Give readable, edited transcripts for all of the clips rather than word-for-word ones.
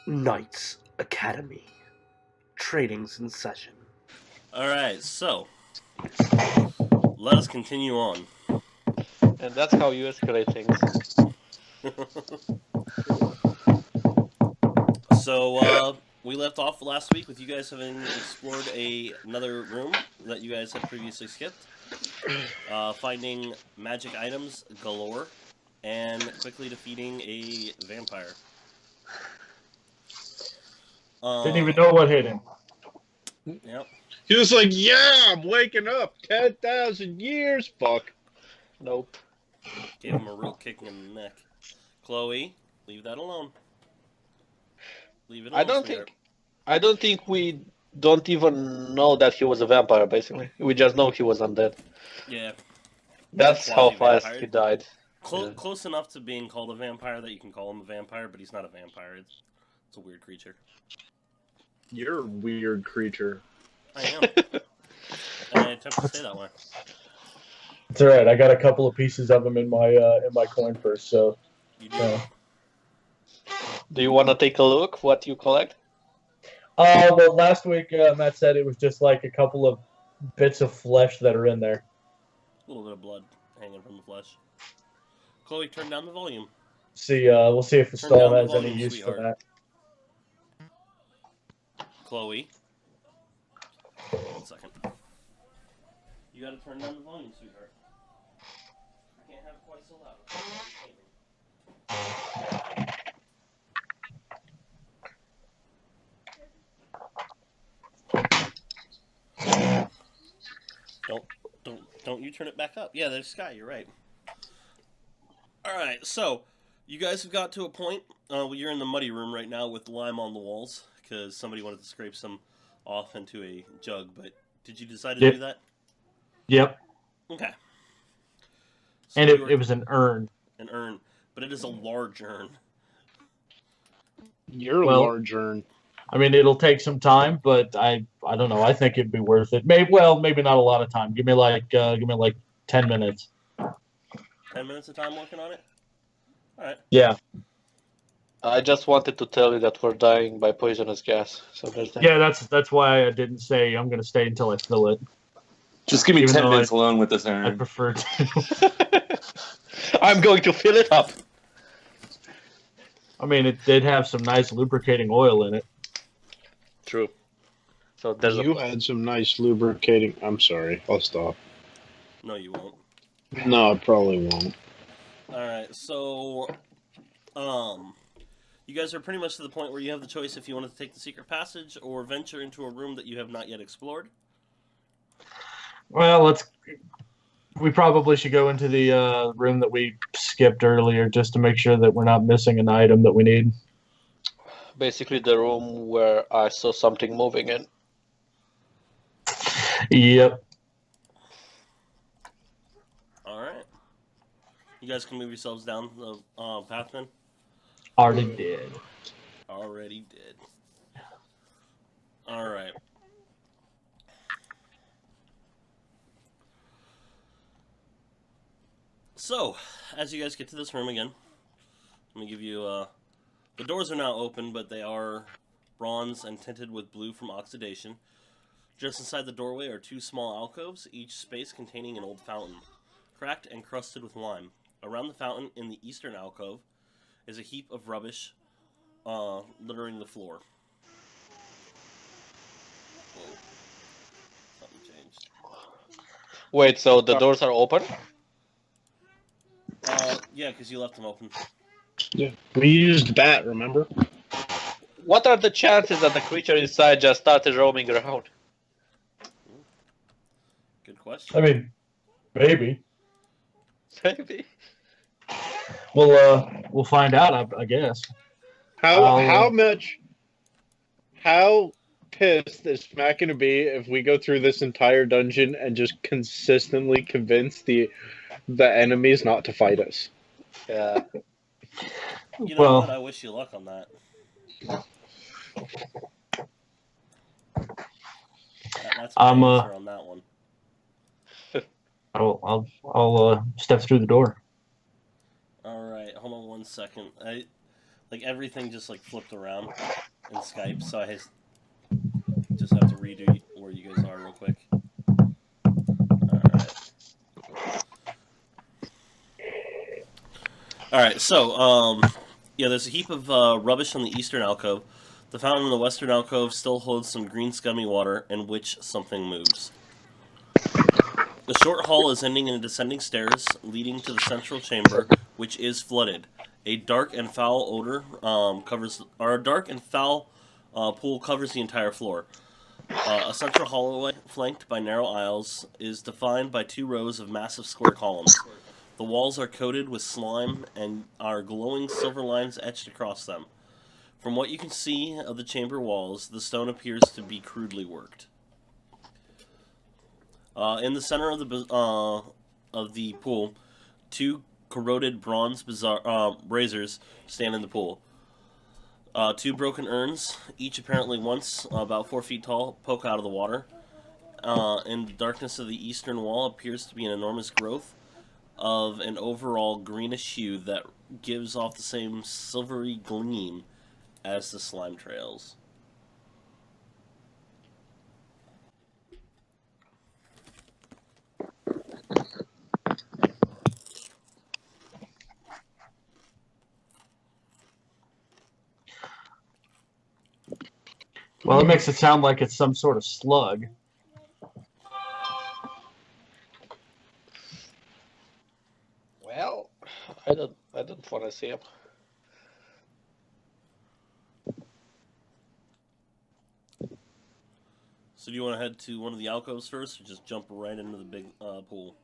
Knights Academy. Training's in session. Alright, so let us continue on. And that's how you escalate things. So, we left off last week with you guys having explored another room that you guys had previously skipped, finding magic items galore, and quickly defeating a vampire. Didn't even know what hit him. Yep. He was like, yeah, I'm waking up. 10,000 years, fuck. Nope. Gave him a real kick in the neck. Chloe, leave that alone. Leave it alone, I don't think we don't even know that he was a vampire, basically. We just know he was undead. Yeah. That's how fast Quasi-vampire. he died. Close enough to being called a vampire that you can call him a vampire, but he's not a vampire. It's a weird creature. You're a weird creature. I am. And I attempt to stay that way. It's alright, I got a couple of pieces of them in my coin purse, so... You do. Do you want to take a look what you collect? Well, last week Matt said it was just like a couple of bits of flesh that are in there. A little bit of blood hanging from the flesh. Chloe, turn down the volume. We'll see if the Turn stall down the has any volume, use sweetheart. for that. Chloe. 1 second. You gotta turn down the volume, sweetheart. I can't have it quite so loud. Don't you turn it back up. Yeah, there's Sky, you're right. Alright, so, you guys have got to a point, you're in the muddy room right now with lime on the walls, because somebody wanted to scrape some off into a jug, but did you decide to do that? Yep. Okay. So And it was an urn. An urn, but it is a large urn. You're a large urn. I mean, it'll take some time, but I don't know. I think it'd be worth it. Maybe not a lot of time. Give me like 10 minutes. 10 minutes of time working on it? Alright. Yeah. I just wanted to tell you that we're dying by poisonous gas. So there's that. Yeah, that's why I didn't say I'm going to stay until I fill it. Just give me Even 10 though minutes alone with this I urn. prefer to. I'm going to fill it up. I mean, it did have some nice lubricating oil in it. True. So there's You had some nice lubricating... I'm sorry, I'll stop. No, you won't. No, I probably won't. Alright, so... You guys are pretty much to the point where you have the choice if you want to take the secret passage or venture into a room that you have not yet explored. Well, we probably should go into the room that we skipped earlier just to make sure that we're not missing an item that we need. basically the room where I saw something moving in. Yep. Alright. You guys can move yourselves down the path then? Already did. Already did. Alright. So, as you guys get to this room again, let me give you, the doors are now open, but they are bronze and tinted with blue from oxidation. Just inside the doorway are two small alcoves, each space containing an old fountain, cracked and crusted with lime. Around the fountain, in the eastern alcove, is a heap of rubbish, littering the floor. Whoa. Something changed. Wait, so the doors are open? Yeah, because you left them open. Yeah, we used bat, remember? What are the chances that the creature inside just started roaming around? Good question. I mean, maybe. Maybe. We'll find out, I guess. How pissed is Smack going to be if we go through this entire dungeon and just consistently convince the enemies not to fight us? Yeah. You know what? I wish you luck on that. That's my answer on that one. I'll step through the door. All right, hold on 1 second. Like everything just like flipped around in Skype, so I just have to redo where you guys are real quick. Alright, so, yeah, there's a heap of rubbish on the eastern alcove. The fountain in the western alcove still holds some green scummy water in which something moves. The short hall is ending in descending stairs leading to the central chamber, which is flooded. A dark and foul odor pool covers the entire floor. A central hallway, flanked by narrow aisles, is defined by 2 rows of massive square columns. The walls are coated with slime and are glowing silver lines etched across them. From what you can see of the chamber walls, the stone appears to be crudely worked. In the center of the pool, 2 corroded bronze braziers stand in the pool. 2 broken urns, each apparently once about 4 feet tall, poke out of the water. In the darkness of the eastern wall appears to be an enormous growth of an overall greenish hue that gives off the same silvery gleam as the slime trails. Well, it makes it sound like it's some sort of slug. Well, I don't want to see him. So do you want to head to one of the alcoves first, or just jump right into the big pool?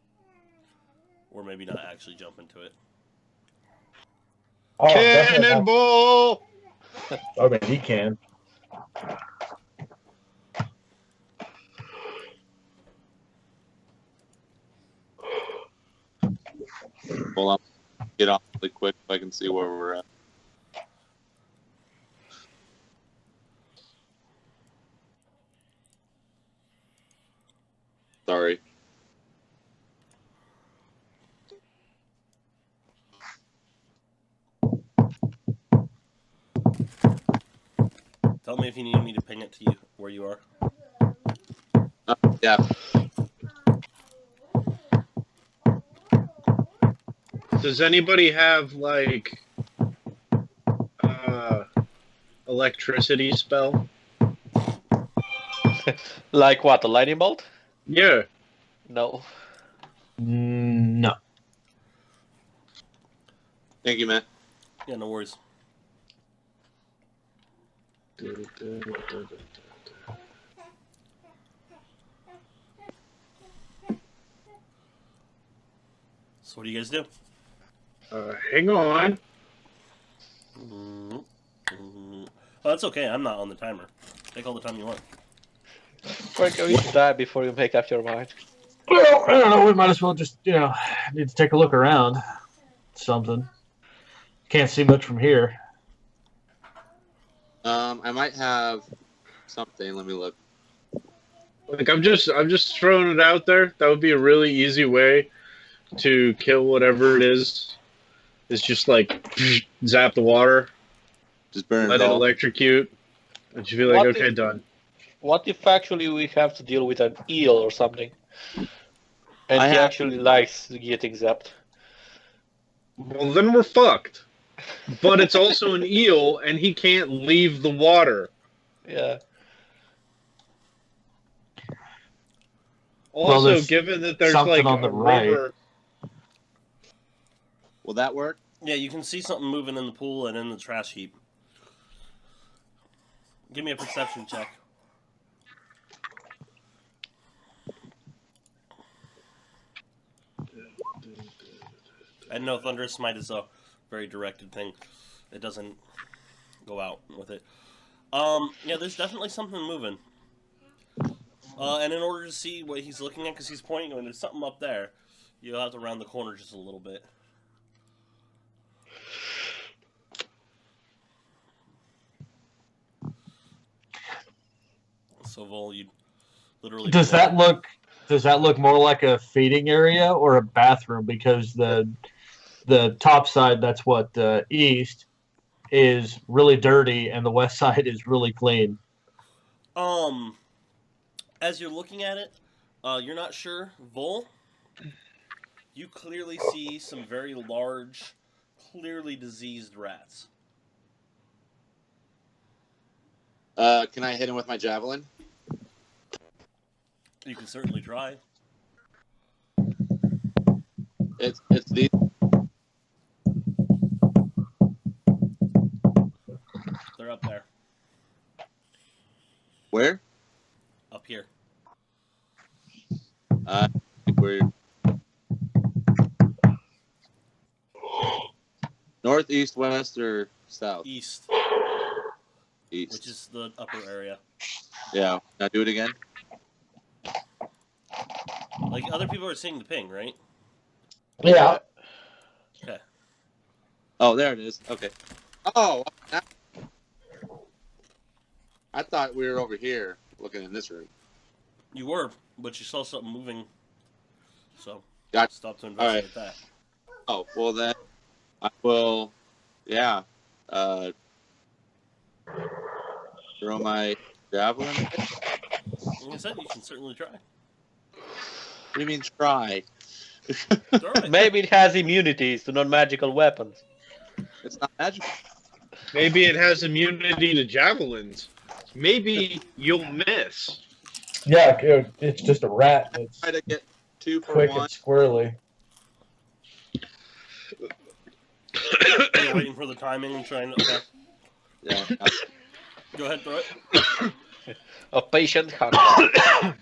Or maybe not actually jump into it. Oh, Cannonball! I mean, he can. Well, I'll get off really quick if I can see where we're at. Sorry. Tell me if you need me to ping it to you where you are. Yeah. Does anybody have like electricity spell? Like what? A lightning bolt? Yeah. No. No. Thank you, man. Yeah, no worries. So what do you guys do? Hang on. Oh, that's okay. I'm not on the timer. Take all the time you want. We're going to die before you make up your mind. Well, I don't know. We might as well just, need to take a look around. Something. Can't see much from here. I might have something. Let me look. Like I'm just throwing it out there. That would be a really easy way to kill whatever it is. It's just like zap the water, Just burn let it it all. electrocute, and you feel like, What okay, if- done. What if actually we have to deal with an eel or something? And I he have- actually likes getting zapped. Well, then we're fucked. But it's also an eel, and he can't leave the water. Yeah. Well, Also, there's given that there's something like on the a right. river, Will that work? Yeah, you can see something moving in the pool and in the trash heap. Give me a perception check. I know Thunderous Smite is a very directed thing. It doesn't go out with it. Yeah, there's definitely something moving. And in order to see what he's looking at, because he's pointing and there's something up there, you'll have to round the corner just a little bit. So, Vol, you literally... Does that look more like a feeding area or a bathroom? Because the top side, that's what east, is really dirty and the west side is really clean. As you're looking at it, you're not sure. Vol, you clearly see some very large, clearly diseased rats. Can I hit him with my javelin? You can certainly try. It's these. They're up there. Where? Up here. We're north, east, west, or south? East, East. which is the upper area. Yeah. Now do it again. Like, other people are seeing the ping, right? Yeah. Okay. Oh, there it is. Okay. Oh, I thought we were over here looking in this room. You were, but you saw something moving. So, Gotcha. stop to investigate All that. Oh, well then, I will, yeah, throw my javelin. Like I said, you can certainly try. What do you mean try? Throw it. Maybe it has immunities to non-magical weapons. It's not magical. Maybe it has immunity to javelins. Maybe you'll miss. Yeah, it's just a rat. It's Try to get 2 for quick 1. and squirrely. You're waiting for the timing and trying to... Okay. Yeah. Go ahead, throw it. A patient hunter.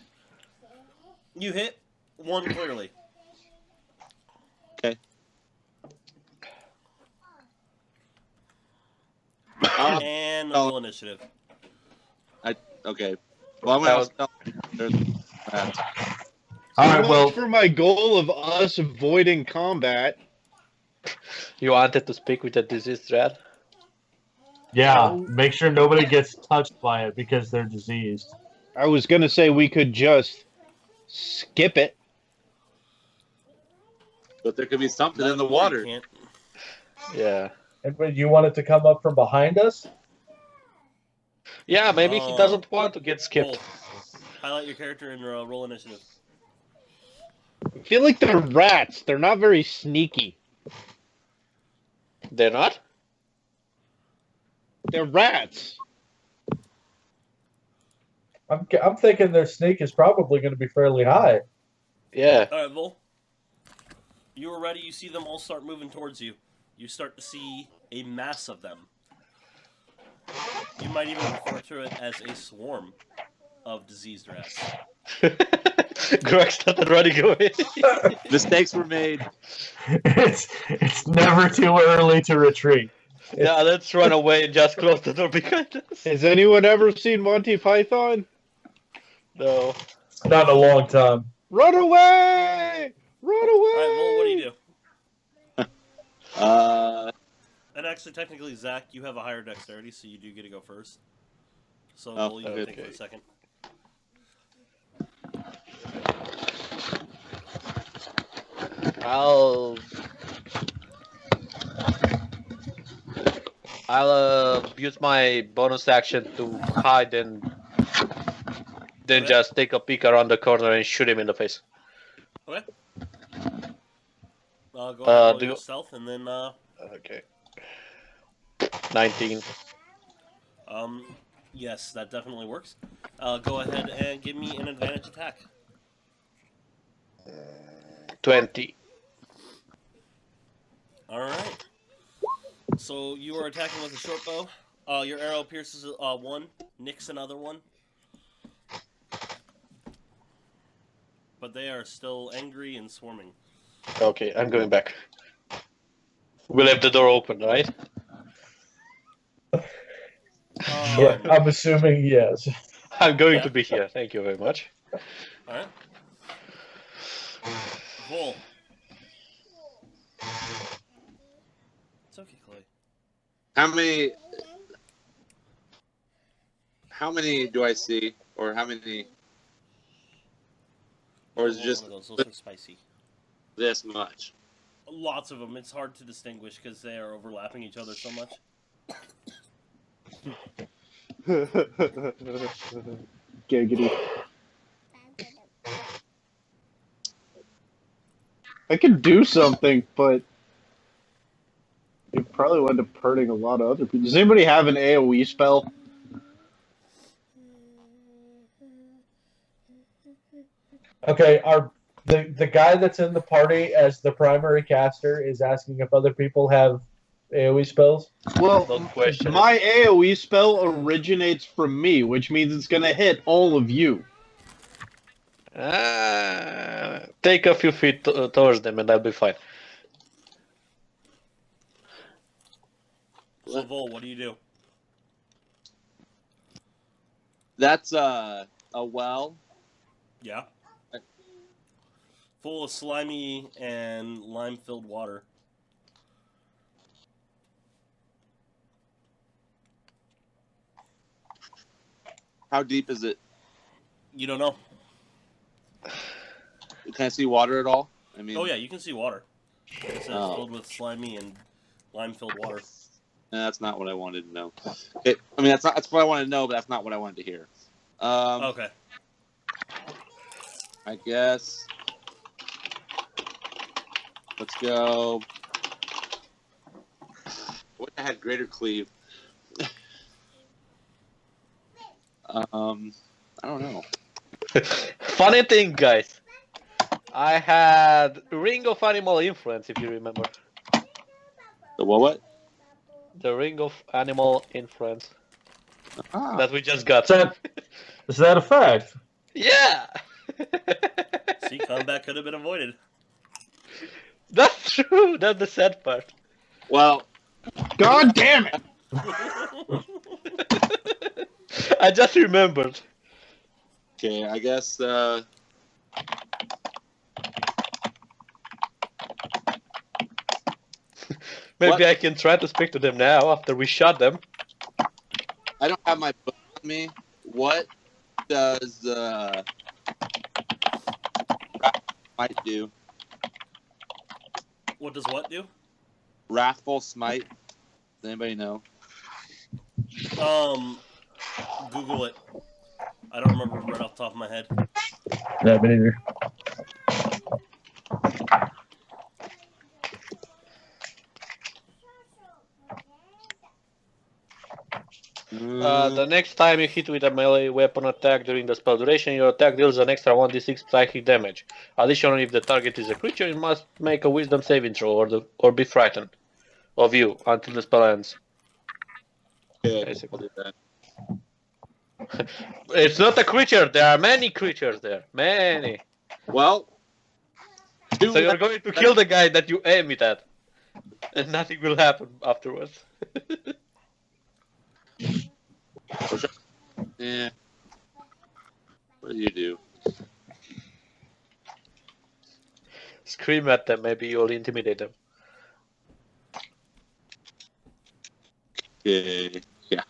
You hit one clearly. Okay. And roll initiative. Okay. Well, I'm going to tell there's rats. All right, So well, much for my goal of us avoiding combat. You wanted to speak with a diseased rat? yeah, make sure nobody gets touched by it because they're diseased. I was gonna say we could just skip it. But there could be something in the You water. can't. Yeah. And when you want it to come up from behind us? Yeah, maybe he doesn't want to get skipped. Roll. Highlight your character and roll initiative. I feel like they're rats. They're not very sneaky. They're not? They're rats. I'm thinking their sneak is probably going to be fairly high. Yeah. All right, Vol. You are ready. You see them all start moving towards you. You start to see a mass of them. You might even refer to it as a swarm of diseased rats. Greg started running away. Mistakes were made. It's never too early to retreat. Yeah, let's run away and just close the door behind us. Has anyone ever seen Monty Python? No. Not in a long time. Run away! Run away! All right, Vol, what do you do? And actually, technically, Zach, you have a higher dexterity, so you do get to go first. So, Oh, Vol, you can think for okay. a second. I'll use my bonus action to hide and then Okay. just take a peek around the corner and shoot him in the face. Okay. Go ahead, do roll your you- stealth, and then, Okay. 19. yes, that definitely works. Go ahead and give me an advantage attack. 20. All right. So you are attacking with a short bow. Your arrow pierces one, nicks another one. But they are still angry and swarming. Okay, I'm going back. We left the door open, right? Yeah, I'm assuming yes. I'm going Yeah. to be here. Thank you very much. All right. Vol. It's okay, Clay. How many do I see? Or how many? Or is it just Those are spicy. this much? Lots of them. It's hard to distinguish because they are overlapping each other so much. Giggity. I could do something, but it probably would end up hurting a lot of other people. Does anybody have an AoE spell? Okay, the guy that's in the party as the primary caster is asking if other people have AoE spells. Well, Don't question it. my AoE spell originates from me, which means it's gonna hit all of you. Take a few feet towards them and I'll be fine. So, Vol, what do you do? That's a well. Yeah. Full of slimy and lime-filled water. How deep is it? You don't know. Can I see water at all? I mean, Oh yeah, you can see water. It says Oh. filled with slimy and lime-filled water. That's not what I wanted to know. Okay, I mean that's what I wanted to know, but that's not what I wanted to hear. Okay. I guess. Let's go. What I had greater cleave? I don't know. Funny thing, guys. I had Ring of Animal Influence, if you remember. The what? The Ring of Animal Influence Ah, that we just got. Is that a fact? Yeah! See, combat could have been avoided. That's true. That's the sad part. well, God damn it! I just remembered. okay. I guess. Maybe What? I can try to speak to them now after we shot them. I don't have my book on me. What does might do? What does what do? Wrathful smite. Does anybody know? Google it. I don't remember right off the top of my head. Yeah, me neither. The next time you hit with a melee weapon attack during the spell duration, your attack deals an extra 1d6 psychic damage. Additionally, if the target is a creature, you must make a wisdom saving throw or be frightened of you until the spell ends. Okay, Basically. I'll do that. It's not a creature, there are many creatures there. Many. Well, So you're going to kill the guy that you aim it at. And nothing will happen afterwards. yeah. What do you do? Scream at them, maybe you'll intimidate them. Okay. Yeah.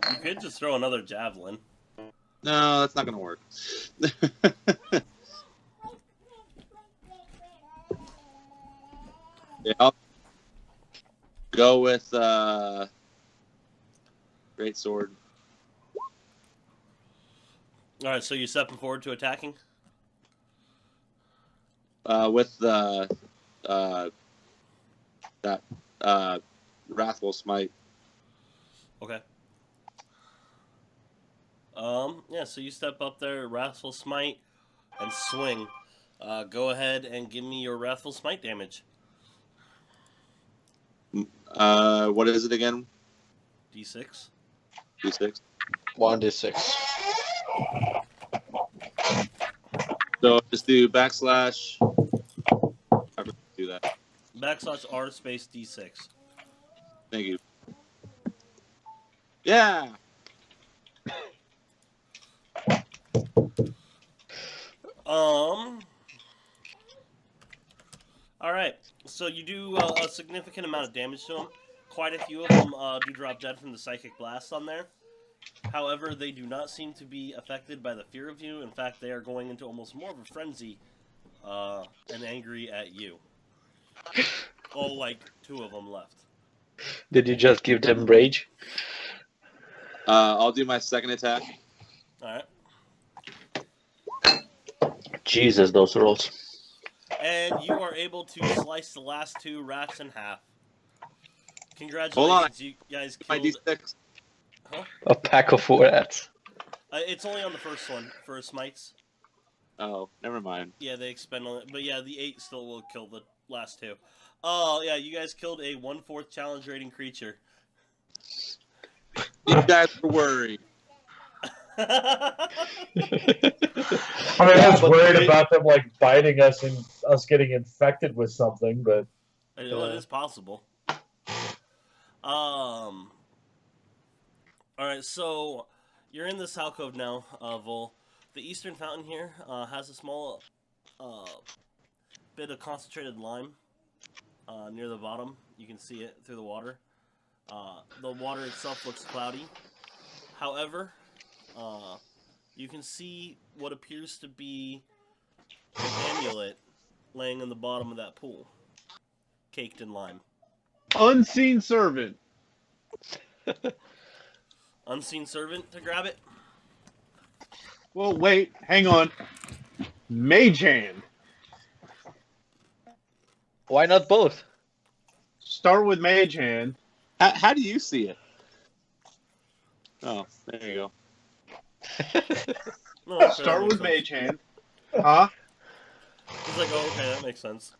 You could just throw another javelin. No, that's not gonna work. Yeah, I'll go with great sword. Alright, so you're stepping forward to attacking? With the that wrathful smite. Okay. Yeah, so you step up there, Wrathful Smite, and swing. Go ahead and give me your Wrathful Smite damage. What is it again? D6. D6. 1d6. So just do backslash. I forgot to do that. Backslash R space D6. Thank you. Yeah. Alright, so you do a significant amount of damage to him. Quite a few of them do drop dead from the Psychic Blast on there. However, they do not seem to be affected by the fear of you. In fact, they are going into almost more of a frenzy and angry at you. Oh, like 2 of them left. Did you just give them rage? I'll do my second attack. All right. Jesus, those rolls. And you are able to slice the last 2 rats in half. Congratulations, Hold on. you guys My killed... D6. Huh? A pack of 4 rats. It's only on the first one, for smites. Oh, never mind. Yeah, they expend on it. But yeah, the 8 still will kill the last 2. Oh, yeah, you guys killed a 1/4 challenge rating creature. You guys were worried. I was worried about them like biting us and us getting infected with something, but I know it is possible. All right, so you're in this alcove now, Vol. The eastern fountain here has a small bit of concentrated lime near the bottom. You can see it through the water. The water itself looks cloudy. However, you can see what appears to be an amulet laying in the bottom of that pool, caked in lime. Unseen servant. Unseen servant to grab it. Well, wait, hang on. Mage hand. Why not both? Start with mage hand. How do you see it? Oh, there you go. No, okay, Start that with makes mage hand. Huh? sense. He's like, oh, okay, that makes sense.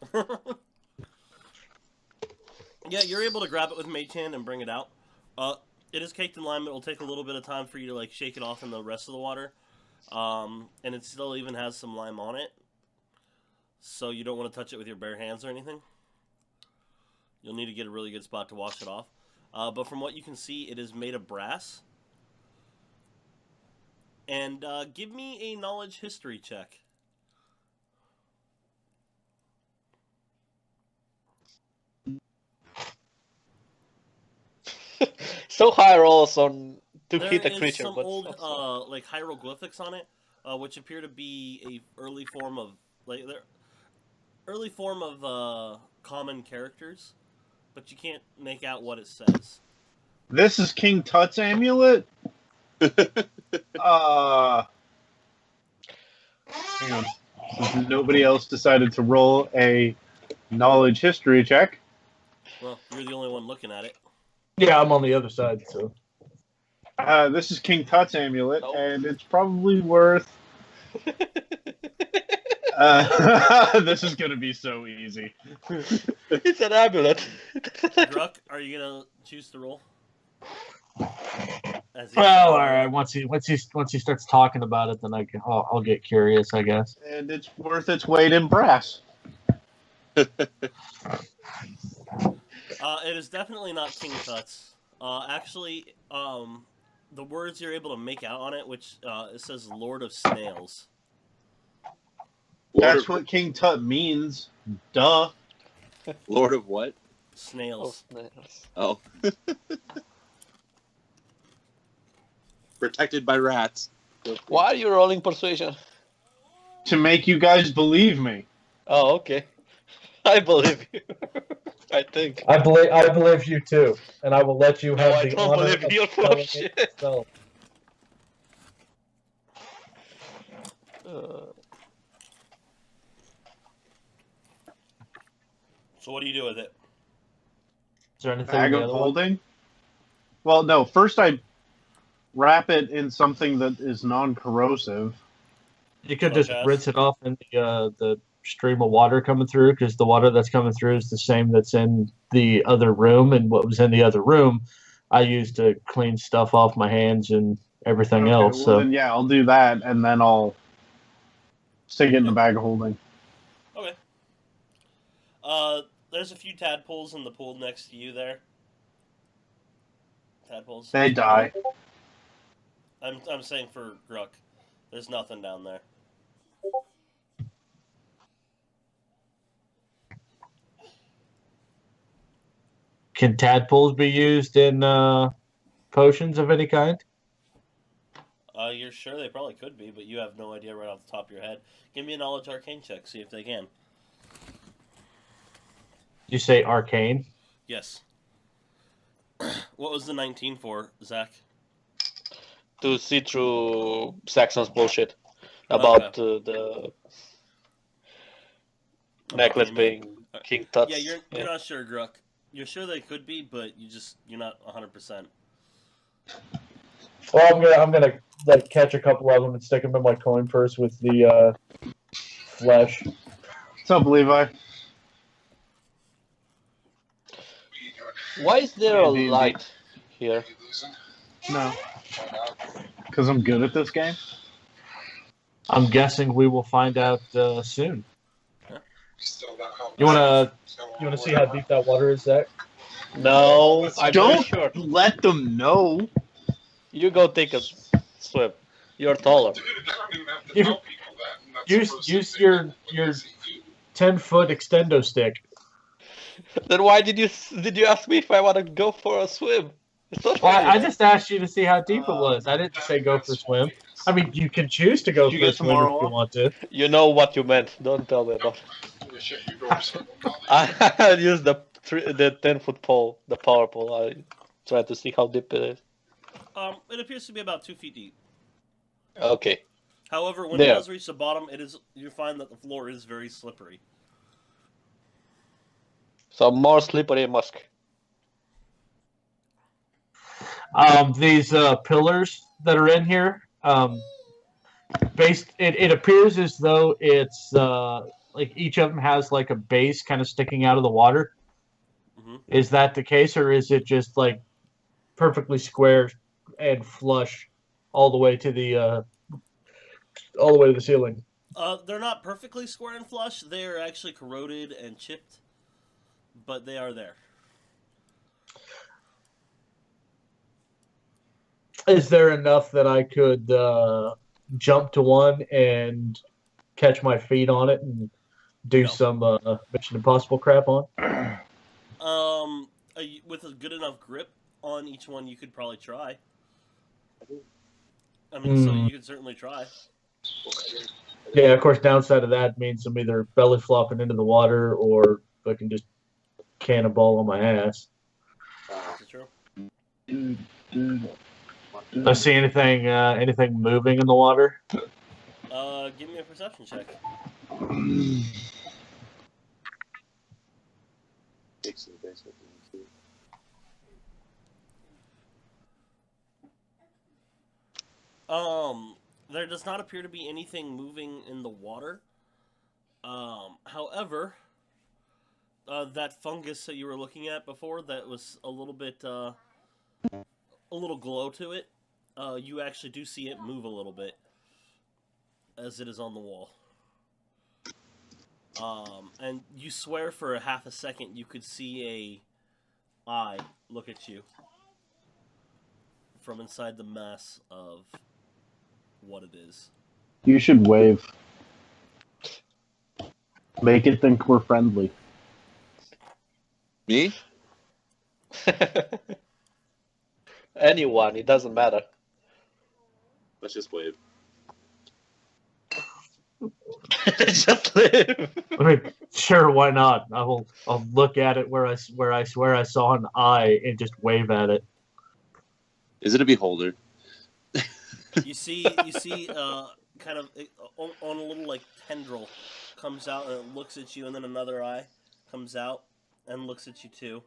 Yeah, you're able to grab it with mage hand and bring it out. It is caked in lime. It will take a little bit of time for you to like shake it off in the rest of the water. And it still even has some lime on it. So you don't want to touch it with your bare hands or anything. You'll need to get a really good spot to wash it off. But from what you can see, it is made of brass. And give me a knowledge history check. So high rolls on to There hit a is creature. some but old like hieroglyphics on it, which appear to be a early form of common characters, but you can't make out what it says. This is King Tut's amulet? Hang on. Since nobody else decided to roll a knowledge history check. Well, you're the only one looking at it. yeah, I'm on the other side, so This is King Tut's amulet, Nope. and it's probably worth... this is going to be so easy. It's an amulet. Druck, are you gonna choose to roll? well, all right. Once he starts talking about it, then I'll get curious, I guess. And it's worth its weight in brass. It is definitely not King Tut's. Actually, the words you're able to make out on it, which it says Lord of Snails. That's what King Tut means. Duh. Lord of what? Snails. Oh. Protected by rats. Why are you rolling persuasion? To make you guys believe me. Oh, okay. I believe you. I think. I believe you too, and I will let you have I the don't honor believe of you're full telling of it shit. yourself. So what do you do with it? Is there anything Bag in the of other one? holding? Well, no. First I wrap it in something that is non-corrosive. You could just Okay. rinse it off in the stream of water coming through, because the water that's coming through is the same that's in the other room, and what was in the other room, I used to clean stuff off my hands and everything Okay, else. well So then, yeah, I'll do that, and then I'll stick it in the bag of holding. Okay. There's a few tadpoles in the pool next to you there. Tadpoles. They die. I'm saying for Gruck. There's nothing down there. can tadpoles be used in potions of any kind? You're sure they probably could be, but you have no idea right off the top of your head. Give me a knowledge arcane check, see if they can. You say arcane? Yes. What was the 19 for, Zach? To see through Saxon's bullshit about the necklace being King Tut's. Yeah, you're not sure, Gruck. You're sure they could be, but you're not 100%. Well, I'm gonna like catch a couple of them and stick them in my coin purse with the flesh. What's up, Levi? Why is there a D&D. light here? No. Because I'm good at this game? I'm guessing we will find out soon. You wanna see how deep that water is, Zach? No, I'm Don't very sure. let them know. You go take a swim. You're taller. Use your 10-foot extendo stick. Then why did you ask me if I want to go for a swim? It's not Well, fair. I just asked you to see how deep it was. I didn't say go for a swim. I mean, you can choose to go Did you for a get swim tomorrow if you off? want to. You know what you meant. Don't tell me about it. I used the 10-foot pole, the power pole. I tried to see how deep it is. It appears to be about 2 feet deep. Okay. However, when There. it does reach the bottom, you find that the floor is very slippery. So more slippery musk. These pillars that are in here, it appears as though it's like each of them has like a base kind of sticking out of the water. Mm-hmm. Is that the case, or is it just like perfectly square and flush all the way to the ceiling? They're not perfectly square and flush. They are actually corroded and chipped, but they are there. Is there enough that I could jump to one and catch my feet on it and do some Mission Impossible crap on? With a good enough grip on each one, you could probably try. I mean, so you could certainly try. Yeah, of course, downside of that means I'm either belly flopping into the water or I can just cannonball on my ass. That's true. Do I see anything moving in the water? Give me a perception check. There does not appear to be anything moving in the water. However, that fungus that you were looking at before, that was a little bit, a little glow to it. You actually do see it move a little bit as it is on the wall. And you swear for a half a second you could see a eye look at you from inside the mass of what it is. You should wave. Make it think we're friendly. Me? Anyone, it doesn't matter. Let's just wave. Just live. I mean, sure, why not? I'll look at it where I swear I saw an eye and just wave at it. Is it a beholder? You see, kind of on a little like tendril comes out and it looks at you, and then another eye comes out and looks at you too,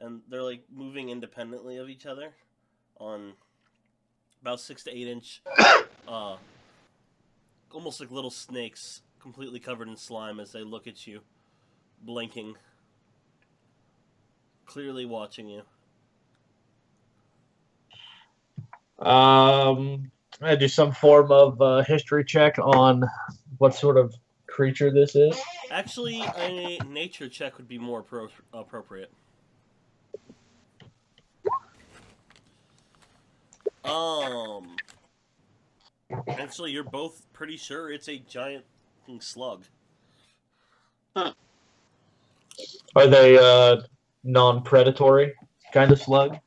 and they're like moving independently of each other on about 6 to 8 inch, almost like little snakes, completely covered in slime as they look at you, blinking, clearly watching you. I do some form of history check on what sort of creature this is. Actually, a nature check would be more appropriate. Actually, you're both pretty sure it's a giant slug. Huh. Are they non-predatory kind of slug?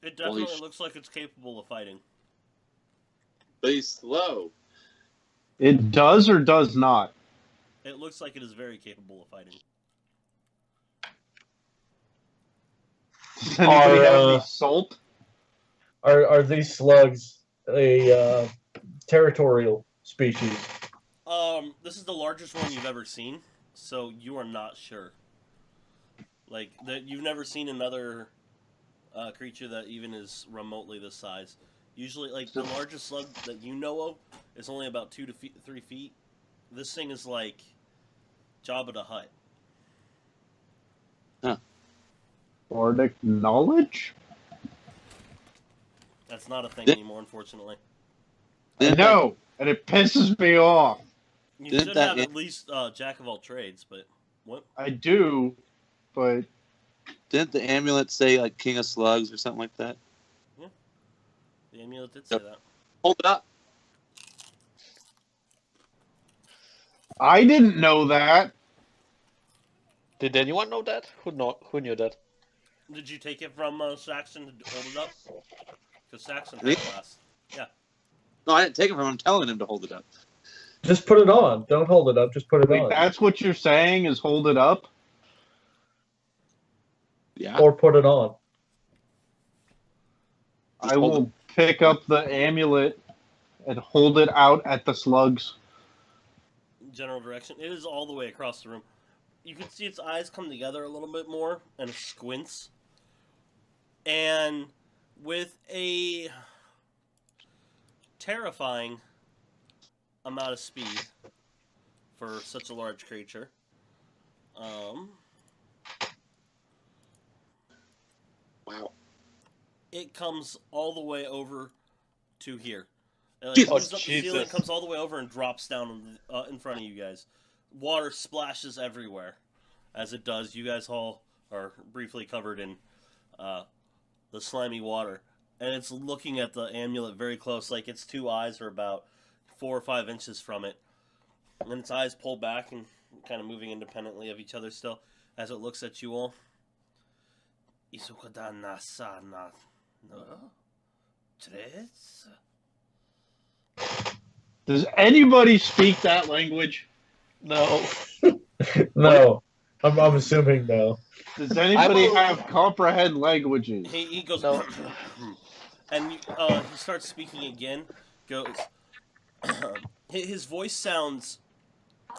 It definitely Holy looks like it's capable of fighting. But he's slow. It does or does not? It looks like it is very capable of fighting. Does anybody have any salt? Are these slugs a territorial species? This is the largest one you've ever seen, so you are not sure. Like, you've never seen another creature that even is remotely this size. Usually, like, the largest slug that you know of is only about 2 to 3 feet. This thing is like Jabba the Hutt. Bardic knowledge? That's not a thing anymore, unfortunately. I know, and it pisses me off. You Didn't should that have in- at least Jack of all trades, but what? I do, but Didn't the amulet say like King of Slugs or something like that? The amulet did say that. Hold it up. I didn't know that. Did anyone know that? Who knew that? Did you take it from Saxon to hold it up? Because Saxon Me? had glass. No, I didn't take it from him. I'm telling him to hold it up. Just put it on. Don't hold it up. Just put it Wait, on. that's what you're saying is hold it up? Yeah. Or put it on. Just I hold will pick up the amulet and hold it out at the slugs. General direction. It is all the way across the room. You can see its eyes come together a little bit more, and it squints. And with a terrifying amount of speed for such a large creature, Wow. it comes all the way over to here. It Jesus. moves up the ceiling, Jesus. comes all the way over and drops down in front of you guys. Water splashes everywhere. As it does, you guys all are briefly covered in the slimy water. And it's looking at the amulet very close, like its two eyes are about 4 or 5 inches from it. And its eyes pull back and kind of moving independently of each other still, as it looks at you all. Isukadana sana no tres. Does anybody speak that language? No. No. I'm assuming no. Does anybody will- have comprehend languages? He goes, No. and he starts speaking again. Goes, his voice sounds,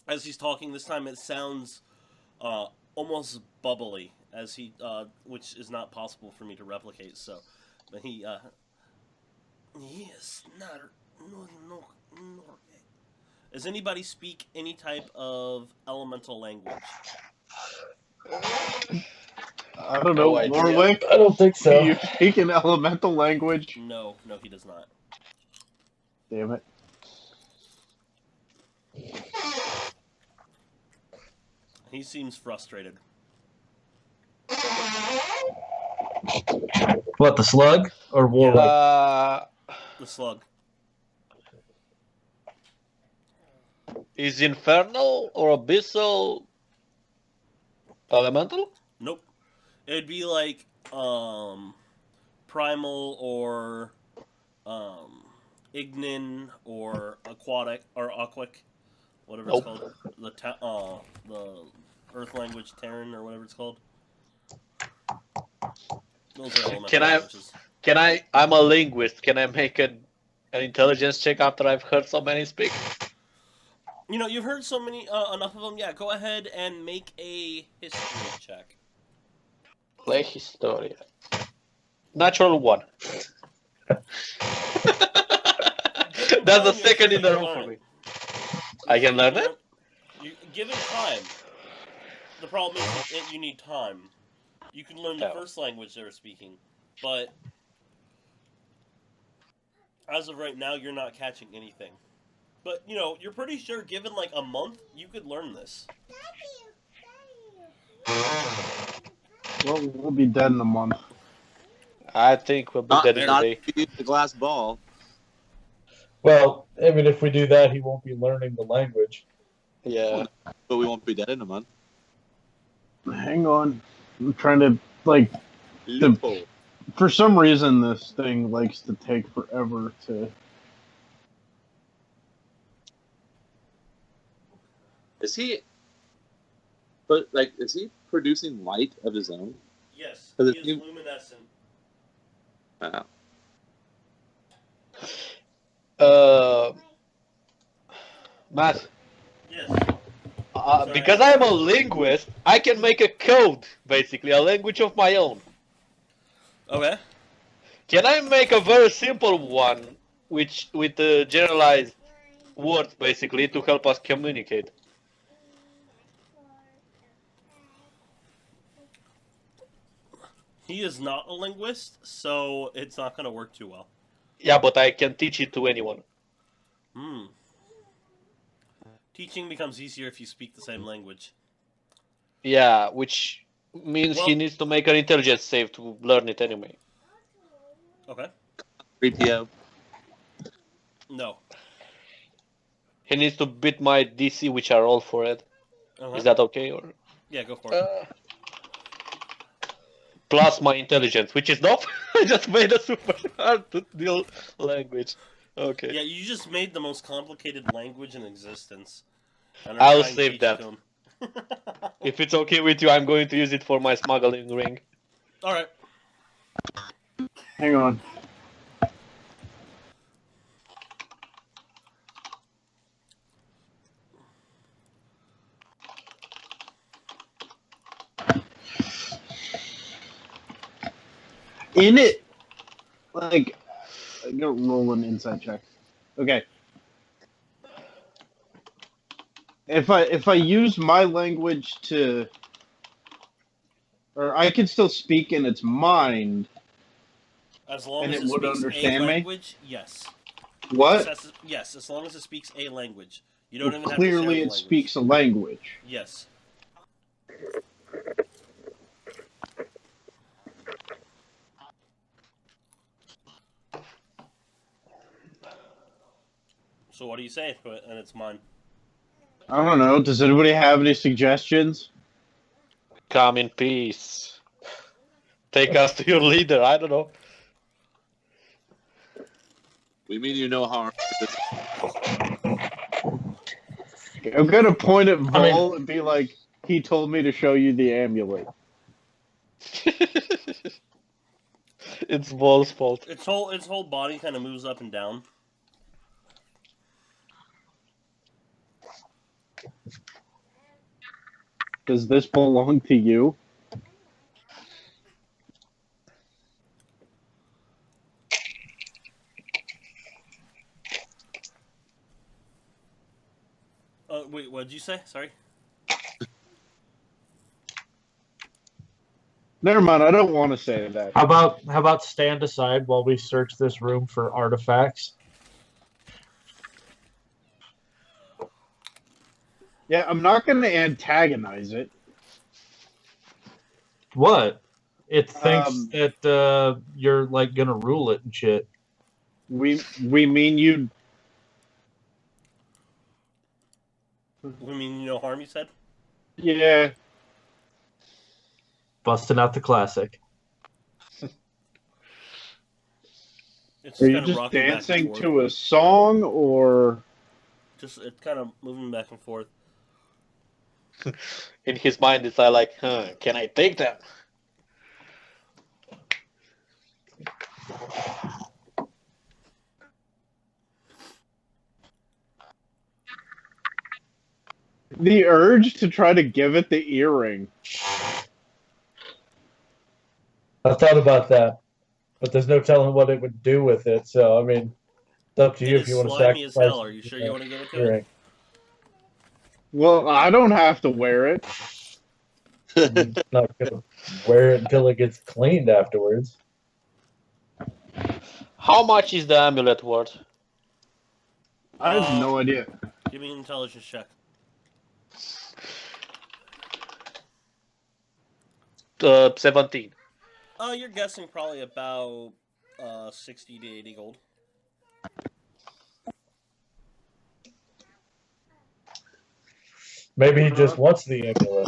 as he's talking this time, it sounds almost bubbly, as he, which is not possible for me to replicate. So, but he, yes, no. Does anybody speak any type of elemental language? I don't know, No idea. Warwick. I don't think Do so. you speak an elemental language? No, he does not. Damn it. He seems frustrated. What, the slug? Or Warwick? The slug. Is infernal or abyssal elemental? Nope. It'd be like primal or ignin or aquatic or aquic, whatever it's called. The Earth language Terran or whatever it's called. Those are elemental Can I- languages. I'm a linguist. Can I make an intelligence check after I've heard so many speak? You know, you've heard so many enough of them. Yeah, go ahead and make a history check. Play Historia. Natural 1. That's the second in the row for me. I can learn it? Given time, the problem is that you need time. You can learn the Oh. first language they're speaking, but as of right now, you're not catching anything. But, you know, you're pretty sure given like a month, you could learn this. Well, we'll be dead in a month. I think we'll be Not, dead in a not day. if you use the glass ball. Well, I mean, if we do that, he won't be learning the language. Yeah. But we won't be dead in a month. Hang on. I'm trying to, like, Loophole. For some reason, this thing likes to take forever to. Is he? But like, is he producing light of his own? Yes, Does he it is seem- luminescent. Matt, Yes. because I am a linguist, I can make a code, basically, a language of my own. Okay. Can I make a very simple one, which with generalized words, basically, to help us communicate? He is not a linguist, so it's not going to work too well. Yeah, but I can teach it to anyone. Hmm. Teaching becomes easier if you speak the same language. Yeah, which means he Well- needs to make an intelligence save to learn it anyway. Okay. 3PO. No. He needs to beat my DC, which are all for it. Uh-huh. Is that okay? Or Yeah, go for it. plus my intelligence, which is not. I just made a super hard to deal language. Okay. Yeah, you just made the most complicated language in existence. And I'll trying to save teach that. it to him. If it's okay with you, I'm going to use it for my smuggling ring. All right. Hang on. In it, like, I gotta roll an insight check. Okay. If I use my language to, or I can still speak in its mind. As long And as it it would speaks understand a me? language, yes. What? Yes, as long as it speaks a language. You don't Well, even have clearly to share the it language. speaks a language. Yes. So what do you say? And it's mine. I don't know. Does anybody have any suggestions? Come in peace. Take us to your leader. I don't know. We mean you no harm. I'm gonna point at Vol and be like, he told me to show you the amulet. It's Vol's fault. Its whole body kind of moves up and down. Does this belong to you? Wait, what did you say? Sorry. Never mind. I don't want to say that. How about stand aside while we search this room for artifacts? Yeah, I'm not going to antagonize it. What? It thinks Um, that you're like gonna rule it and shit. We mean you. We mean no harm, you said? Yeah. Busting out the classic. It's Are you kind of just rocking back and dancing forth. to a song or? It's kind of moving back and forth. In his mind, it's like, can I take that? The urge to try to give it the earring. I thought about that, but there's no telling what it would do with it. So I mean, it's up to you It if is you want to slimy as sacrifice. hell. Are you sure you want to give it to it? Earring. Well, I don't have to wear it. I'm not gonna wear it until it gets cleaned afterwards. How much is the amulet worth? I have no idea. Give me an intelligence check. 17. You're guessing probably about 60 to 80 gold. Maybe he just wants the amulet.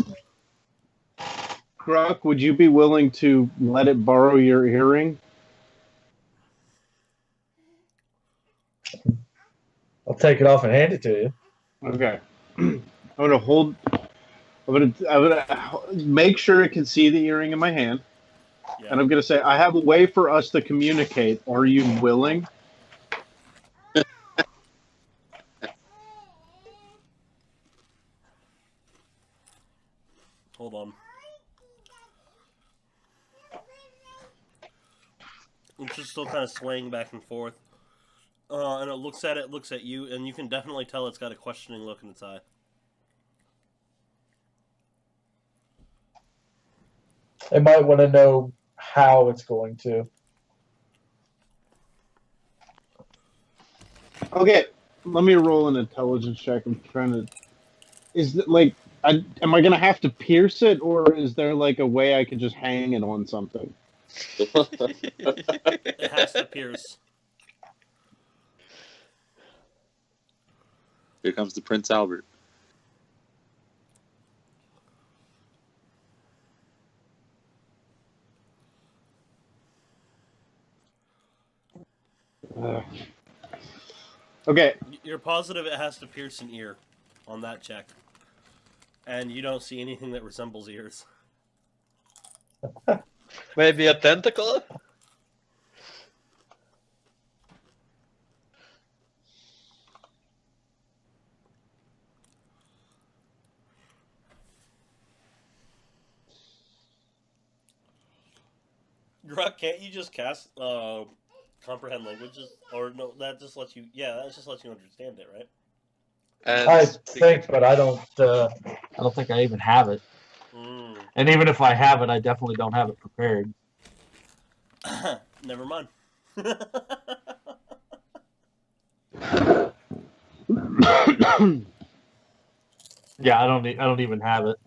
Grok, would you be willing to let it borrow your earring? I'll take it off and hand it to you. Okay. I'm gonna hold. I'm gonna make sure it can see the earring in my hand, Yeah. and I'm gonna say, I have a way for us to communicate. Are you willing? Hold on. It's just still kind of swaying back and forth. And it looks at you, and you can definitely tell it's got a questioning look in its eye. It might want to know how it's going to. Okay, let me roll an intelligence check. I'm trying to. Is it like, am I gonna have to pierce it, or is there like a way I could just hang it on something? It has to pierce. Here comes the Prince Albert. Okay. You're positive it has to pierce an ear on that check. And you don't see anything that resembles ears. Maybe a tentacle? Grok, can't you just cast comprehend languages? Or no, that just lets you. Yeah, that just lets you understand it, right? And I think, but I don't think I even have it. Mm. And even if I have it, I definitely don't have it prepared. Never mind. Yeah, I don't even have it.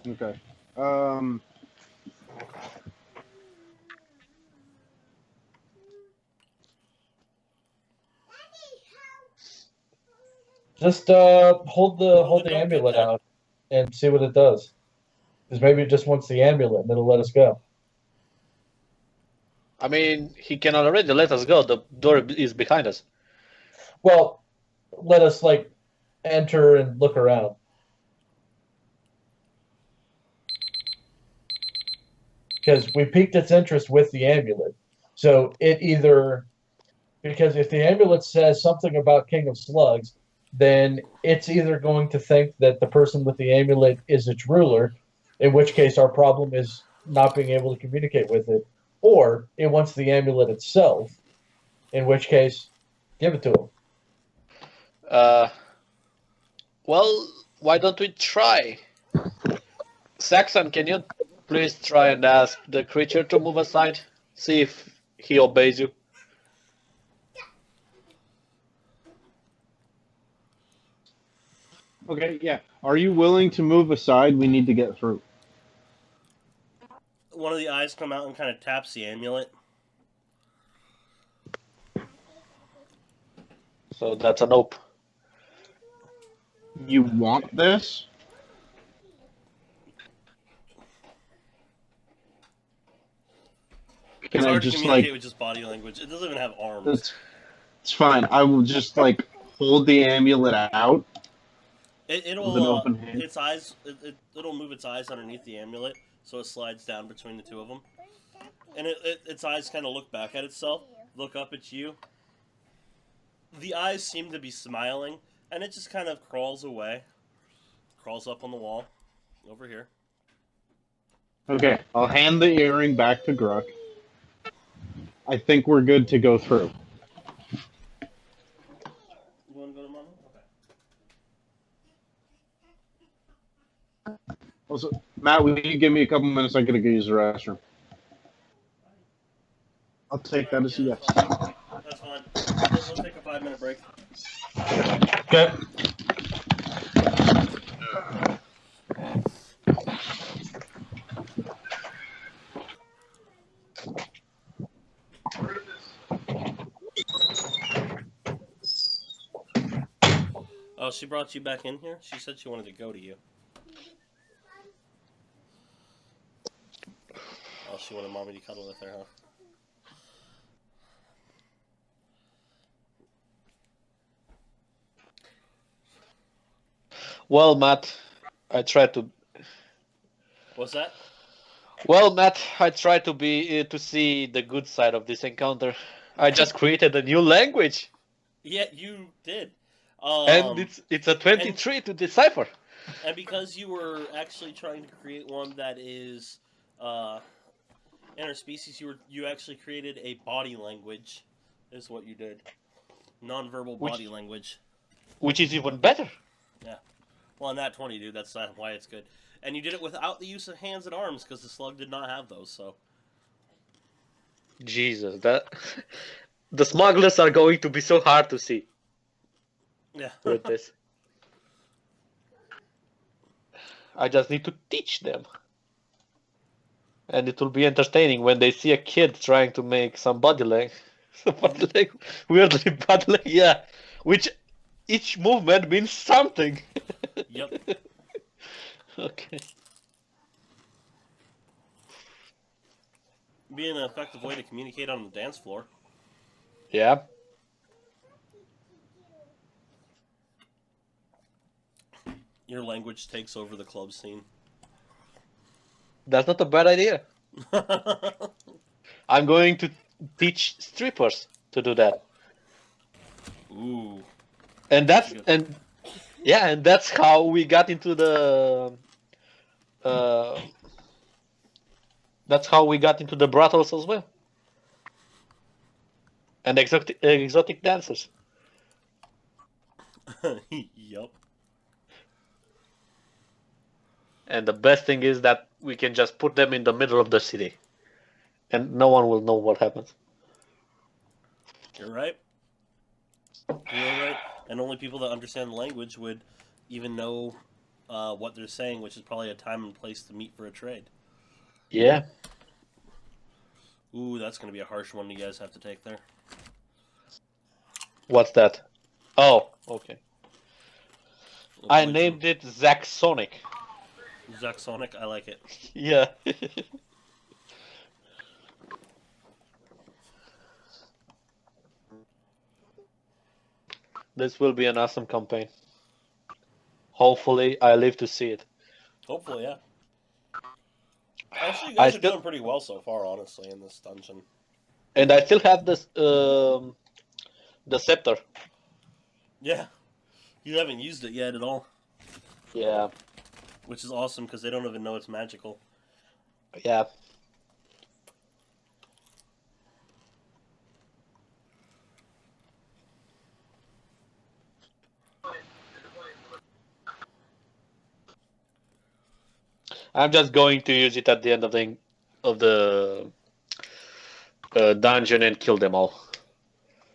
Okay. Just hold the don't amulet get that. out and see what it does. Because maybe it just wants the amulet and it'll let us go. I mean, he can already let us go. The door is behind us. Well, let us like enter and look around. Because we piqued its interest with the amulet. So it either, because if the amulet says something about King of Slugs, then it's either going to think that the person with the amulet is its ruler, in which case our problem is not being able to communicate with it, or it wants the amulet itself, in which case, give it to him. Well, why don't we try? Saxon, can you please try and ask the creature to move aside? See if he obeys you. Okay, yeah. Are you willing to move aside? We need to get through. One of the eyes come out and kind of taps the amulet. So that's a nope. You want this? It's Can I hard to just communicate like? with just body language. It doesn't even have arms. It's fine. I will just like hold the amulet out. It'll With an open hand. its eyes. It'll move its eyes underneath the amulet, so it slides down between the two of them. And its eyes kind of look back at itself, look up at you. The eyes seem to be smiling, and it just kind of crawls away. Crawls up on the wall, over here. Okay, I'll hand the earring back to Grok. I think we're good to go through. You want to go to Mama? Okay. Also, Matt, will you give me a couple minutes? I gotta go use the restroom. I'll take that as a yes. That's fine. We'll take a 5-minute break. Okay. Oh, she brought you back in here? She said she wanted to go to you. you wanted mommy to cuddle with her, huh? Well, Matt, I tried to. What's that? Well, Matt, I tried to to see the good side of this encounter. I just created a new language, Yeah, you did. and it's a 23 to decipher. And because you were actually trying to create one that is interspecies, you actually created a body language, is what you did. Non-verbal body language. Which is even better. Yeah. Well, in that 20, dude, that's why it's good. And you did it without the use of hands and arms, because the slug did not have those, so... Jesus, that... The smugglers are going to be so hard to see Yeah. with this. I just need to teach them. And it will be entertaining when they see a kid trying to make some body language. Weirdly body language, yeah. Which each movement means something. Yep. Okay. Be an effective way to communicate on the dance floor. Yeah. Your language takes over the club scene. That's not a bad idea. I'm going to teach strippers to do that. Ooh. And that's how we got into the that's how we got into the brothels as well. And exotic dancers. Yup. And the best thing is that we can just put them in the middle of the city. And no one will know what happens. You're right. You're right. And only people that understand the language would even know what they're saying, which is probably a time and place to meet for a trade. Yeah. Ooh, that's going to be a harsh one you guys have to take there. What's that? Oh, okay. I named it Zaxonic. Zaxonic, I like it. Yeah. This will be an awesome campaign. Hopefully, I live to see it. Hopefully, yeah. Actually, you guys are doing pretty well so far, honestly, in this dungeon. And I still have this, the scepter. Yeah. You haven't used it yet at all. Yeah. Which is awesome, because they don't even know it's magical. Yeah. I'm just going to use it at the end of the dungeon and kill them all.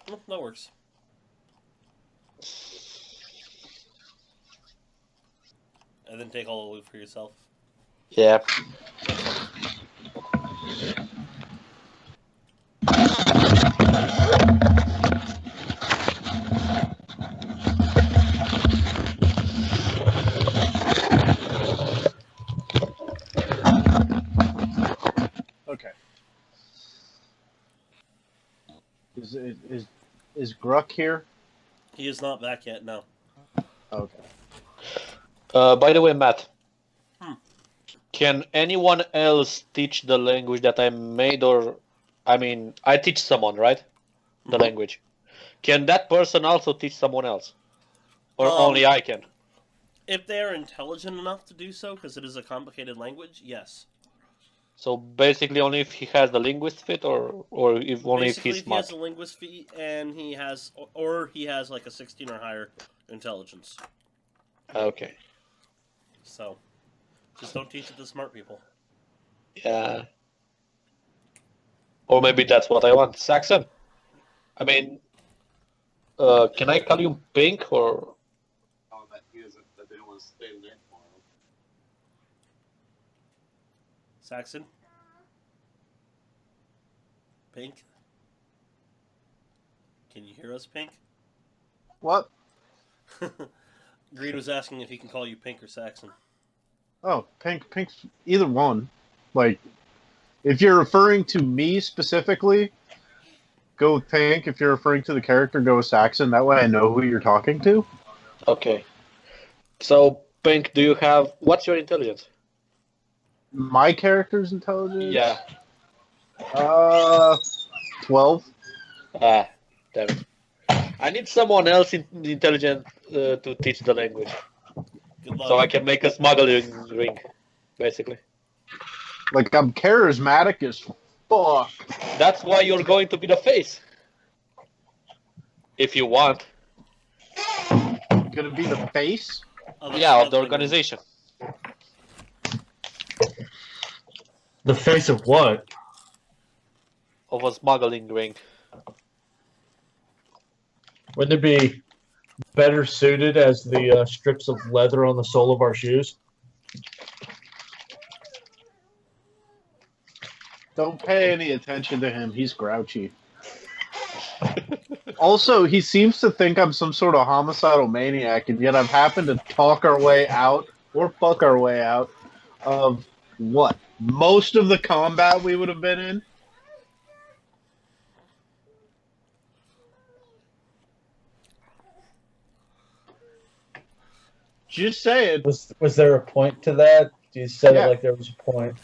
Well, that works. And then take all the loot for yourself. Yeah. Okay. Is Gruck here? He is not back yet, no. Okay. By the way, Matt. Hmm. Can anyone else teach the language that I made, or I mean, I teach someone, right? The language. Can that person also teach someone else, or only I can? If they are intelligent enough to do so, because it is a complicated language, yes. So basically, only if he has the linguist fit, or if only Basically, if he's if he has smart. the linguist feat and he has, or he has like a 16 or higher intelligence. Okay. So, just don't teach it to smart people. Yeah. Or maybe that's what I want. Saxon. I mean, can I call you Pink or? Oh, that he isn't. That they don't want to stay there for him. Saxon? Pink? Can you hear us, Pink? What? Greed was asking if he can call you Pink or Saxon. Oh, Pink's either one. Like, If you're referring to me specifically, go with Pink. If you're referring to the character, go with Saxon. That way I know who you're talking to. Okay. So, Pink, do you have... What's your intelligence? My character's intelligence? Yeah. 12. Ah, damn it. I need someone else intelligent to teach the language. Good luck. So I can make a smuggling ring, basically. Like, I'm charismatic as fuck. That's why you're going to be the face. If you want. Gonna be the face? Of Of the organization. The face of what? Of a smuggling ring. Wouldn't it be better suited as the strips of leather on the sole of our shoes? Don't pay any attention to him. He's grouchy. Also, he seems to think I'm some sort of homicidal maniac, and yet I've happened to talk our way out, or fuck our way out, of what? Most of the combat we would have been in? Just saying. Was there a point to that? You said Yeah. it like there was a point.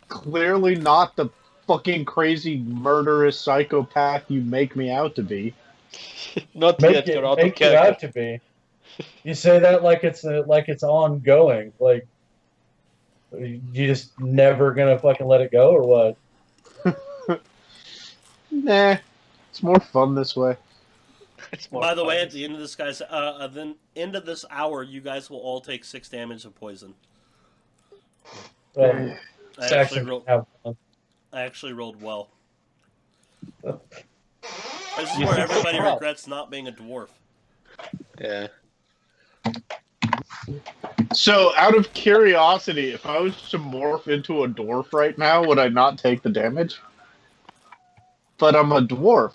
Clearly not the fucking crazy murderous psychopath you make me out to be. Not Make yet, you're out of you out character. to be. You say that like it's ongoing. Like you just never gonna fucking let it go, or what? Nah, it's more fun this way. It's more By the way, fun. at the end of this guy's, the end of this hour, you guys will all take 6 damage of poison. Well, I actually, Saxon rolled, have one. I actually rolled well. This is You where think everybody so? regrets not being a dwarf. Yeah. So, out of curiosity, if I was to morph into a dwarf right now, would I not take the damage? But I'm a dwarf.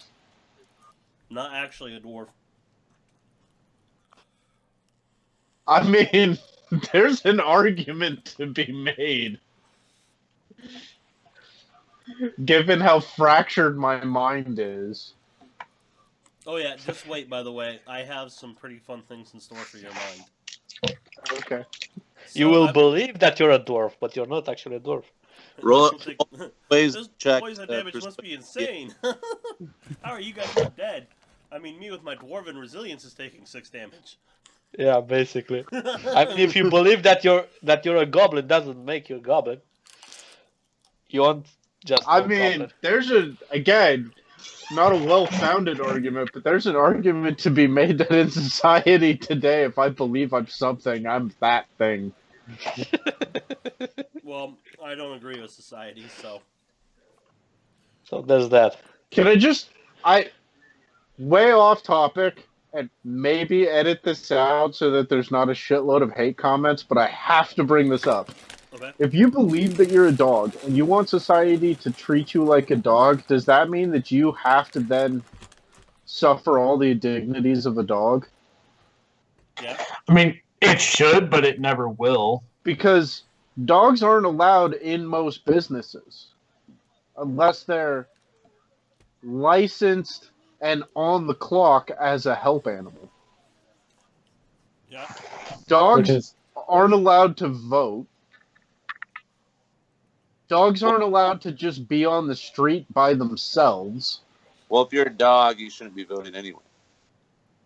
Not actually a dwarf. I mean, there's an argument to be made. Given how fractured my mind is. Oh yeah, just wait, by the way. I have some pretty fun things in store for your mind. Okay. You So, will I'm- believe that you're a dwarf, but you're not actually a dwarf. Roll don't think- Please This check. poison damage must be insane. How are you guys not dead? I mean, me with my dwarven resilience is taking 6 damage. Yeah, basically. I mean, if you believe that you're a goblin, doesn't make you a goblin. You aren't just. I no mean, goblin. there's again, not a well-founded argument, but there's an argument to be made that in society today, if I believe I'm something, I'm that thing. Well, I don't agree with society, so. So there's that. Can I just, way off topic, and maybe edit this out so that there's not a shitload of hate comments, but I have to bring this up. Okay. If you believe that you're a dog and you want society to treat you like a dog, does that mean that you have to then suffer all the indignities of a dog? Yeah. I mean, it should, but it never will. Because dogs aren't allowed in most businesses unless they're licensed and on the clock as a help animal. Yeah. Dogs Which is aren't allowed to vote. Dogs aren't allowed to just be on the street by themselves. Well, if you're a dog, you shouldn't be voting anyway.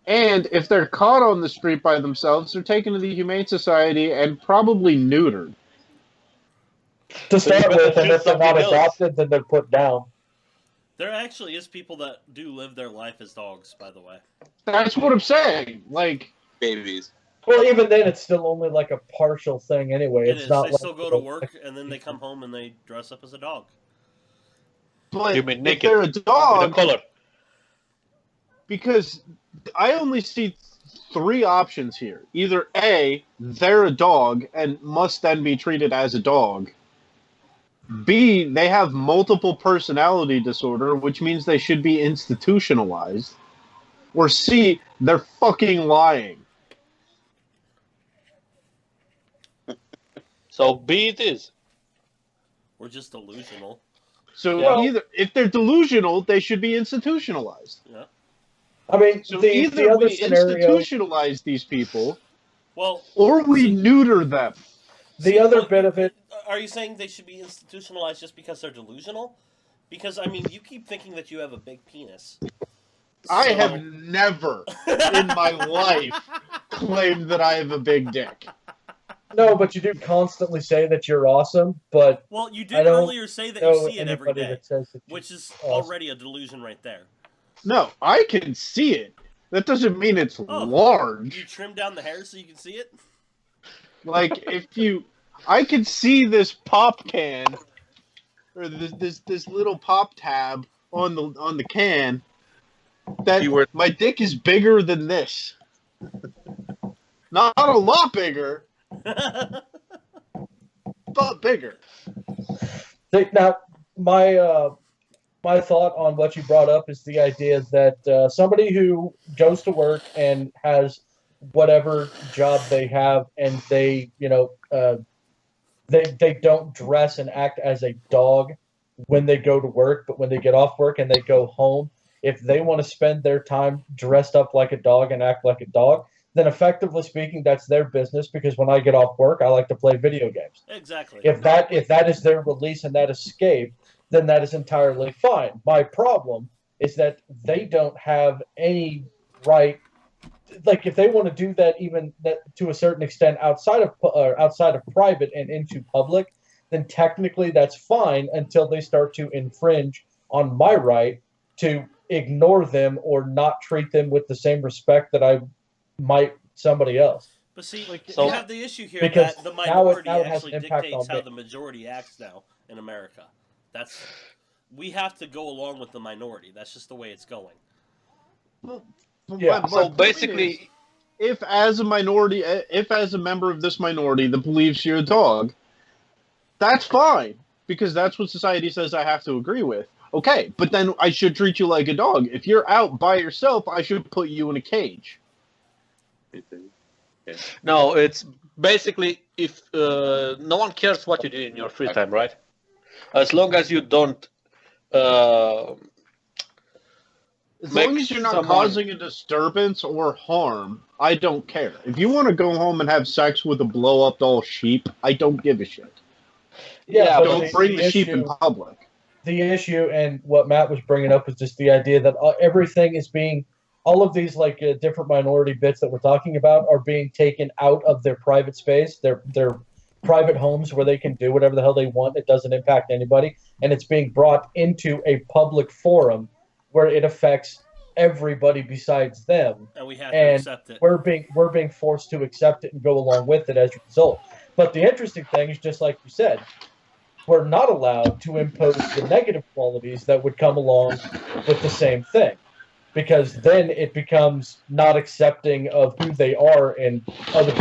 And if they're caught on the street by themselves, they're taken to the Humane Society and probably neutered. to start you better with, and choose if they're not something else. adopted, then they're put down. There actually is people that do live their life as dogs, by the way. That's what I'm saying. Like, Babies. Well, even then, it's still only like a partial thing anyway. It It's is. not They like still go to work, and then they come home and they dress up as a dog. but You mean if naked? they're a With a dog, collar. because I only see 3 options here. Either A, they're a dog and must then be treated as a dog. B, they have multiple personality disorder, which means they should be institutionalized. Or C, they're fucking lying. So B it is. We're just delusional. So Yeah. either if they're delusional, they should be institutionalized. Yeah. I mean, So the either other we scenario, institutionalize these people, Well, or we see- neuter them. the other bit of it, Are you saying they should be institutionalized just because they're delusional? Because, I mean, you keep thinking that you have a big penis. I So- have never in my life claimed that I have a big dick. no, but you do constantly say that you're awesome, but Well, you I did don't earlier say that know you see it every anybody day, that says that which is awesome. already a delusion right there. No, I can see it. That doesn't mean it's Oh. You large. trim down the hair so you can see it? Like I can see this pop can or this little pop tab on the can. That my dick is bigger than this. Not a lot bigger, but bigger. Now, my thought on what you brought up is the idea that somebody who goes to work and has whatever job they have, and they they don't dress and act as a dog when they go to work, but when they get off work and they go home, if they want to spend their time dressed up like a dog and act like a dog, then effectively speaking, that's their business, because when I get off work, I like to play video games. Exactly. If that is their release and that escape, then that is entirely fine. My problem is that they don't have any right. Like, if they want to do that, even that to a certain extent outside of private and into public, then technically that's fine until they start to infringe on my right to ignore them or not treat them with the same respect that I might somebody else. But see, So- you have the issue here Because that the now it minority has actually an impact dictates on how me. the majority acts now in America. We have to go along with the minority. That's just the way it's going. Yeah, My So point basically, is, if as a member of this minority that believes you're a dog, that's fine, because that's what society says I have to agree with. Okay, but then I should treat you like a dog. If you're out by yourself, I should put you in a cage. no, it's basically if no one cares what you do in your free time, right? As long as you don't As Make long as you're not someone- causing a disturbance or harm, I don't care. If you want to go home and have sex with a blow-up doll sheep, I don't give a shit. Yeah, but Don't bring the sheep in public. The issue and what Matt was bringing up was just the idea that everything is being, all of these different minority bits that we're talking about are being taken out of their private space, their private homes where they can do whatever the hell they want. It doesn't impact anybody, and it's being brought into a public forum where it affects everybody besides them. And we have to And accept it. we're being forced to accept it and go along with it as a result. But the interesting thing is, just like you said, we're not allowed to impose the negative qualities that would come along with the same thing, because then it becomes not accepting of who they are and other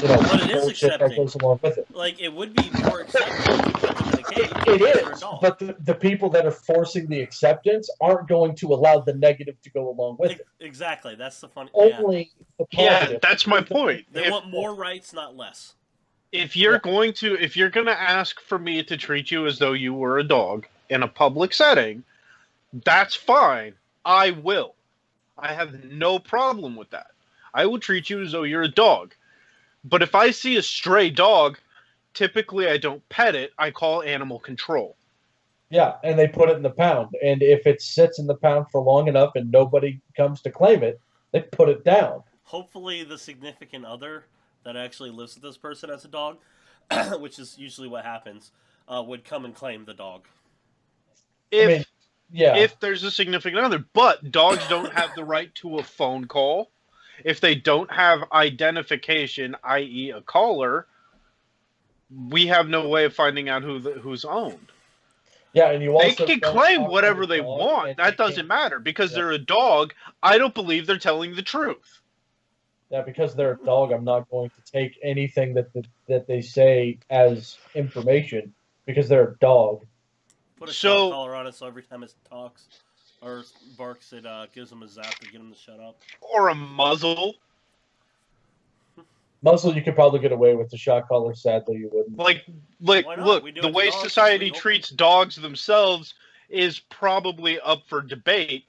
But it is bullshit that accepting. goes along with it. Like, it would be more acceptable to put them in a cage. It because they're is, adults. but the people that are forcing the acceptance aren't going to allow the negative to go along with it. Exactly. That's the funny. Yeah. Only the Yeah, positive. that's my point. They want more rights, not less. If you're gonna ask for me to treat you as though you were a dog in a public setting, that's fine. I will. I have no problem with that. I will treat you as though you're a dog. But if I see a stray dog, typically I don't pet it. I call animal control. Yeah, and they put it in the pound. And if it sits in the pound for long enough and nobody comes to claim it, they put it down. Hopefully, the significant other that actually lives with this person as a dog, which is usually what happens, would come and claim the dog. If Yeah. if there's a significant other, but dogs don't have the right to a phone call. If they don't have identification, i.e., a caller, we have no way of finding out who's owned. Yeah, and you They also can don't claim talk whatever to the they dog, want. and That you doesn't can't- matter because Yeah. they're a dog. I don't believe they're telling the truth. Yeah, because they're a dog, I'm not going to take anything that they say as information because they're a dog. Put a So- shock collar on it so every time it talks or barks, it gives him a zap to get him to shut up. Or a muzzle. Muzzle, you could probably get away with. The shot caller, sadly, you wouldn't. Like, Why not? look, We do the it to way dogs, it's society legal. treats dogs themselves is probably up for debate.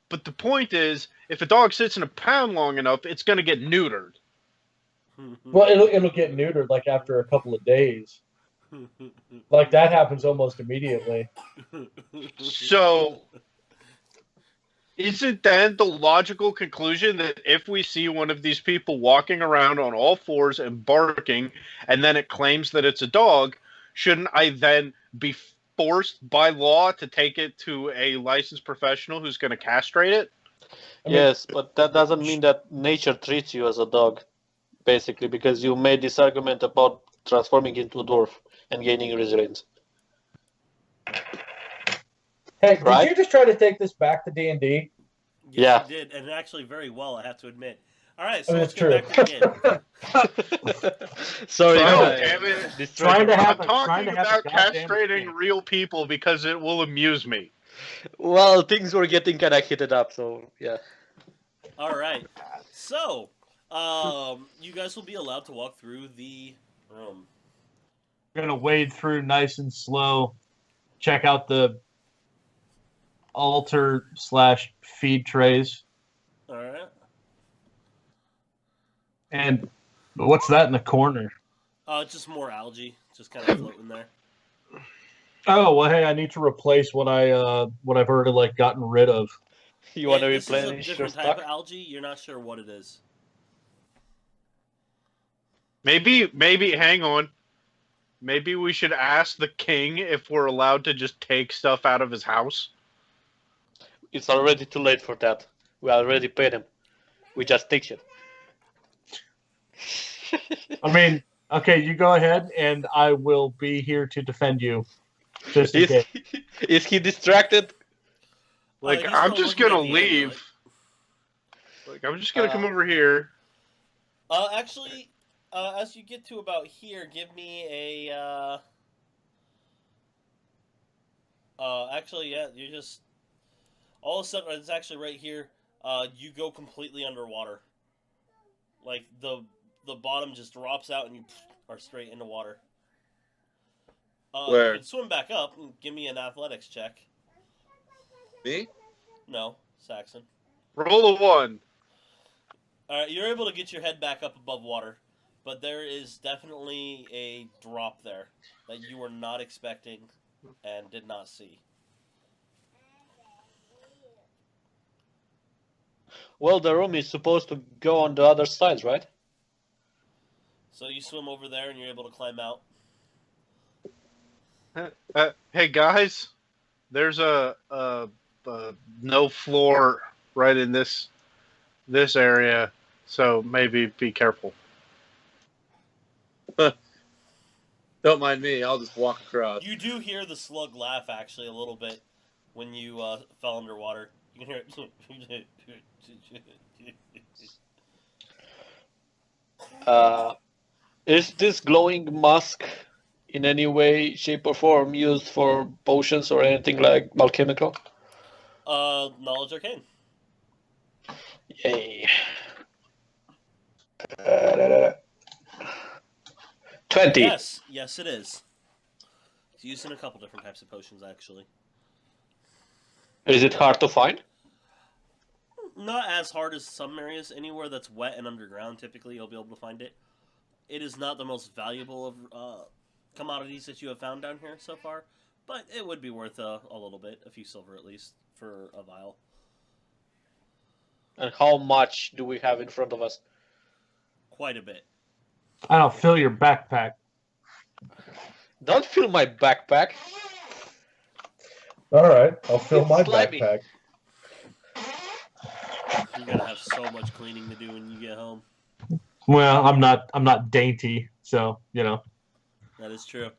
But the point is, if a dog sits in a pound long enough, it's going to get neutered. Well, it'll get neutered like after a couple of days. Like that happens almost immediately. So, isn't then the logical conclusion that if we see one of these people walking around on all fours and barking, and then it claims that it's a dog, shouldn't I then be forced by law to take it to a licensed professional who's going to castrate it? I mean, Yes, but that doesn't mean that nature treats you as a dog, basically, because you made this argument about transforming into a dwarf and gaining resilience. hey, Right? did you just try to take this back to D&D? Yes, Yeah. I did, and actually very well, I have to admit. All right, so I mean, let's it's get true. back to the game. Sorry, No, no, damn it. Trying to I'm have talking a about goddamn castrating escape. real people because it will amuse me. Well, things were getting kind of heated up, so yeah. All right, so you guys will be allowed to walk through the room. We're gonna wade through nice and slow. Check out the altar/feed trays. All right. And what's that in the corner? Just more algae, just kind of floating there. Oh well, hey, I need to replace what I've already like gotten rid of. You want to This is a replenish your different type stock? of algae. You're not sure what it is. Maybe, hang on. Maybe we should ask the king if we're allowed to just take stuff out of his house. It's already too late for that. We already paid him. We just take it. I mean, okay, you go ahead, and I will be here to defend you. Just in case. Is he distracted? Like, He's I'm still just looking gonna at the amulet. leave. Like, I'm just gonna come over here. Actually, as you get to about here, give me a. Actually, yeah, you just. All of a sudden, it's actually right here. You go completely underwater. Like the bottom just drops out, and you are straight into water. Where? You can swim back up and give me an athletics check. Me? No, Saxon. Roll a 1. All right, you're able to get your head back up above water, but there is definitely a drop there that you were not expecting and did not see. Well, the room is supposed to go on the other side, right? So you swim over there and you're able to climb out. Hey guys, there's a no floor right in this area, so maybe be careful. Don't mind me. I'll just walk across. You do hear the slug laugh actually a little bit when you fell underwater. You can hear it. Is this glowing mask in any way, shape, or form used for potions or anything like alchemical? Knowledge arcane. Yay. 20. Yes, it is. It's used in a couple different types of potions, actually. Is it hard to find? Not as hard as some areas. Anywhere that's wet and underground, typically you'll be able to find it. It is not the most valuable of commodities that you have found down here so far, but it would be worth a little bit, a few silver at least, for a vial. And how much do we have in front of us? Quite a bit. I don't fill your backpack. Don't fill my backpack. All right, I'll fill It's my slimy. backpack. You're gonna have so much cleaning to do when you get home. Well, I'm not dainty, so you know. That is true.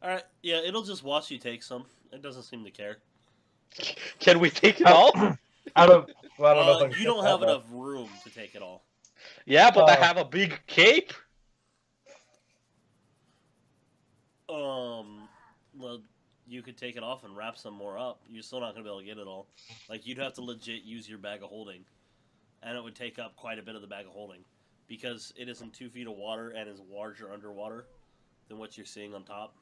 All right, yeah, it'll just watch you take some. It doesn't seem to care. Can we take it all? I don't know if I can You fit don't that have much. enough room to take it all. Yeah, but I have a big cape. Well, you could take it off and wrap some more up. You're still not gonna be able to get it all. Like you'd have to legit use your bag of holding, and it would take up quite a bit of the bag of holding. because it is in 2 feet of water and is larger underwater than what you're seeing on top.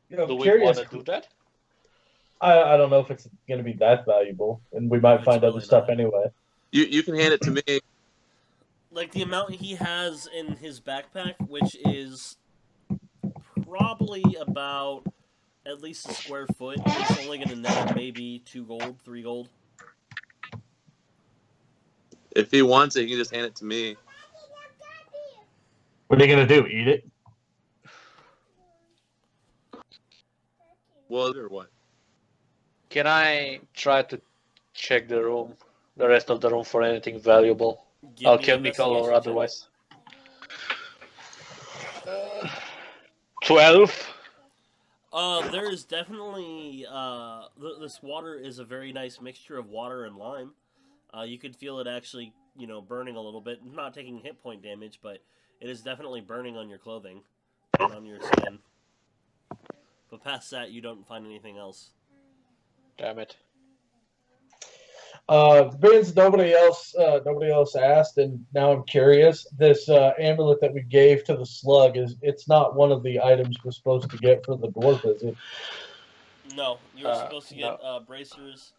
You know, Do we curious. want to do that? I don't know if it's going to be that valuable, and we might It's find really other stuff not. anyway. You can hand it to me. Like the amount he has in his backpack, which is probably about at least a square foot, is only going to net maybe 2 gold, 3 gold. If he wants it, you can just hand it to me. What are you going to do? Eat it? Well, or what? Can I try to check the room, the rest of the room for anything valuable, Give me an alchemical or investigation check. otherwise? 12. There is definitely this water is a very nice mixture of water and lime. You could feel it actually, burning a little bit, not taking hit point damage, but it is definitely burning on your clothing and on your skin. But past that, you don't find anything else. Damn it. Vince, nobody else asked, and now I'm curious. This amulet that we gave to the slug it's not one of the items we're supposed to get for the dwarf, is it? No, you were supposed to get no. bracers,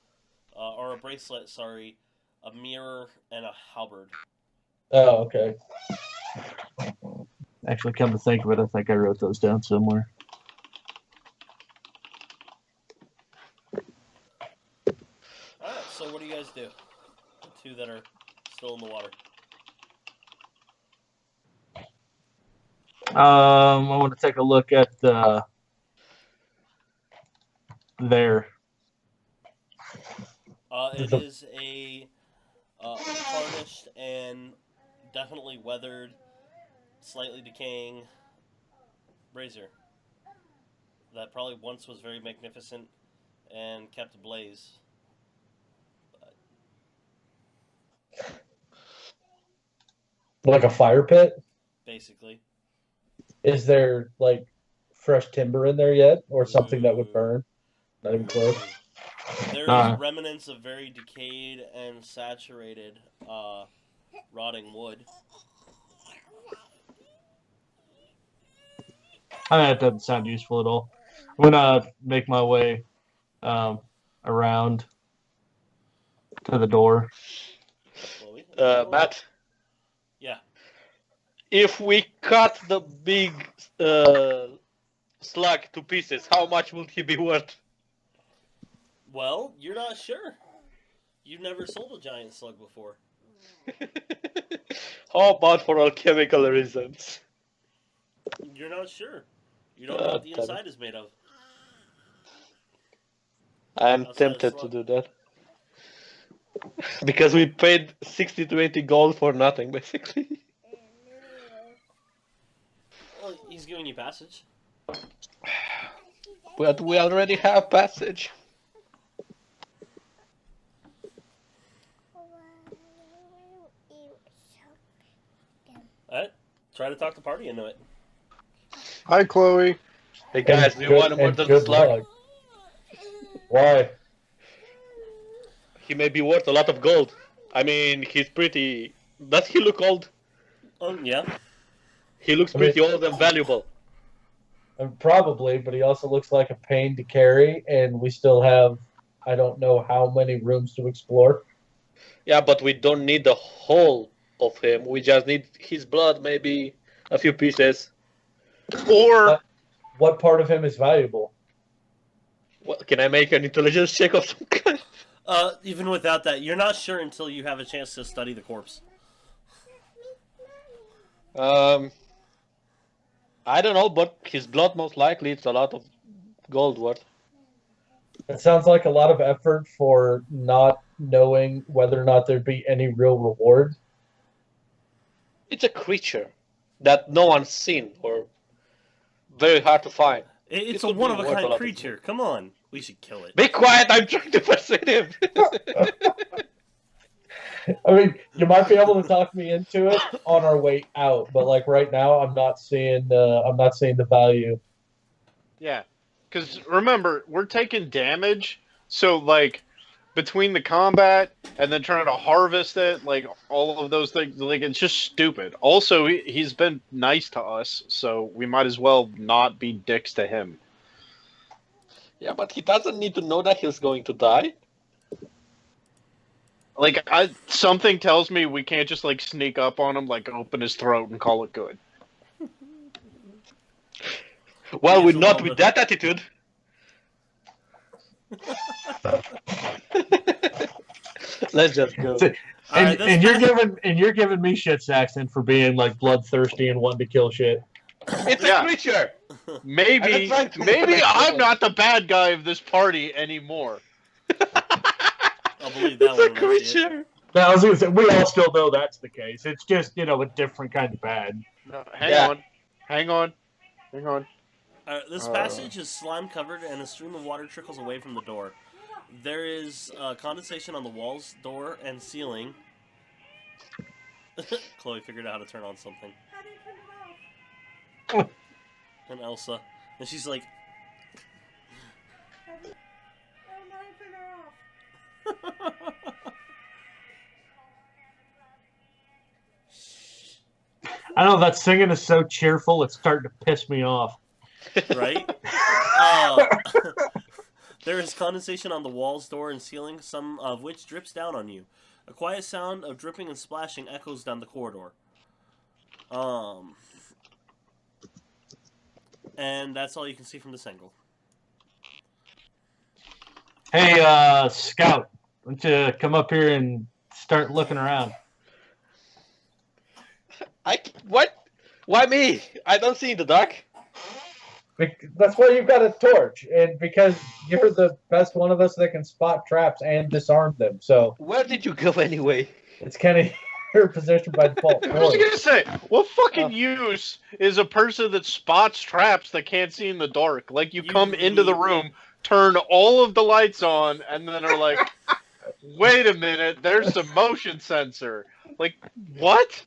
or a bracelet, sorry, a mirror, and a halberd. Oh, okay. Actually, come to think of it, I think I wrote those down somewhere. Alright, so what do you guys do? The 2 that are still in the water. I want to take a look at there. It is a tarnished and definitely weathered, slightly decaying brazier that probably once was very magnificent and kept ablaze. Like a fire pit? Basically. Is there like fresh timber in there yet, or something that would burn? Not even close. There is remnants of very decayed and saturated rotting wood. That doesn't sound useful at all. I'm gonna make my way around to the door. Chloe? Matt, Yeah. if we cut the big slug to pieces, how much will he be worth? Well, you're not sure. You've never sold a giant slug before. How about for alchemical reasons? You're not sure. You don't know what the damn it. inside is made of. I'm Outside tempted of to slug. do that. Because we paid 60 to 80 gold for nothing, basically. Well, he's giving you passage. But we already have passage. Alright, try to talk the party into it. Hi, Chloe. Hey guys, do you want to murder the slug? Why? He may be worth a lot of gold. I mean, he's pretty... Does he look old? Oh, yeah. He looks pretty old and valuable. Probably, but he also looks like a pain to carry, and we still have, I don't know how many rooms to explore. Yeah, but we don't need the whole of him. We just need his blood, maybe a few pieces. Or What part of him is valuable? Well, can I make an intelligence check of some kind? Even without that, you're not sure until you have a chance to study the corpse. I don't know, but his blood most likely it's a lot of gold worth. It sounds like a lot of effort for not knowing whether or not there'd be any real reward. It's a creature that no one's seen or very hard to find. It's It a could be one-of-a-kind worth a lot of creature. Come on. We should kill it. Be quiet! I'm trying to persuade him. I mean, you might be able to talk me into it on our way out, but like right now, I'm not seeing the value. yeah, because remember we're taking damage, so like between the combat and then trying to harvest it, like all of those things, like it's just stupid. Also, he's been nice to us, so we might as well not be dicks to him. Yeah, but he doesn't need to know that he's going to die. Like, something tells me we can't just like sneak up on him, like open his throat and call it good. Well, Yes, with a not little with bit. that attitude. Let's just go. So- Alright, and you're giving me shit, Saxon, for being like bloodthirsty and wanting to kill shit. It's Yeah. a creature. Maybe, I'm trying to maybe make I'm it. not the bad guy of this party anymore. I'll believe that It's a one when I see it. creature. Now, I was gonna say, we all still know that's the case. It's just, a different kind of bad. No, Yeah. hang on. This passage is slime covered and a stream of water trickles away from the door. There is condensation on the walls, door, and ceiling. Chloe figured out how to turn on something. How do you turn it off? And Elsa. And she's like, How do you... Oh, now you turn it off. I know that singing is so cheerful, it's starting to piss me off. right? There is condensation on the walls, door, and ceiling, some of which drips down on you. A quiet sound of dripping and splashing echoes down the corridor. And that's all you can see from this angle. Hey, Scout, why don't you come up here and start looking around? What? Why me? I don't see in the dark. That's why you've got a torch, and because you're the best one of us that can spot traps and disarm them. So Where did you go anyway? it's kind of your position by default. I was gonna say, what fucking use is a person that spots traps that can't see in the dark? Like, you come into the room, turn all of the lights on, and then are like, wait a minute, there's a motion sensor. Like, what?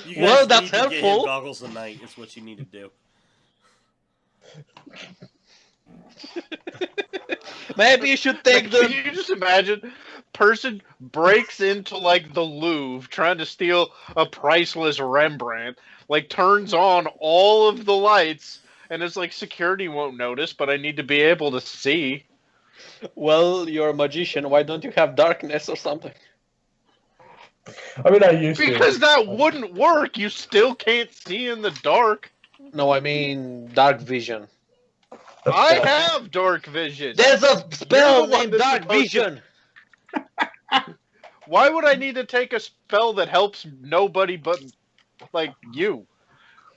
You Well, guys that's need to get him helpful. goggles tonight. Is what you need to do. Maybe you should take Like, can the. you just imagine? Person breaks into, like, the Louvre trying to steal a priceless Rembrandt, like, turns on all of the lights, and it's like, security won't notice, but I need to be able to see. Well, you're a magician. Why don't you have darkness or something? I mean, I used to. Because that wouldn't work. You still can't see in the dark. No, I mean dark vision. I have dark vision. There's a You're spell the one named that's dark supposed to- vision. Why would I need to take a spell that helps nobody but, like, you?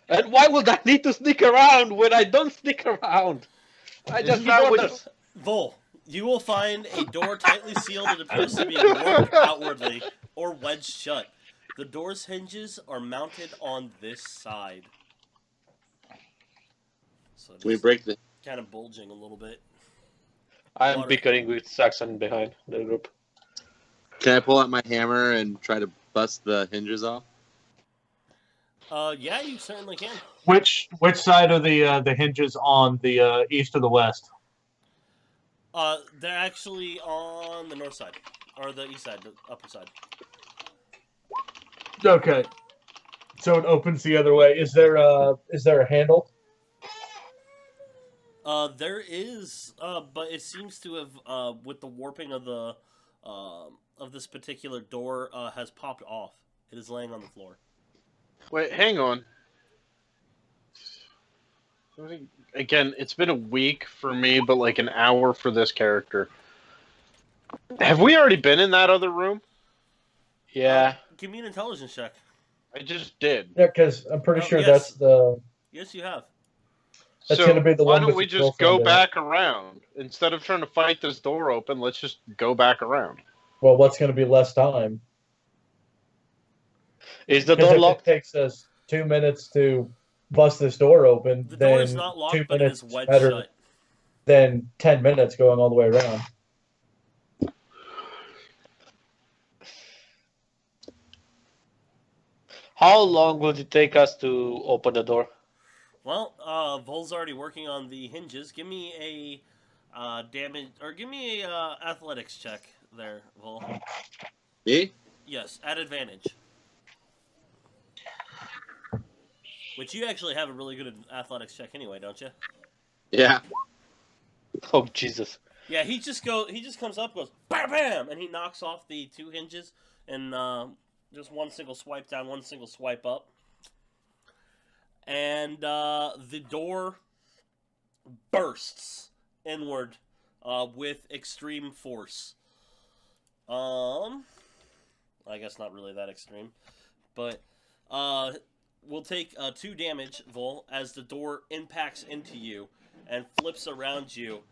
And why would I need to sneak around when I don't sneak around? I just Isn't that give what orders. Vol, you will find a door tightly sealed that appears to be warped outwardly or wedged shut. The door's hinges are mounted on this side. So Can we it's break the? kind of bulging a little bit. I am Water. bickering with Saxon behind the group. Can I pull out my hammer and try to bust the hinges off? Yeah, you certainly can. Which side are the hinges on, the east or the west? They're actually on the north side. Or the east side, the upper side. Okay. So it opens the other way. Is there a handle? There is, but it seems to have, with the warping of the, of this particular door, has popped off. It is laying on the floor. Wait, hang on. Again, it's been a week for me, but like an hour for this character. Have we already been in that other room? Yeah. Give me an intelligence check. I just did. Yeah, because I'm pretty Oh, sure yes. that's the. Yes, you have. That's So gonna be the why one don't with we the just go girlfriend in it. back around? Instead of trying to fight this door open, let's just go back around. Well, what's going to be less time? Is the Because door if locked? it takes us 2 minutes to bust this door open, The then door is not 2 locked, but it minutes is wedged better shut. than 10 minutes going all the way around. How long will it take us to open the door? Well, Vol's already working on the hinges. Give me damage, or give me a athletics check there, Vol. Me? Yes, at advantage. Which you actually have a really good athletics check anyway, don't you? Yeah. Oh Jesus! Yeah, he just comes up, goes bam, bam, and he knocks off the 2 hinges, and just one single swipe down, one single swipe up, and the door bursts inward with extreme force. I guess not really that extreme, but we'll take 2 damage, Vol, as the door impacts into you and flips around you,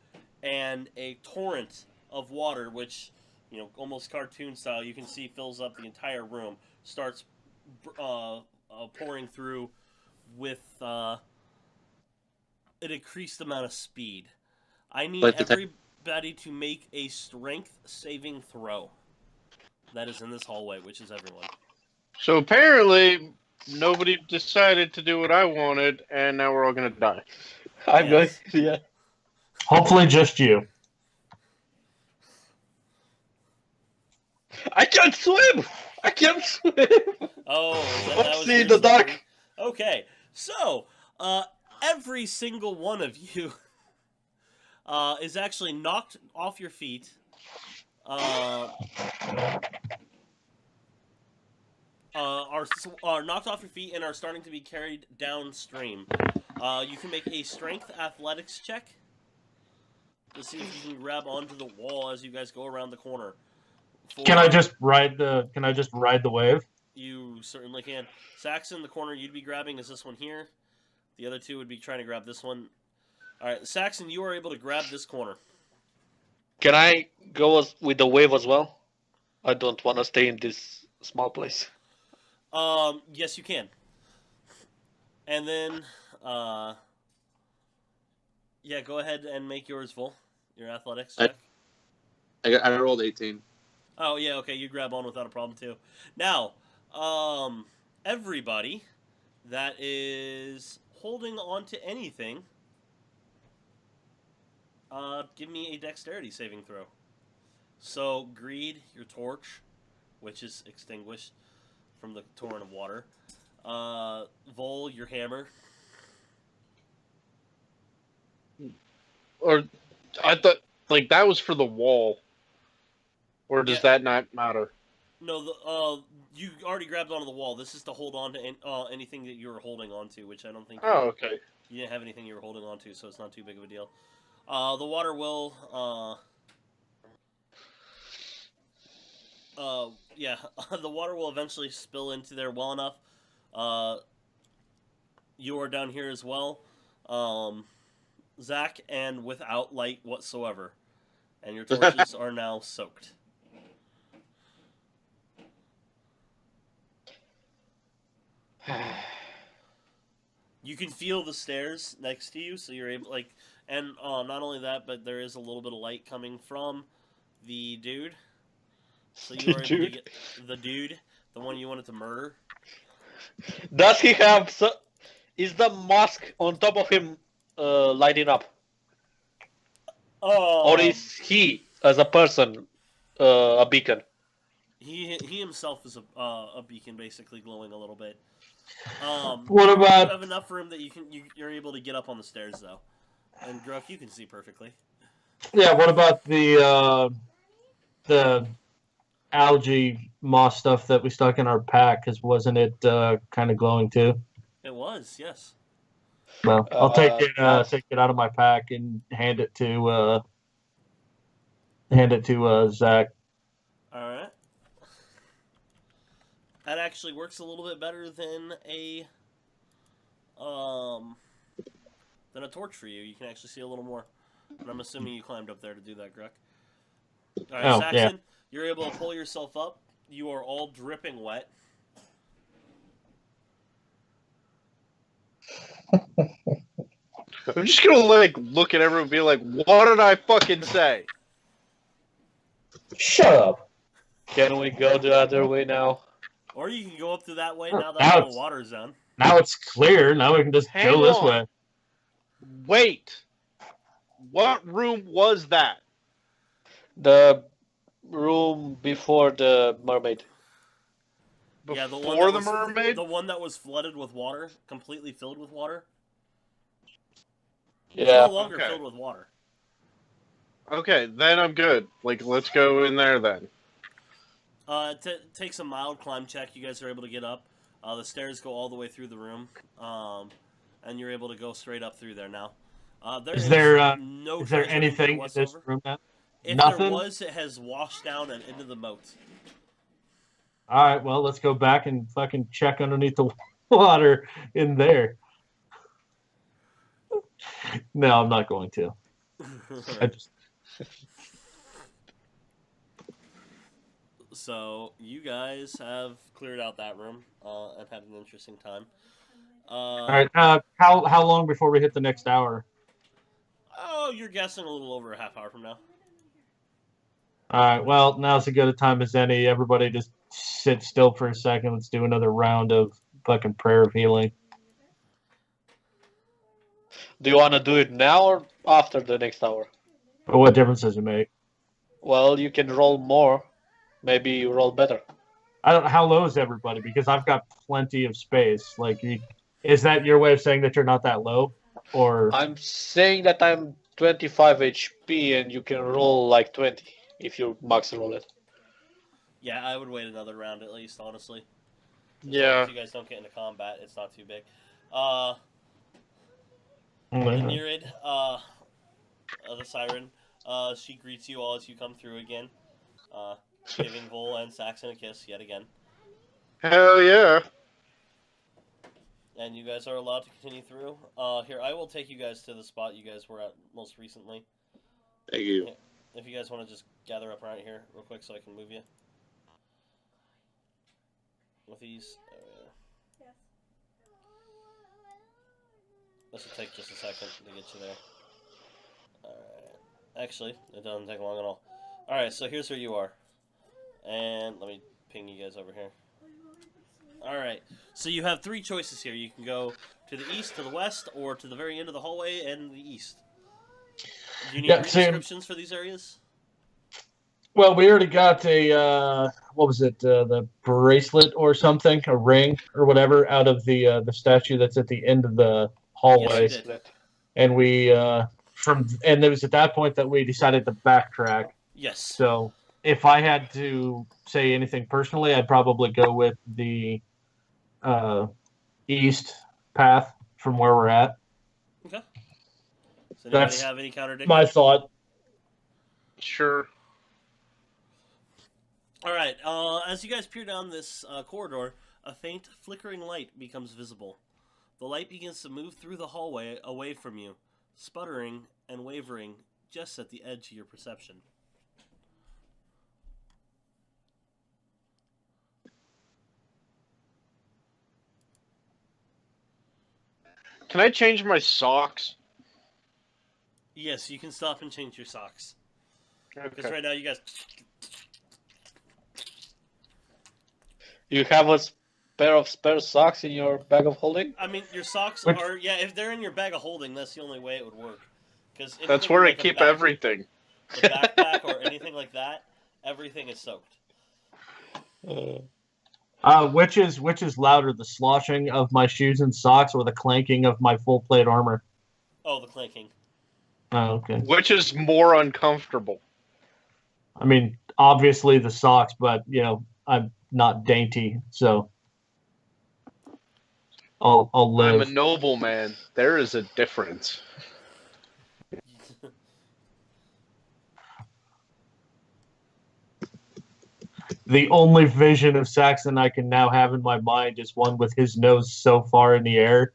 and a torrent of water, which, you know, almost cartoon style, you can see fills up the entire room, starts pouring through with an increased amount of speed. I need Like the everybody to make a strength saving throw. That is in this hallway, which is everyone. So apparently, nobody decided to do what I wanted, and now we're all gonna die. I'm going. Yes. Yeah. Hopefully, just you. I can't swim. I can't swim. Oh, that was Oopsie, your the dark. story? Okay, so every single one of you is actually knocked off your feet. Are knocked off your feet and are starting to be carried downstream. You can make a strength athletics check to see if you can grab onto the wall as you guys go around the corner. Can I just ride the wave? You certainly can. Saxon, the corner you'd be grabbing is this one here. The other 2 would be trying to grab this one. All right, Saxon, you are able to grab this corner. Can I go with the wave as well? I don't want to stay in this small place. Yes, you can. And then, yeah, go ahead and make yours full. Your athletics check. I rolled 18. Oh, yeah, okay, you grab on without a problem, too. Now, everybody that is holding on to anything, give me a dexterity saving throw. So, Greed, your torch, which is extinguished from the torrent of water. Vol, your hammer. Or I thought like that was for the wall. Or does that not matter? No, you already grabbed onto the wall. This is to hold on to anything that you were holding on to, which I don't think. Oh, okay. You didn't have anything you were holding on to, so it's not too big of a deal. The water will. Yeah, the water will eventually spill into there well enough. You are down here as well, Zach, and without light whatsoever, and your torches are now soaked. You can feel the stairs next to you, so you're able, like, and not only that, but there is a little bit of light coming from the dude. So you are able to get the dude, the one you wanted to murder. Does he have? Is the mask on top of him lighting up, or is he, as a person, a beacon? He himself is a beacon, basically glowing a little bit. What about? You have enough room that you're able to get up on the stairs though, and Gruck, you can see perfectly. Yeah. What about the algae moss stuff that we stuck in our pack? Because wasn't it kind of glowing too? It was, yes. Well, I'll take it out of my pack and hand it to Zach. All right. That actually works a little bit better than a torch for you. You can actually see a little more. And I'm assuming you climbed up there to do that, Gruck. All right, Saxon, yeah. You're able to pull yourself up. You are all dripping wet. I'm just gonna look at everyone and be like, what did I fucking say? Shut up. Can we go the other way now? Or you can go up to that way now that Now the it's- water zone. Now it's clear. Now we can just Hang go this on. way. Wait. What room was that? The room before the mermaid. Yeah, the Before one that the mermaid? the one that was flooded with water, completely filled with water. It's Yeah. no longer Okay. filled with water. Okay, then I'm good. Like, let's go in there then. It takes a mild climb check. You guys are able to get up. The stairs go all the way through the room, and you're able to go straight up through there now. Is there no is there treasure in here anything in this whatsoever. room now? If Nothing? there was, it has washed down and into the moat. All right, well, let's go back and fucking check underneath the water in there. No, I'm not going to. I just So you guys have cleared out that room and had an interesting time. all right. How long before we hit the next hour? Oh, you're guessing a little over a half hour from now. All right. Well, now's as good a time as any. Everybody, just sit still for a second. Let's do another round of fucking prayer of healing. Do you want to do it now or after the next hour? But what difference does it make? Well, you can roll more. Maybe you roll better. I don't. How low is everybody? Because I've got plenty of space. Like, is that your way of saying that you're not that low, or? I'm saying that I'm 25 HP and you can roll like 20 if you max roll it. Yeah, I would wait another round at least, honestly. As long Yeah. as you guys don't get into combat, it's not too big. Mhm. Nerid, the siren, she greets you all as you come through again, giving Vol and Saxon a kiss yet again. Hell yeah. And you guys are allowed to continue through. Here, I will take you guys to the spot you guys were at most recently. Thank you. If you guys want to just gather up right here real quick so I can move you. With these. Yes. This will take just a second to get you there. Alright. Actually, it doesn't take long at all. Alright, so here's where you are. And let me ping you guys over here. Alright, so you have three choices here. You can go to the east, to the west, or to the very end of the hallway and the east. Do you need descriptions for these areas? Well, we already got a what was it? The bracelet or something, a ring or whatever, out of the statue that's at the end of the hallway, Yes, you did. and we and it was at that point that we decided to backtrack. Yes. So if I had to say anything personally, I'd probably go with the east path from where we're at. Okay. Does anybody That's have any contradictions? my thought. Sure. Alright, as you guys peer down this corridor, a faint, flickering light becomes visible. The light begins to move through the hallway away from you, sputtering and wavering just at the edge of your perception. Can I change my socks? Yes, you can stop and change your socks. Because Okay. right now you guys... You have a pair of spare socks in your bag of holding? I mean, your socks Which- are... Yeah, if they're in your bag of holding, that's the only way it would work. Because That's where I keep everything. The backpack or anything like that, everything is soaked. Which is louder, the sloshing of my shoes and socks or the clanking of my full plate armor? Oh, the clanking. Oh, okay. Which is more uncomfortable? I mean, obviously the socks, but I'm not dainty, so I'll I'm live. a noble man. There is a difference. The only vision of Saxon I can now have in my mind is one with his nose so far in the air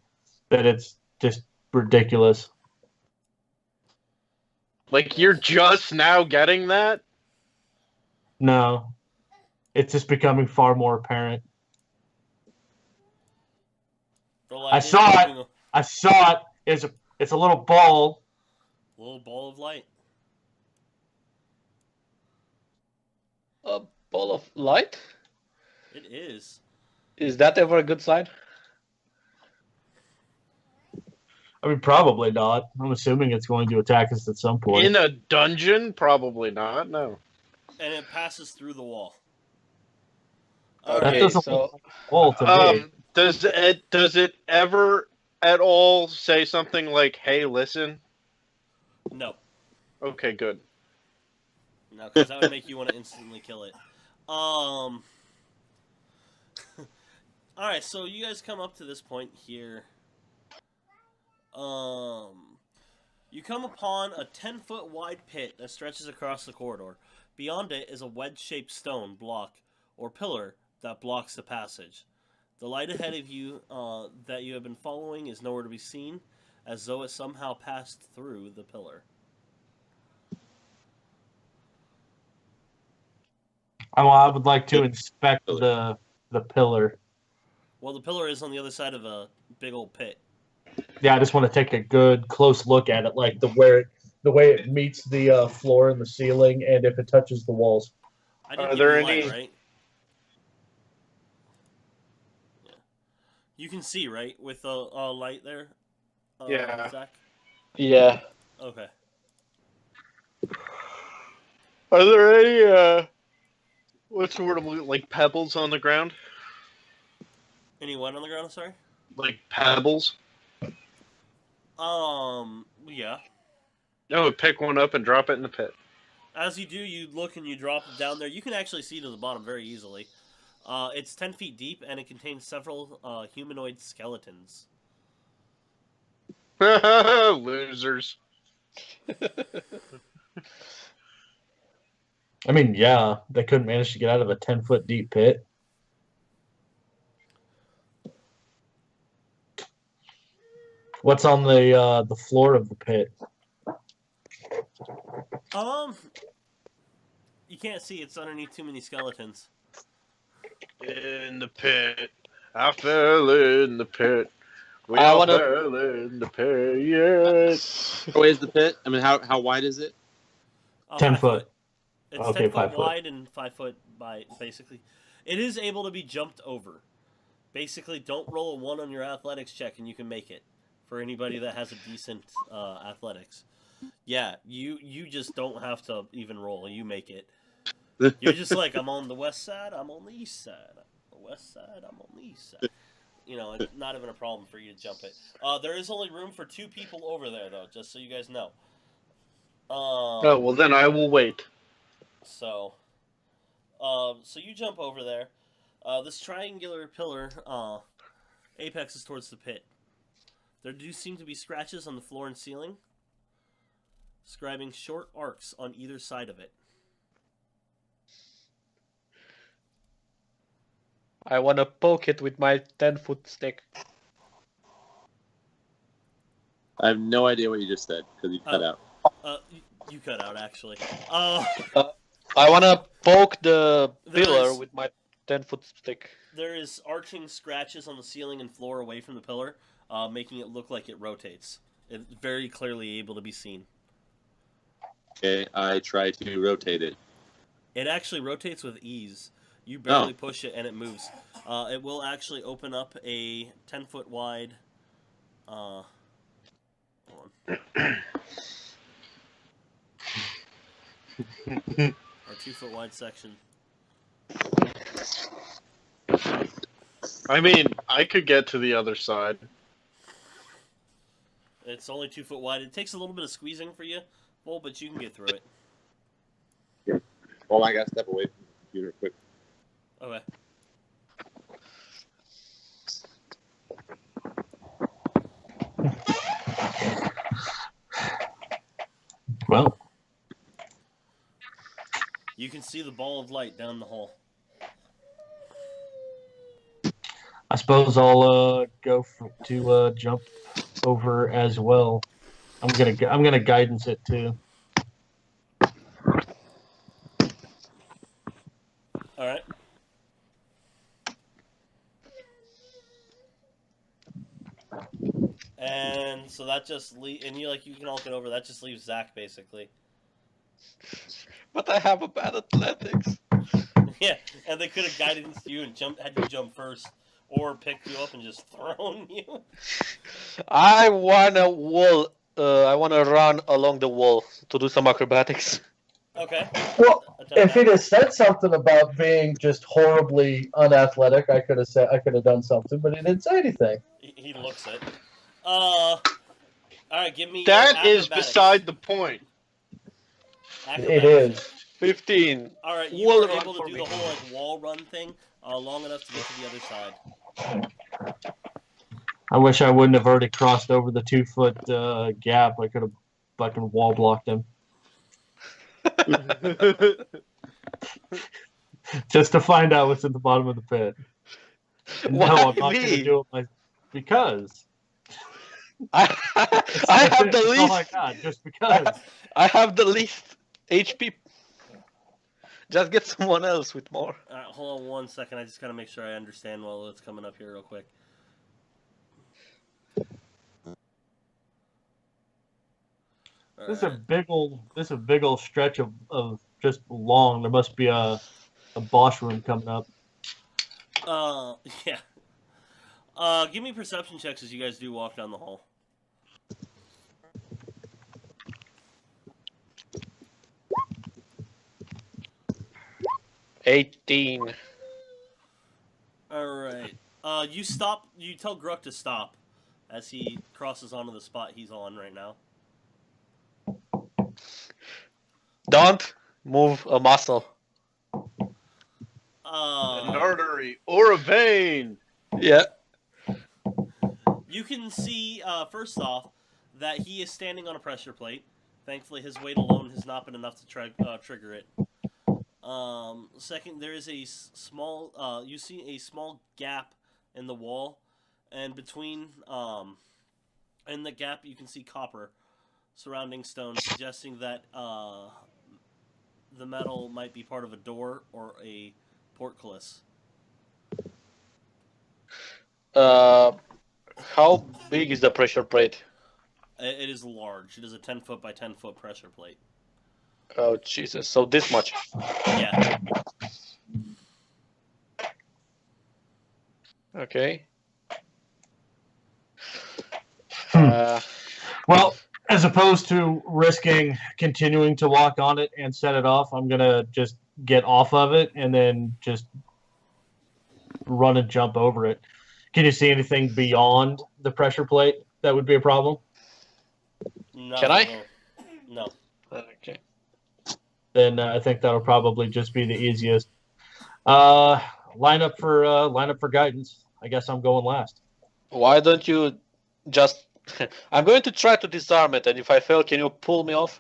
that it's just ridiculous. Like, you're just now getting that? No, it's just becoming far more apparent. The light I is saw it. moving I saw it. It's a little ball. a little ball of light. A ball of light? It is. Is that ever a good sign? I mean, probably not. I'm assuming it's going to attack us at some point. In a dungeon? Probably not. No. And it passes through the wall. That Okay, doesn't so look like a wall to me. Does it ever at all say something like, "Hey, listen"? No. Okay, good. No, because that would make you want to instantly kill it. Alright, so you guys come up to this point here. You come upon a 10-foot wide pit that stretches across the corridor. Beyond it is a wedge-shaped stone block or pillar that blocks the passage. The light ahead of you that you have been following is nowhere to be seen, as though it somehow passed through the pillar. I would like to inspect the pillar. Well, the pillar is on the other side of a big old pit. Yeah, I just want to take a good close look at it, like the way it meets the floor and the ceiling, and if it touches the walls. I didn't Are give there you light, any- right? Yeah. You can see, right, with the light there? Yeah. Zach? yeah. Okay. Are there any what's the word I'm looking, like pebbles on the ground? Any what on the ground, sorry? Like pebbles? Yeah. No, pick one up and drop it in the pit. As you do, you look and you drop it down there. You can actually see to the bottom very easily. It's 10 feet deep, and it contains several humanoid skeletons. Losers. I mean, yeah, they couldn't manage to get out of a 10-foot deep pit. What's on the floor of the pit? You can't see. It's underneath too many skeletons. In the pit. I fell in the pit. We I all wanna- fell in the pit, yes. How wide is the pit? I mean, how wide is it? 10 5 foot. It's Okay, 10 5 foot foot. wide and 5 foot by, basically. It is able to be jumped over. Basically, don't roll a 1 on your athletics check and you can make it. For anybody that has a decent athletics. Yeah, you just don't have to even roll. You make it. You're just like, I'm on the west side, I'm on the east side. The west side, I'm on the east side. You know, it's not even a problem for you to jump it. There is only room for 2 people over there, though, just so you guys know. Oh, well then I will wait. So you jump over there. This triangular pillar apex is towards the pit. There do seem to be scratches on the floor and ceiling, scribing short arcs on either side of it. I want to poke it with my 10-foot stick. I have no idea what you just said because you cut out. You cut out, actually. I want to poke the There pillar is- with my 10-foot stick. There is arching scratches on the ceiling and floor away from the pillar, making it look like it rotates. It's very clearly able to be seen. Okay, I try to rotate it. It actually rotates with ease. You barely push it and it moves. It will actually open up a 10-foot wide... hold on. Or 2-foot wide section. I mean, I could get to the other side. It's only 2 foot wide. It takes a little bit of squeezing for you, Bull, but you can get through it. Well, I gotta step away from the computer quick. Okay. Well, You can see the ball of light down the hole. I suppose I'll go to jump over as well. I'm gonna guidance it too. All right. And so that just and you can all get over. That just leaves Zach basically. But I have a bad athletics. Yeah, and they could have guided you and had you jump first. or picked you up and just thrown you. I wanna wall. I wanna run along the wall to do some acrobatics. Okay. Well, Attempt if he'd that. have said something about being just horribly unathletic, I could have done something, but he didn't say anything. He looks it. All right, give me That your is acrobatics. beside the point. It is. 15. All right, you Wall were run able to for do me. the whole like wall run thing long enough to get to the other side. I wish I wouldn't have already crossed over the 2-foot gap. I could have fucking wall blocked him. Just to find out what's at the bottom of the pit. Why No, I'm not me? going to do it because. I have the That's all I least. got, just because. I have the least HP. Just get someone else with more. All right, hold on 1 second. I just gotta make sure I understand while it's coming up here real quick. This is a big old stretch of just long. There must be a boss room coming up. Yeah. Give me perception checks as you guys do walk down the hall. $18. All right. You stop. You tell Gruck to stop as he crosses onto the spot he's on right now. Don't move a muscle. An artery or a vein. Yeah. You can see, first off, that he is standing on a pressure plate. Thankfully, his weight alone has not been enough to trigger it. Second, there is a small, you see a small gap in the wall, and between, in the gap you can see copper surrounding stone, suggesting that, the metal might be part of a door or a portcullis. How big is the pressure plate? It is large. It is a 10-foot by 10-foot pressure plate. Oh, Jesus. So this much. Yeah. Okay. Well, as opposed to risking continuing to walk on it and set it off, I'm gonna just get off of it and then just run and jump over it. Can you see anything beyond the pressure plate that would be a problem? No, Can I? No. Okay. Then I think that'll probably just be the easiest. Line up for guidance. I guess I'm going last. Why don't you just... I'm going to try to disarm it, and if I fail, can you pull me off?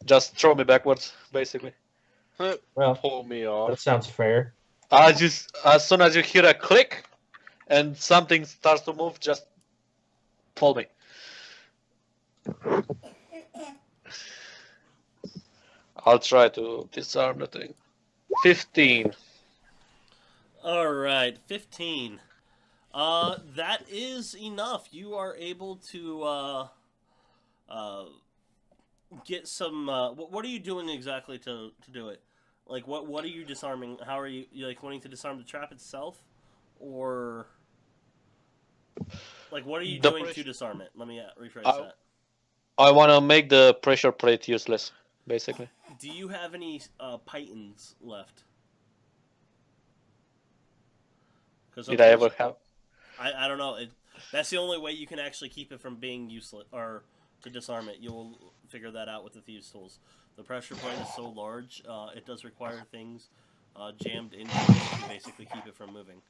Just throw me backwards, basically. Well, Pull me off. that sounds fair. As soon as you hear a click and something starts to move, just pull me. I'll try to disarm the thing. 15. All right, 15. That is enough. You are able to get some. What are you doing exactly to do it? Like, what are you disarming? How are you like wanting to disarm the trap itself, or like what are you doing to disarm it? Let me rephrase that. I want to make the pressure plate useless, basically. Do you have any pythons left? Did I ever have? I don't know. That's the only way you can actually keep it from being useless, or to disarm it. You'll figure that out with the thieves' tools. The pressure plate is so large, it does require things jammed into it to basically keep it from moving.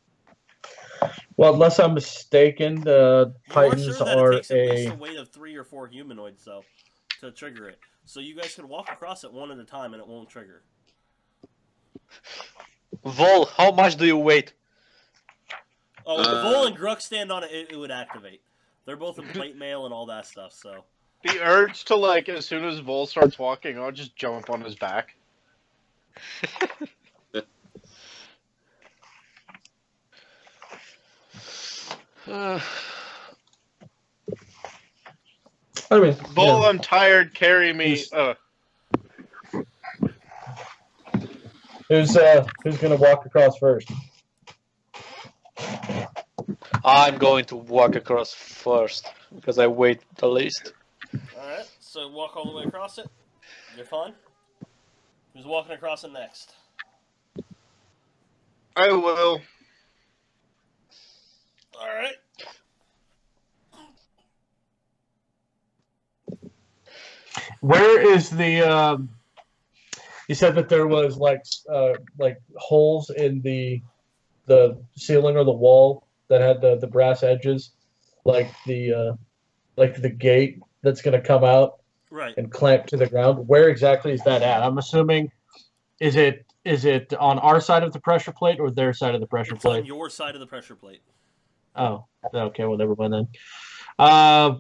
Well, unless I'm mistaken, the Titans You are sure that are it takes at least a weight of 3 or 4 humanoids, though, to trigger it. So you guys can walk across it one at a time, and it won't trigger. Vol, how much do you weigh? Oh, if Vol and Gruck stand on it, it would activate. They're both in plate mail and all that stuff, so... The urge to, like, as soon as Vol starts walking, I'll just jump on his back. I mean, Vol, I'm tired, carry me. who's gonna walk across first? I'm going to walk across first because I wait the least. Alright, so walk all the way across it. You're fine. Who's walking across it next? I will. Alright. Where is the? You said that there was like holes in the ceiling or the wall that had the brass edges, like the gate that's going to come out Right. and clamp to the ground. Where exactly is that at? I'm assuming is it on our side of the pressure plate or their side of the pressure It's plate? on your side of the pressure plate. Oh, okay. Well, never mind then.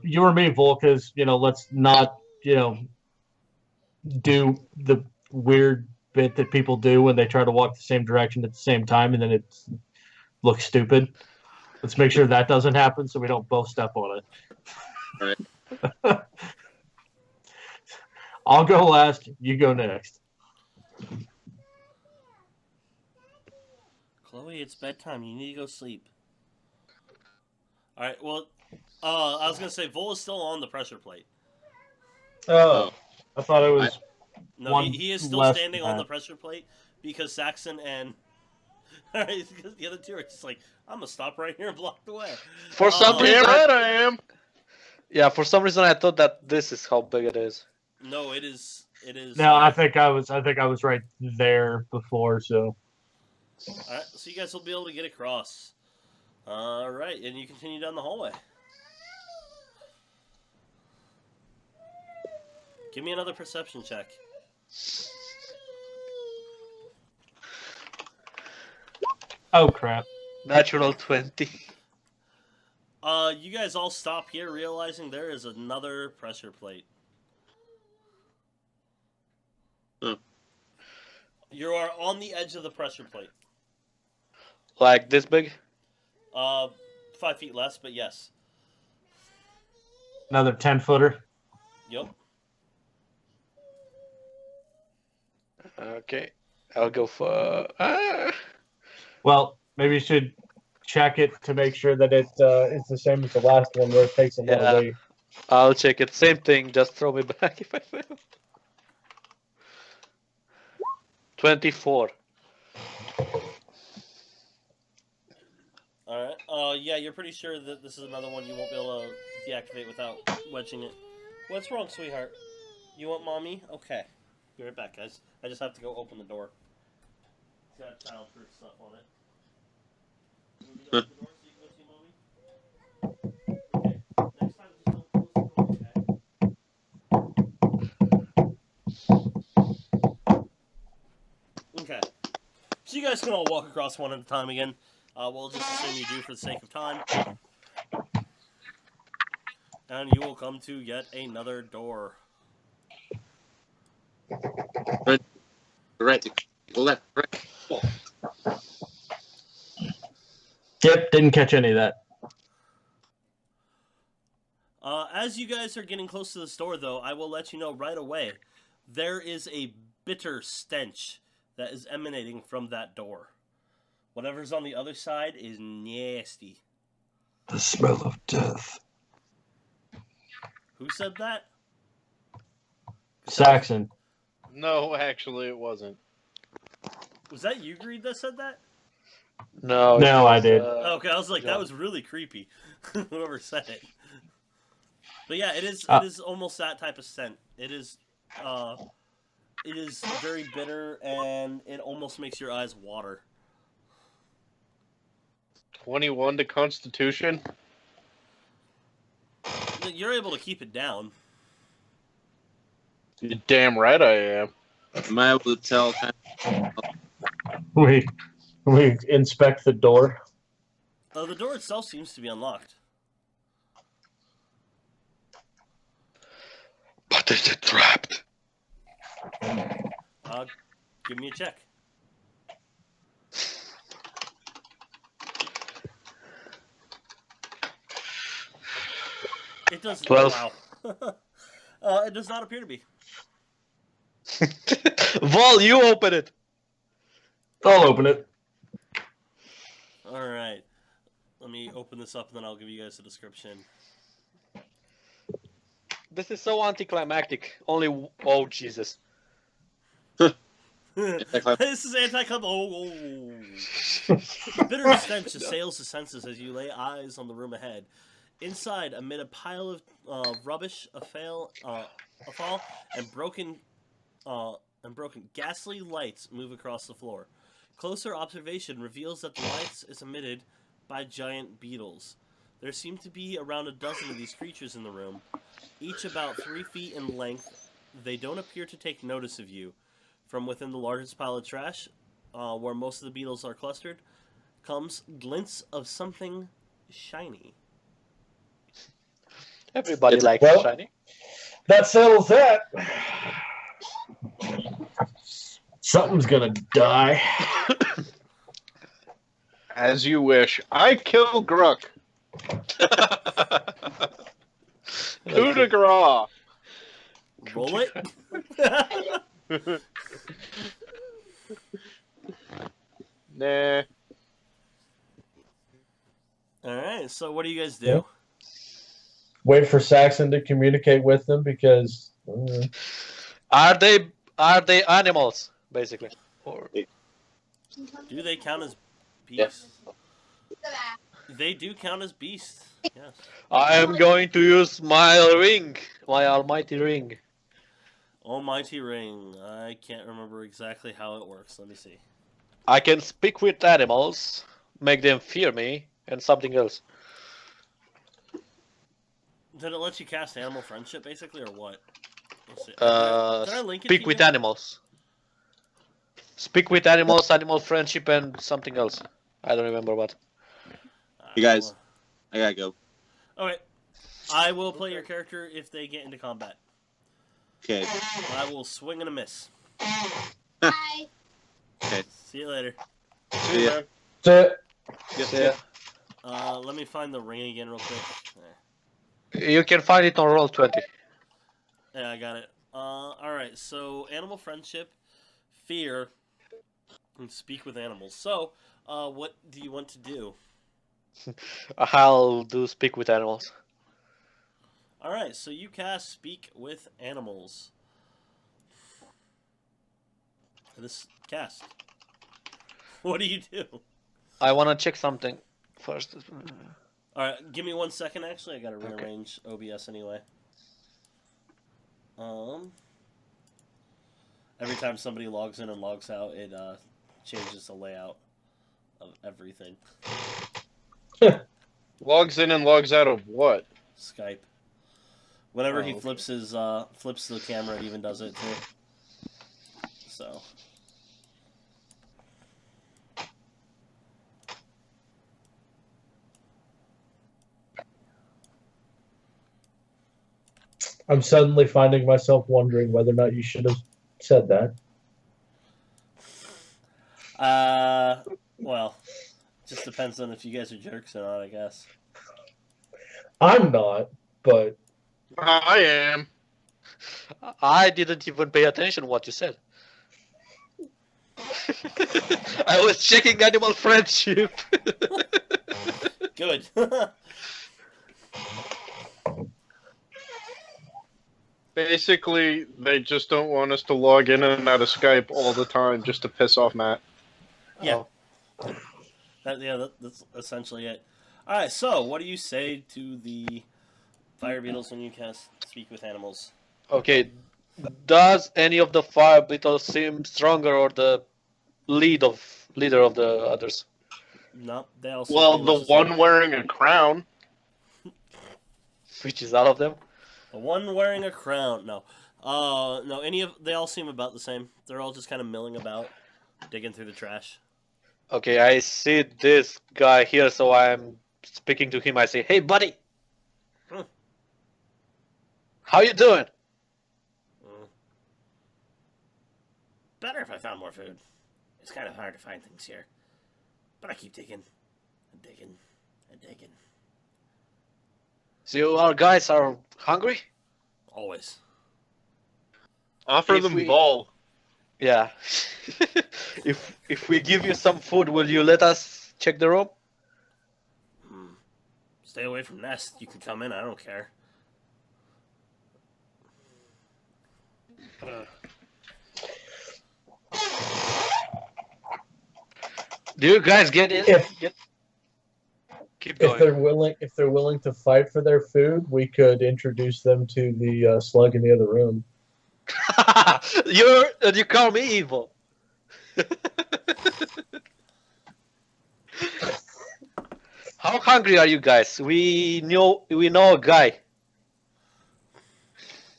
You or me, Volkas. Let's not do the weird bit that people do when they try to walk the same direction at the same time, and then it looks stupid. Let's make sure that doesn't happen, so we don't both step on it. Right. I'll go last. You go next. Chloe, it's bedtime. You need to go sleep. Alright, well, I was going to say, Vol is still on the pressure plate. Oh, I thought it was. No, he is still less standing than on the that. pressure plate because Saxon and because the other two are just like, I'm gonna stop right here and block the way. For some reason, Damn right I am. yeah, for some reason I thought that this is how big it is. No, it is. It is. No, I think I was right there before. So All right, so you guys will be able to get across. All right, and you continue down the hallway. Give me another perception check. oh crap. Natural 20. You guys all stop here, realizing there is another pressure plate. Oh. You are on the edge of the pressure plate. Like this big? 5 feet less, but yes. Another 10-footer. Yep. Okay. I'll go for... Well, maybe you should check it to make sure that it is the same as the last one where it takes a lot Yeah. of weight. I'll check it. Same thing. Just throw me back if I fail. 24. Alright. Yeah, you're pretty sure that this is another one you won't be able to deactivate without wedging it. What's wrong, sweetheart? You want mommy? Okay. Be right back, guys. I just have to go open the door. It's got childproof stuff on it. You want me to open the door so you can go see mommy? Okay. Next time, just don't close the door, okay? Okay. So you guys can all walk across one at a time again. We'll just assume you do for the sake of time. And you will come to yet another door. Right. Left. Right. Yep, didn't catch any of that. As you guys are getting close to this door, though, I will let you know right away. There is a bitter stench that is emanating from that door. Whatever's on the other side is nasty. The smell of death. Who said that? Saxon. No, actually, it wasn't. Was that you, Greed, that said that? No, No, I did. Okay, I was like, that John. was really creepy. Whoever said it. But yeah, it is almost that type of scent. It is very bitter, and it almost makes your eyes water. 21 to Constitution. You're able to keep it down. You're damn right I am. Am I able to tell? We inspect the door. The door itself seems to be unlocked. But is it trapped? Give me a check. It does. 12. Wow. It does not appear to be. Vol, you open it. I'll open it. All right. Let me open this up and then I'll give you guys a description. This is so anticlimactic. Only. Oh, Jesus. This is anti-clim. Oh. A bitter stench assails the senses as you lay eyes on the room ahead. Inside, amid a pile of rubbish, a fall, and broken, ghastly lights move across the floor. Closer observation reveals that the lights is emitted by giant beetles. There seem to be around a dozen of these creatures in the room, each about 3 feet in length. They don't appear to take notice of you. From within the largest pile of trash, where most of the beetles are clustered, comes glints of something shiny. Everybody likes Well- shiny. That settles that. Something's gonna die. As you wish. I kill Gruck. Coup de grace. Roll it. Nah. Alright, so what do you guys do? Yeah. Wait for Saxon to communicate with them because Are they animals, basically? Or... Do they count as beasts? They do count as beasts, yes. I am going to use my ring, my almighty ring. Almighty ring. I can't remember exactly how it works. Let me see. I can speak with animals, make them fear me, and something else. Did it let you cast animal friendship, basically, or what? Let's see. Did I link it Speak to with you? animals. Speak with animals, animal friendship, and something else. I don't remember what. You guys. I gotta go. Alright. I will play your character if they get into combat. Okay. I will swing and a miss. Bye. Okay. See you later. See ya. to Yep. Let me find the ring again real quick. There. You can find it on Roll20. Yeah, I got it. Alright, so animal friendship, fear, and speak with animals. So, what do you want to do? I'll do speak with animals. Alright, so you cast speak with animals. This cast. What do you do? I want to check something first. Alright, give me 1 second actually. I gotta rearrange OBS anyway. Every time somebody logs in and logs out, it changes the layout of everything. Logs in and logs out of what? Skype. Whenever Oh, he okay. flips the camera, it even does it too. So. I'm suddenly finding myself wondering whether or not you should have said that. Well, just depends on if you guys are jerks or not, I guess. I'm not, but I am. I didn't even pay attention what you said. I was checking animal friendship. Good. Basically, they just don't want us to log in and out of Skype all the time just to piss off Matt. Yeah. That's essentially it. Alright, so what do you say to the fire beetles when you cast speak with animals? Okay, does any of the fire beetles seem stronger or the leader of the others? No, they all Well, pretty the much same. one wearing a crown. Which is all of them? The one wearing a crown. No. No, they all seem about the same. They're all just kind of milling about, digging through the trash. Okay, I see this guy here, so I'm speaking to him. I say, "Hey, buddy, how you doing?" Better if I found more food. It's kind of hard to find things here. But I keep digging and digging and digging. So our guys are hungry? Always. Offer If them we- ball. Yeah. If we give you some food, will you let us check the room? Stay away from nest. You can come in. I don't care. Do you guys get it? Keep If going. they're willing to fight for their food, we could introduce them to the slug in the other room. You call me evil. How hungry are you guys? We know a guy.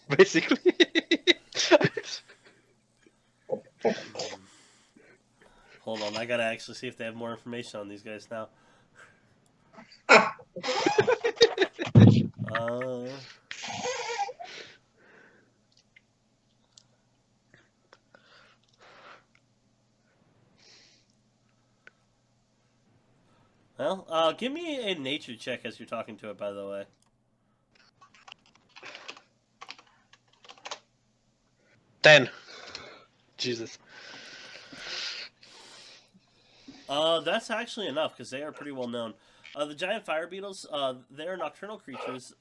Basically. Hold on, I gotta actually see if they have more information on these guys now. Well, give me a nature check as you're talking to it, by the way. $10. Jesus. That's actually enough, because they are pretty well known. The giant fire beetles, they are nocturnal creatures.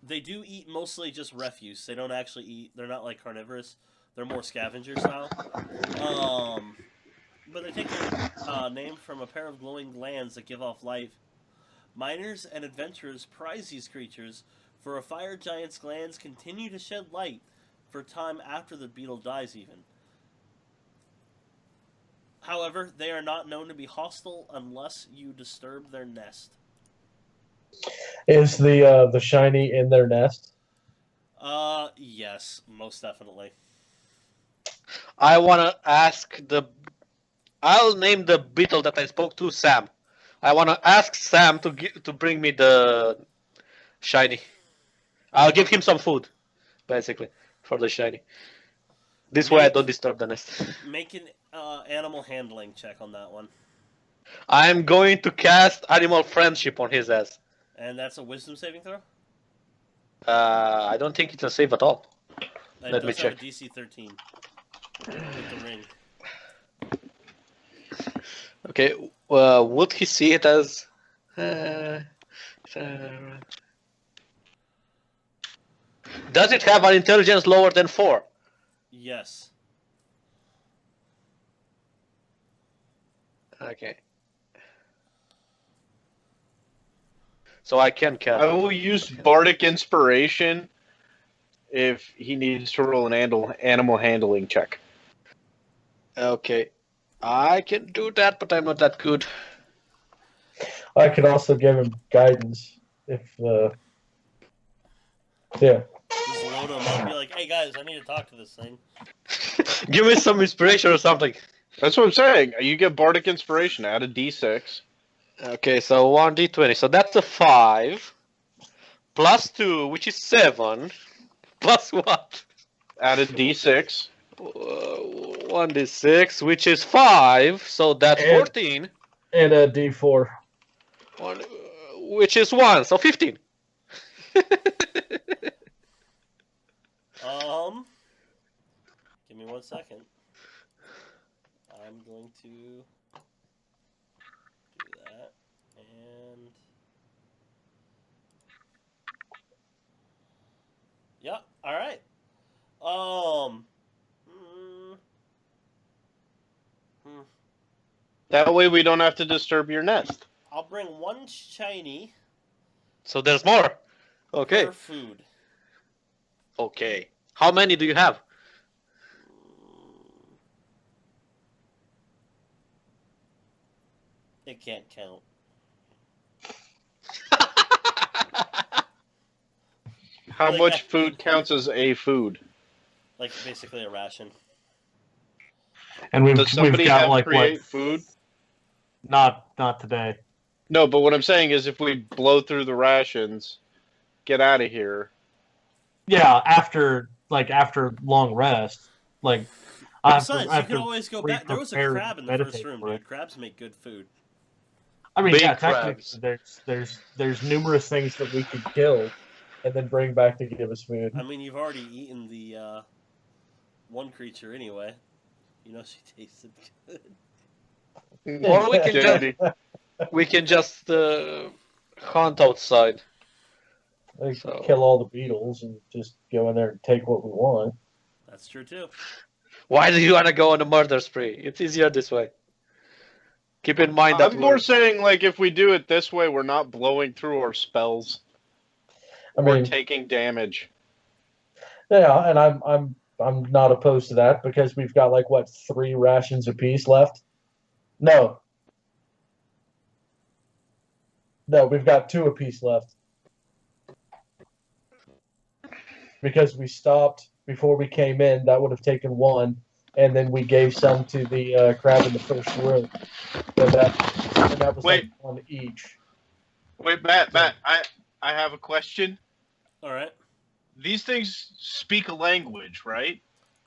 They do eat mostly just refuse. They don't actually eat, they're not like carnivorous. They're more scavenger style. But they take their name from a pair of glowing glands that give off light. Miners and adventurers prize these creatures, for a fire giant's glands continue to shed light for time after the beetle dies even. However, they are not known to be hostile unless you disturb their nest. Is the shiny in their nest? Yes, most definitely. I wanna ask I'll name the beetle that I spoke to Sam. I wanna ask Sam to bring me the shiny. I'll give him some food, basically, for the shiny. This way I don't disturb the nest. Make an animal handling check on that one. I'm going to cast Animal Friendship on his ass. And that's a wisdom saving throw? I don't think it's a save at all. Let me check. It does have a DC 13 with the ring. Okay, would he see it as... Does it have an intelligence lower than 4? Yes. Okay. So I can cast. I will use Bardic Inspiration if he needs to roll an animal handling check. Okay. I can do that, but I'm not that good. I could also give him guidance if. Yeah. Just load them up. Be like, hey guys, I need to talk to this thing. Give me some inspiration or something. That's what I'm saying. You get Bardic Inspiration, add a d6. Okay, so 1d20. So that's a 5. Plus 2, which is 7. Plus what? Add a d6. 1d6, which is 5. So that's 14. And a d4. Which is 1. So 15. Give me 1 second. I'm going to do that, and yeah, all right. That way we don't have to disturb your nest. I'll bring 1 shiny. So there's more. Okay. Per food. Okay. How many do you have? It can't count. How much food counts as a food? Like basically a ration. And we've Does somebody got have like create what? food? Not today. No, but what I'm saying is if we blow through the rations, get out of here. Yeah, after long rest, like Besides, you can always go back. There was a crab in the first room, dude. Crabs make good food. I mean, Big yeah, crabs. technically, there's numerous things that we could kill and then bring back to give us food. I mean, you've already eaten the one creature anyway. You know she tasted good. Or we can just hunt outside. Like, So- kill all the beetles and just go in there and take what we want. That's true too. Why do you want to go on a murder spree? It's easier this way. Keep in mind that I'm more saying, like, if we do it this way, we're not blowing through our spells. I We're mean, taking damage. yeah, and I'm not opposed to that because we've got like what 3 rations apiece left. No, we've got 2 apiece left because we stopped before we came in. That would have taken 1, and then we gave some to the crab in the first room. So that was Wait. like 1 each. Wait, Matt, I have a question. All right. These things speak a language, right?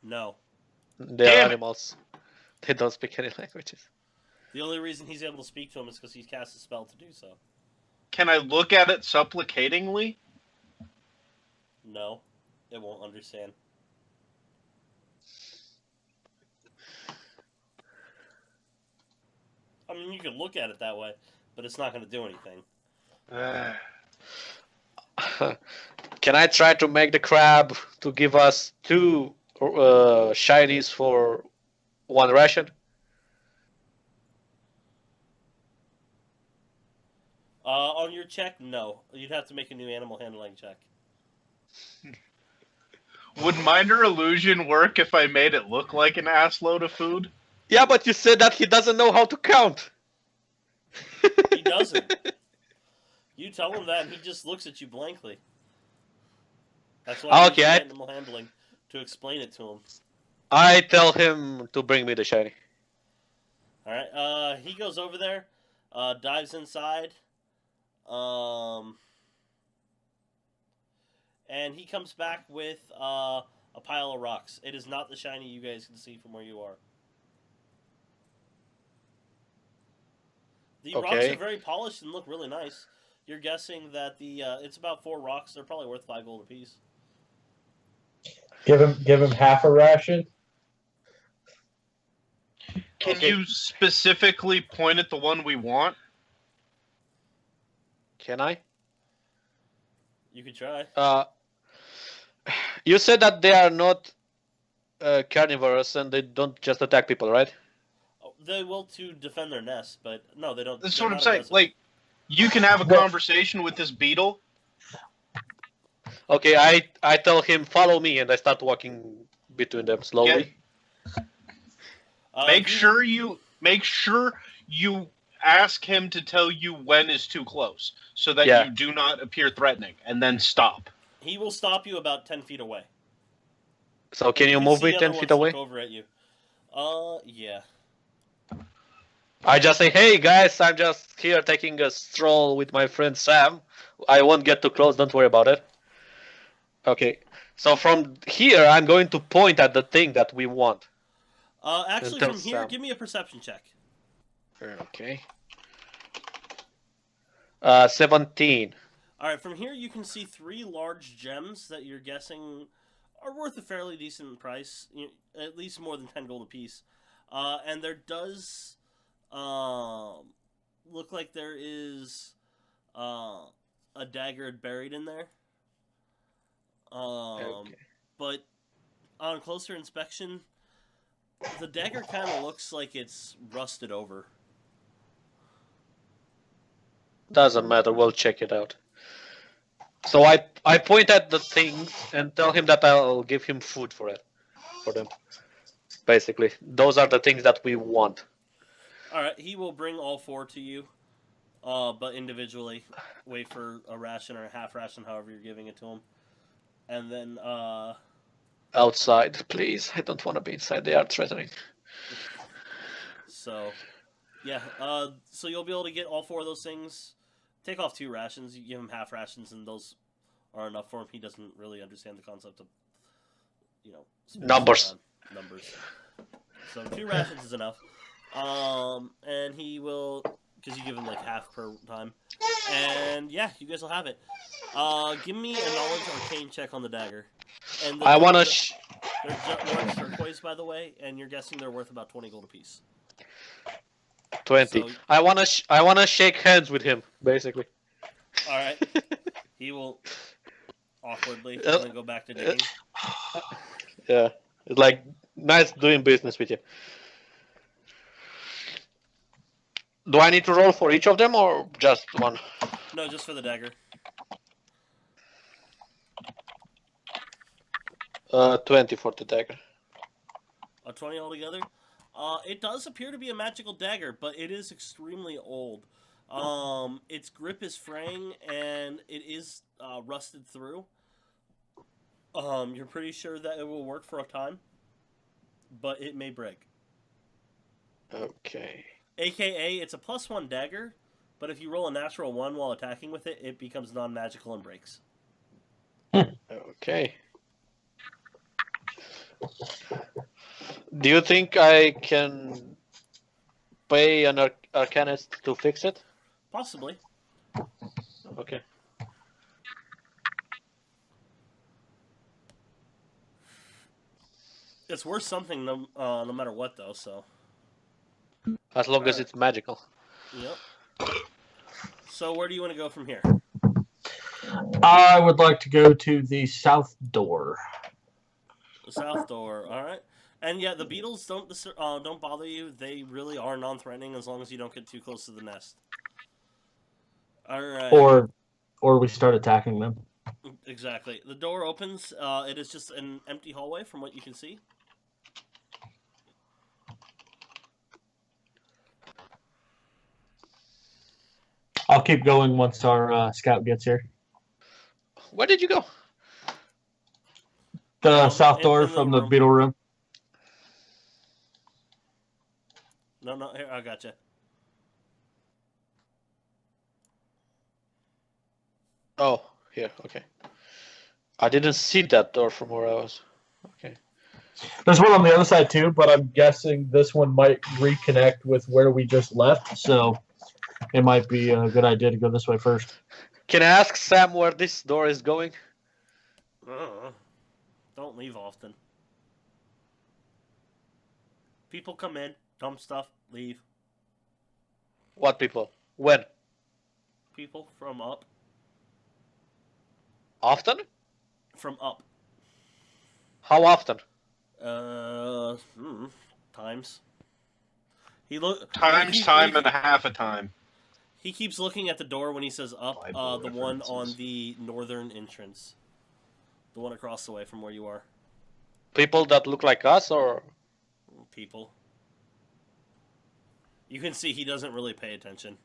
No. they're Damn it. animals. They don't speak any languages. The only reason he's able to speak to him is because he's cast a spell to do so. Can I look at it supplicatingly? No, it won't understand. I mean, you can look at it that way, but it's not going to do anything. Can I try to make the crab to give us 2 shinies for 1 ration? On your check, no. You'd have to make a new animal handling check. Would minor illusion work if I made it look like an ass load of food? Yeah, but you said that he doesn't know how to count. He doesn't. You tell him that, and he just looks at you blankly. That's why Okay, you I- use animal handling to explain it to him. I tell him to bring me the shiny. All right. He goes over there, dives inside, and he comes back with a pile of rocks. It is not the shiny you guys can see from where you are. The rocks Okay. are very polished and look really nice. You're guessing that it's about 4 rocks. They're probably worth 5 gold apiece. Give him half a ration. Can Okay. you specifically point at the one we want? Can I? You could try. You said that they are not carnivorous and they don't just attack people, right? Oh, they will to defend their nest, but no, they don't. That's they're what I'm not saying. aggressive. Like, you can have a Well- conversation with this beetle. Okay, I tell him follow me and I start walking between them slowly. Make he- sure you ask him to tell you when is too close, so that Yeah. you do not appear threatening, and then stop. He will stop you about 10 feet away. So can you can move see me other 10 ones feet look away? over at you. Yeah. I just say, hey guys, I'm just here taking a stroll with my friend Sam. I won't get too close, don't worry about it. Okay, so from here I'm going to point at the thing that we want. Actually, tell from here, Sam. give me a perception check. Okay. 17. All right, from here you can see 3 large gems that you're guessing are worth a fairly decent price, at least more than 10 gold apiece. And there does look like there is a dagger buried in there. Okay. But on closer inspection, the dagger kind of looks like it's rusted over. Doesn't matter, we'll check it out. So I point at the thing and tell him that I'll give him food for them. Basically, those are the things that we want. All right, he will bring all 4 to you, but individually. Wait for a ration or a half ration, however you're giving it to him, and then Outside, please. I don't want to be inside. They are threatening. so yeah, so you'll be able to get all 4 of those things. Take off 2 rations. You give him half rations, and those are enough for him. He doesn't really understand the concept of space Numbers. and numbers. So 2 rations is enough. And he will, because you give him like half per time. And yeah, you guys will have it. Give me a knowledge arcane check on the dagger. And I want to. to. They're orange turquoise, by the way, and you're guessing they're worth about 20 gold apiece. 20. So- I wanna shake hands with him, basically. All right. He will awkwardly gonna go back to digging. Yeah, it's like nice doing business with you. Do I need to roll for each of them or just one? No, just for the dagger. 20 for the dagger. A 20 altogether. It does appear to be a magical dagger, but it is extremely old. Its grip is fraying and it is rusted through. You're pretty sure that it will work for a time, but it may break. Okay. AKA, it's a +1 dagger, but if you roll a natural 1 while attacking with it, it becomes non-magical and breaks. Okay. Do you think I can pay an arcanist to fix it? Possibly. Okay. It's worth something no matter what, though, so. As long as it's magical. Yep. So where do you want to go from here? I would like to go to the south door. The south door, all right. And yeah, the beetles don't bother you. They really are non-threatening as long as you don't get too close to the nest. All right. Or we start attacking them. Exactly. The door opens. It is just an empty hallway from what you can see. I'll keep going once our scout gets here. Where did you go? The south door in the from the room. beetle room. No, here, I gotcha. Oh, here, okay. I didn't see that door from where I was. Okay. There's one on the other side too, but I'm guessing this one might reconnect with where we just left. So it might be a good idea to go this way first. Can I ask Sam where this door is going? Don't leave often. People come in, dump stuff, leave. What people? When? People from up. Often? From up. How often? Times. Time and a half a time. He keeps looking at the door when he says up, Bible the one on references. the northern entrance. The one across the way from where you are. People that look like us or? People. You can see he doesn't really pay attention.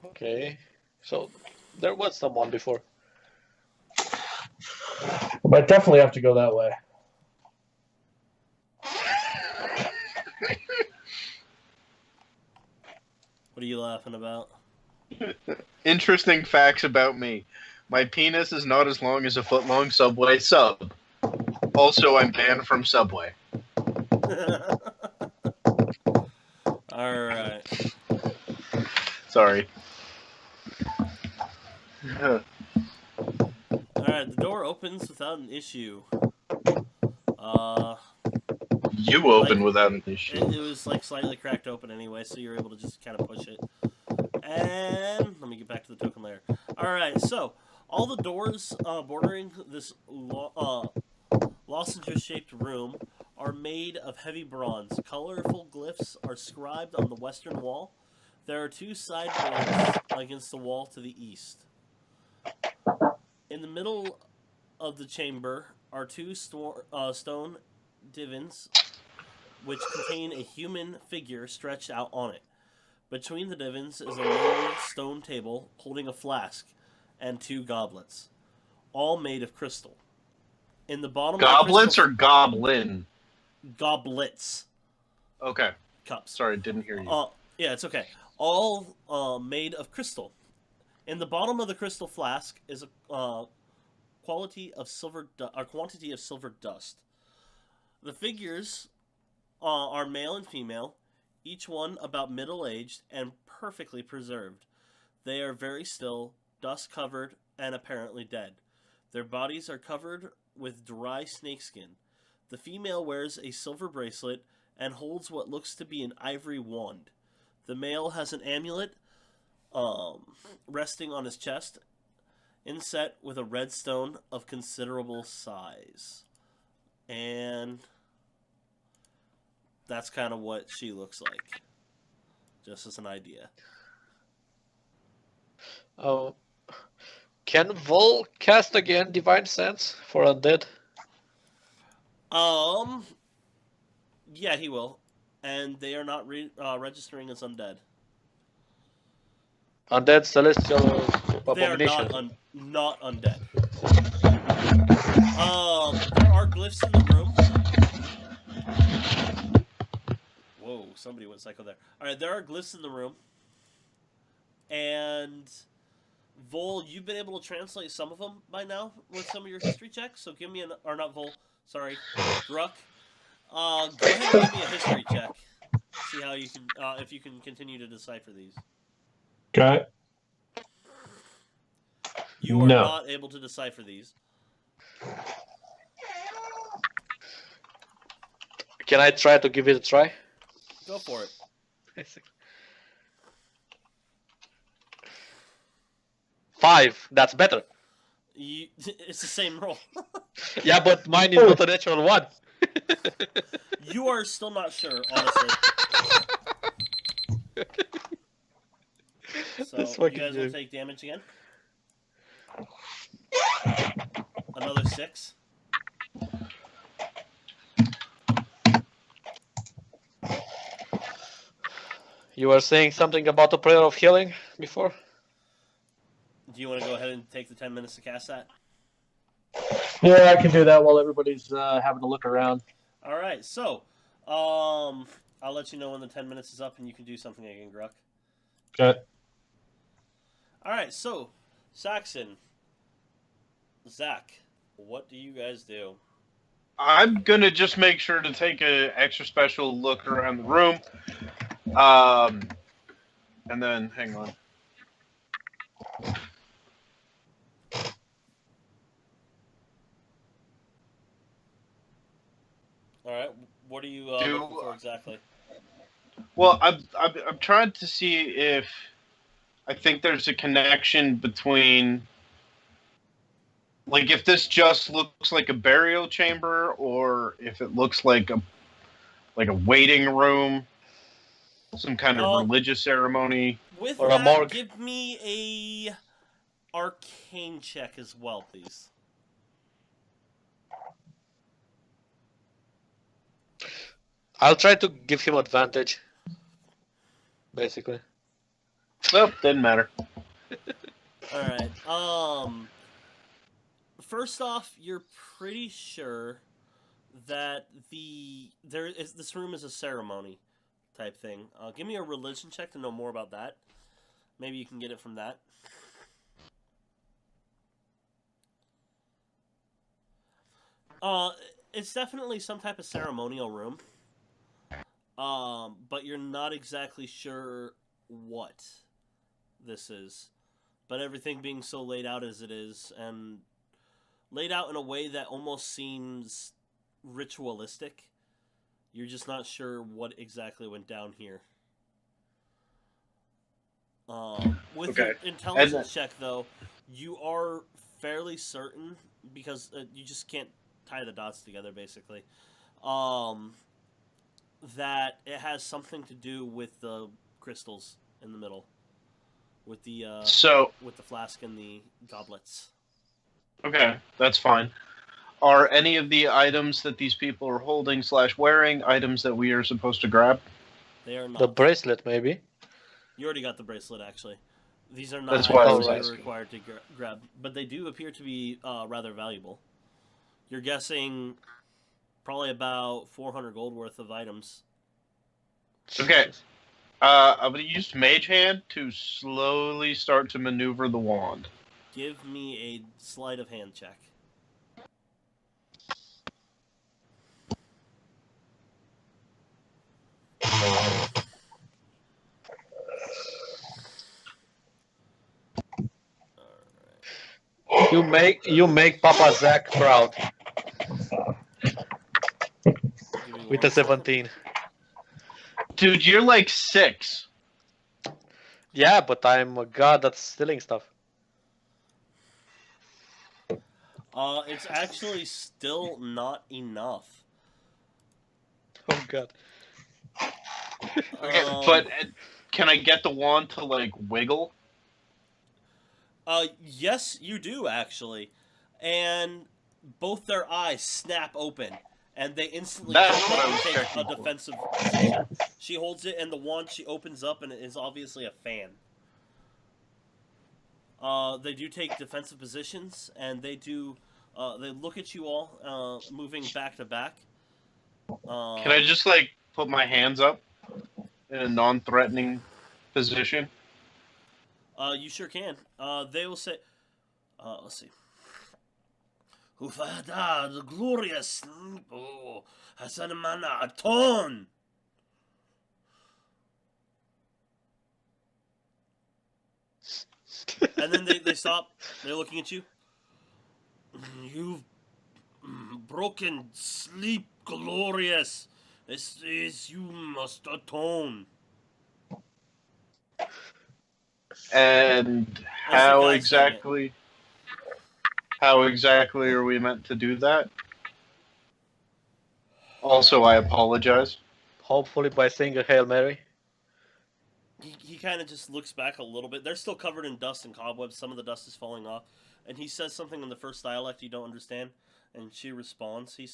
Okay. So there was someone before. But definitely have to go that way. What are you laughing about? Interesting facts about me. My penis is not as long as a foot-long Subway sub. Also, I'm banned from Subway. Alright. Sorry. Alright, the door opens without an issue. You open without an issue. It was like slightly cracked open anyway, so you're able to just kind of push it. And let me get back to the token layer. Alright, so all the doors bordering this lozenge-shaped room are made of heavy bronze. Colorful glyphs are scribed on the western wall. There are two sideboards against the wall to the east. In the middle of the chamber are two stone divans, which contain a human figure stretched out on it. Between the divans is a long stone table holding a flask and two goblets, all made of crystal. In the bottom Goblets of or goblin? goblets? Okay. Cups. Sorry, didn't hear you. Yeah, it's okay. All made of crystal. In the bottom of the crystal flask is a quantity of silver dust. The figures are male and female, each one about middle-aged and perfectly preserved. They are very still, dust-covered, and apparently dead. Their bodies are covered with dry snakeskin. The female wears a silver bracelet and holds what looks to be an ivory wand. The male has an amulet resting on his chest, inset with a red stone of considerable size. And that's kind of what she looks like. Just as an idea. Oh, can Vol cast again Divine Sense for undead? Yeah, he will. And they are not registering as undead. Undead Celestial They are Abomination. not undead. There are glyphs in the room. Whoa, somebody went psycho there. Alright, there are glyphs in the room. And Vol, you've been able to translate some of them by now with some of your history checks. So give me or not Vol, sorry, Druck. Go ahead and give me a history check. See how you can, if you can continue to decipher these. Okay. You are No. not able to decipher these. Can I try to give it a try? Go for it. 5. That's better. It's the same roll. Yeah, but mine is not a natural 1. You are still not sure, honestly. So This you fucking guys will game. take damage again. Another 6. You were saying something about a prayer of healing before? Do you want to go ahead and take the 10 minutes to cast that? Yeah, I can do that while everybody's having a look around. All right, so I'll let you know when the 10 minutes is up, and you can do something again, Gruck. Okay. All right, so Saxon, Zach, what do you guys do? I'm gonna just make sure to take an extra special look around the room. And then hang on. All right, what are you looking for exactly? Well, I'm trying to see if I think there's a connection between, like, if this just looks like a burial chamber, or if it looks like a waiting room, some kind of religious ceremony. With Or a that, morgue. give me a arcane check as well, please. I'll try to give him advantage. Basically. Well, didn't matter. All right. First off, you're pretty sure that this room is a ceremony type thing. Give me a religion check to know more about that. Maybe you can get it from that. It's definitely some type of ceremonial room. But you're not exactly sure what this is. But everything being so laid out as it is, and laid out in a way that almost seems ritualistic, you're just not sure what exactly went down here. With your intelligence check, though, you are fairly certain, because you just can't tie the dots together, basically, that it has something to do with the crystals in the middle, with the flask and the goblets. Okay, that's fine. Are any of the items that these people are holding / wearing items that we are supposed to grab? They are not. The bracelet, maybe? You already got the bracelet, actually. These are not That's why I items was that you're asking. required to grab, but they do appear to be rather valuable. You're guessing probably about 400 gold worth of items. Okay. I'm going to use Mage Hand to slowly start to maneuver the wand. Give me a sleight of hand check. You make Papa Zach proud with a 17. Dude, you're like 6. Yeah, but I'm a god that's stealing stuff. It's actually still not enough. Oh god. Okay, Um, but can I get the wand to like wiggle? yes, you do actually, and both their eyes snap open, and they instantly That's what I was take checking a for. defensive position. She holds it, and the wand she opens up, and it is obviously a fan. They do take defensive positions, and they do. They look at you all, moving back to back. Can I just like put my hands up in a non-threatening position? You sure can. They will say. Let's see. Hufada, the glorious. Oh, Hasanamana, Aton. And then they stop. They're looking at you. You've broken sleep, glorious. This is you must atone. And how exactly are we meant to do that? Also, I apologize. Hopefully by saying a Hail Mary. He kind of just looks back a little bit. They're still covered in dust and cobwebs. Some of the dust is falling off. And he says something in the first dialect you don't understand. And she responds. He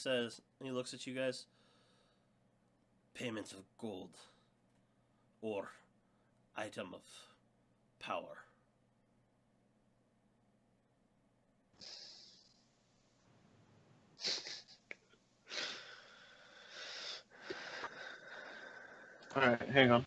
looks at you guys. Payment of gold. Or item of power. Alright, hang on.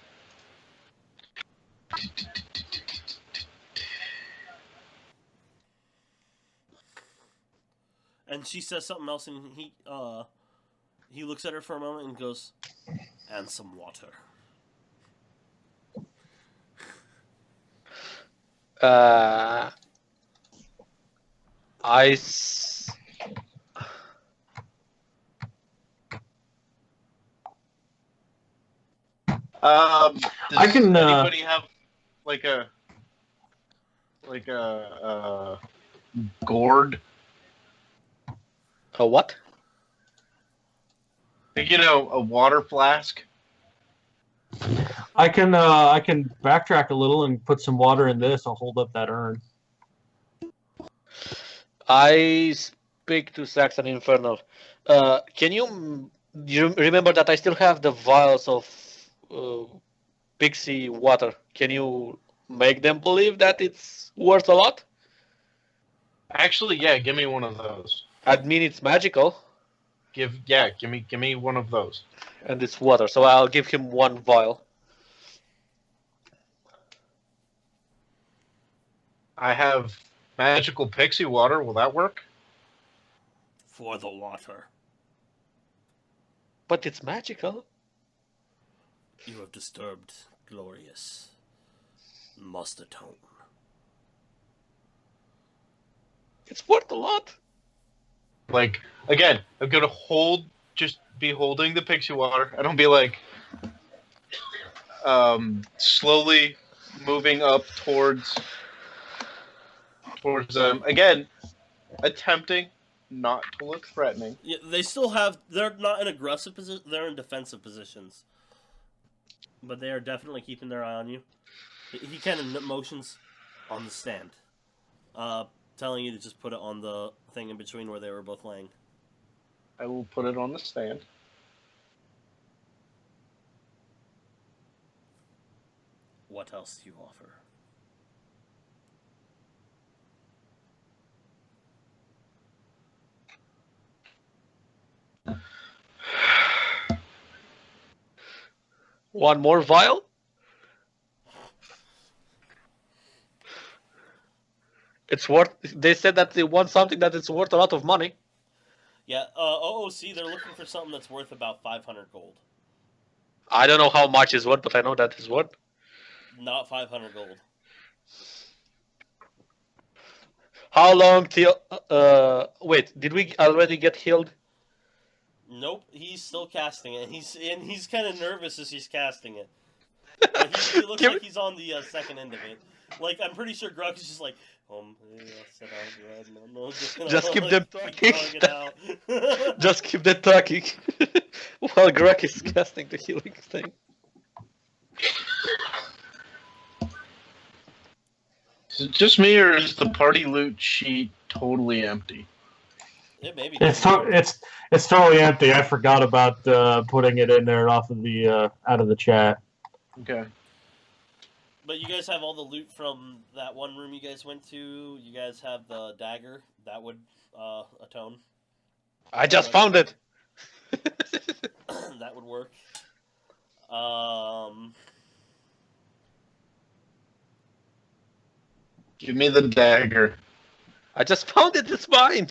And she says something else, and he looks at her for a moment and goes, and some water. Does I can, anybody have like a gourd? A what? Like, a water flask? I can backtrack a little and put some water in this. I'll hold up that urn. I speak to Saxon Infernal. Can you remember that I still have the vials of pixie water? Can you make them believe that it's worth a lot? Actually, yeah, give me one of those. I mean, it's magical, Give me one of those. and it's water, so I'll give him one vial. I have magical pixie water. Will that work? For the water. But it's magical. You have disturbed glorious. Must atone. It's worth a lot. Like, again, I'm gonna just be holding the pixie water. I don't be like, slowly moving up towards them. Again, attempting not to look threatening. Yeah, they still have. They're not in aggressive position. They're in defensive positions. But they are definitely keeping their eye on you. He kind of motions on the stand, telling you to just put it on the thing in between where they were both laying. I will put it on the stand. What else do you offer? One more vial? It's worth. They said that they want something that is worth a lot of money. Yeah, OOC, they're looking for something that's worth about 500 gold. I don't know how much is worth, but I know that is worth. Not 500 gold. How long till? Wait, did we already get healed? Nope, he's still casting it. He's kind of nervous as he's casting it. But he looks like he's on the second end of it. Like, I'm pretty sure Gruck is just like, Just keep them talking. throwing it out. Just keep them talking. While Greg is casting the healing thing. Is it just me, or is the party loot sheet totally empty? It may be. It's totally empty. I forgot about putting it in there off of the out of the chat. Okay. But you guys have all the loot from that one room you guys went to. You guys have the dagger. That would atone. I just found it. That would work. Give me the dagger. I just found it. It's mine.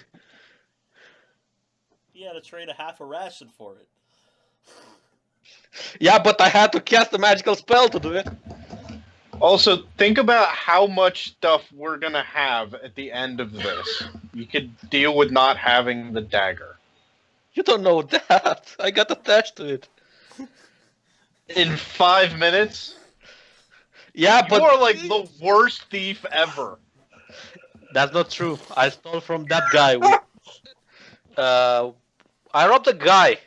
You had to trade a half a ration for it. Yeah, but I had to cast a magical spell to do it. Also, think about how much stuff we're gonna have at the end of this. You could deal with not having the dagger. You don't know that. I got attached to it. In 5 minutes? Yeah, but You are like the worst thief ever. that's not true. I stole from that guy. I robbed a guy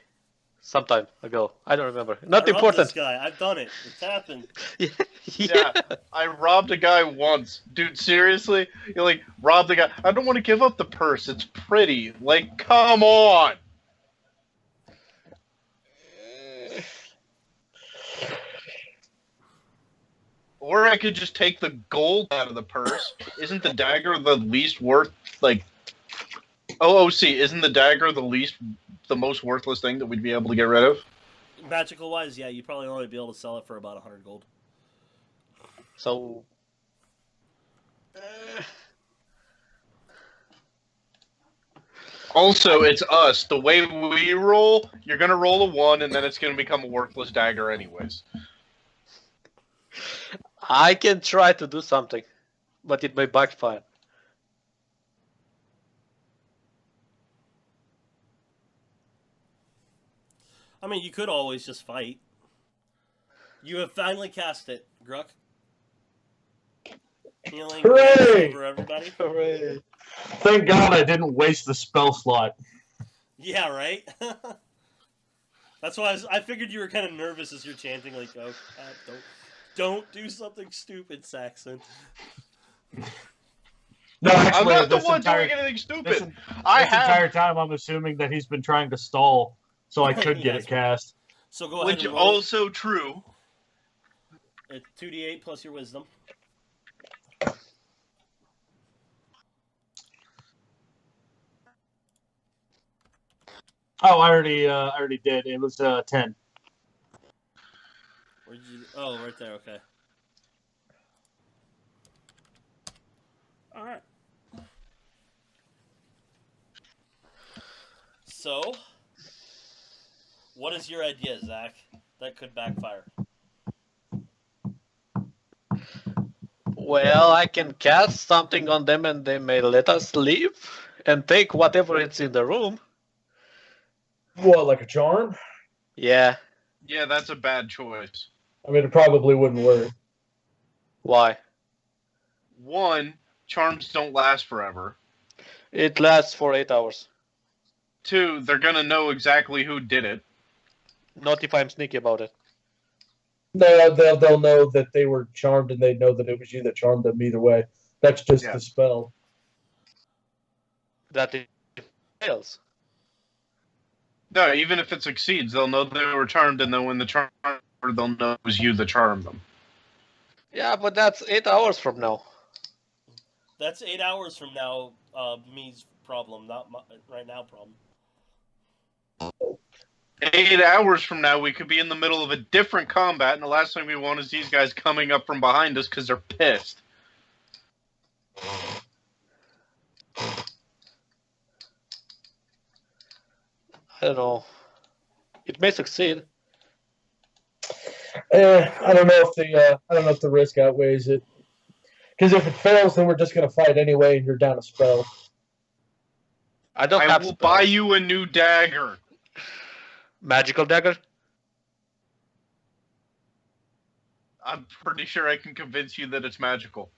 some time ago. I don't remember. Not I robbed important. this guy. I've done it. It's happened. Yeah, I robbed a guy once. Dude, seriously? You're like, robbed a guy. I don't want to give up the purse. It's pretty. Like, come on. Or I could just take the gold out of the purse. Isn't the dagger the least worth, like... OOC, isn't the dagger the most worthless thing that we'd be able to get rid of? Magical wise, yeah, you'd probably only be able to sell it for about 100 gold. So... Also, it's us. The way we roll, you're going to roll a 1, and then it's going to become a worthless dagger anyways. I can try to do something, but it may backfire. I mean, you could always just fight. You have finally cast it, Gruck. Healing Hooray! over everybody. Hooray. Thank God I didn't waste the spell slot. Yeah, right? That's why I figured you were kind of nervous as you're chanting, like, oh, don't do something stupid, Saxon. No, I'm actually, not the this one entire, doing anything stupid. this I entire have, time I'm assuming that he's been trying to stall so I could get Yes. it cast. So go ahead which and roll. also true. It's 2d8 plus your wisdom. Oh, I already did. It was 10. Where'd you? Oh, right there. Okay. All right. So, what is your idea, Zach? That could backfire. Well, I can cast something on them and they may let us leave and take whatever is in the room. What, like a charm? Yeah. Yeah, that's a bad choice. I mean, it probably wouldn't work. Why? 1, charms don't last forever. It lasts for 8 hours. 2, they're gonna know exactly who did it. Not if I'm sneaky about it. No, they'll know that they were charmed, and they know that it was you that charmed them either way. That's just Yeah. the spell. That it fails. No, even if it succeeds, they'll know they were charmed, and then when the charm, they'll know it was you that charmed them. Yeah, but that's 8 hours from now. That's 8 hours from now. Me's problem, not my right now problem. 8 hours from now, we could be in the middle of a different combat, and the last thing we want is these guys coming up from behind us because they're pissed. I don't know. It may succeed. I don't know if the risk outweighs it. Because if it fails, then we're just gonna fight anyway, and you're down a spell. I don't I have will spell. buy you a new dagger. Magical dagger? I'm pretty sure I can convince you that it's magical.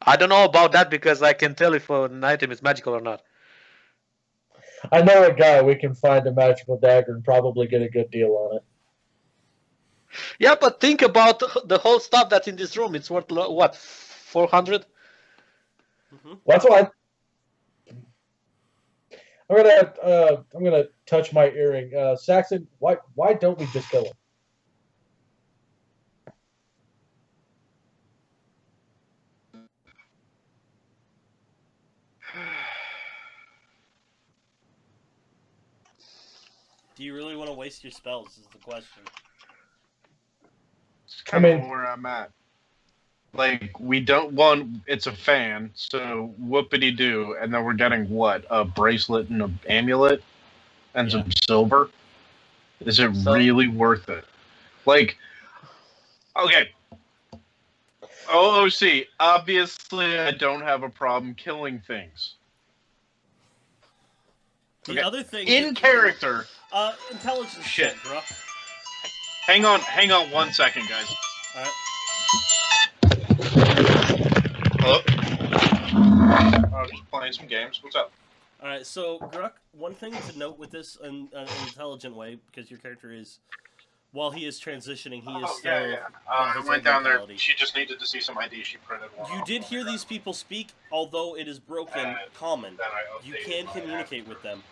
I don't know about that because I can tell if an item is magical or not. I know a guy we can find a magical dagger and probably get a good deal on it. Yeah, but think about the whole stuff that's in this room. It's worth what, 400? That's why I'm gonna touch my earring. Saxon, why don't we just kill him? Do you really want to waste your spells? Is the question. It's kind of mean- where I'm at. Like, we don't want... It's a fan, so whoopity-doo. And then we're getting, what? A bracelet and an amulet? And some silver? Is it really worth it? Like, okay. OOC, obviously I don't have a problem killing things. The Okay. other thing... In character... intelligence Shit. check, Gruck. Hang on 1 second, guys. Alright. Hello? I was just playing some games. What's up? Alright, so, Gruck, one thing to note with this in an intelligent way, because your character is... While he is transitioning, he is still... I his went down there. mentality. She just needed to see some ID. She printed one. You did hear these people speak, although it is broken common. Then I You updated can my communicate with them.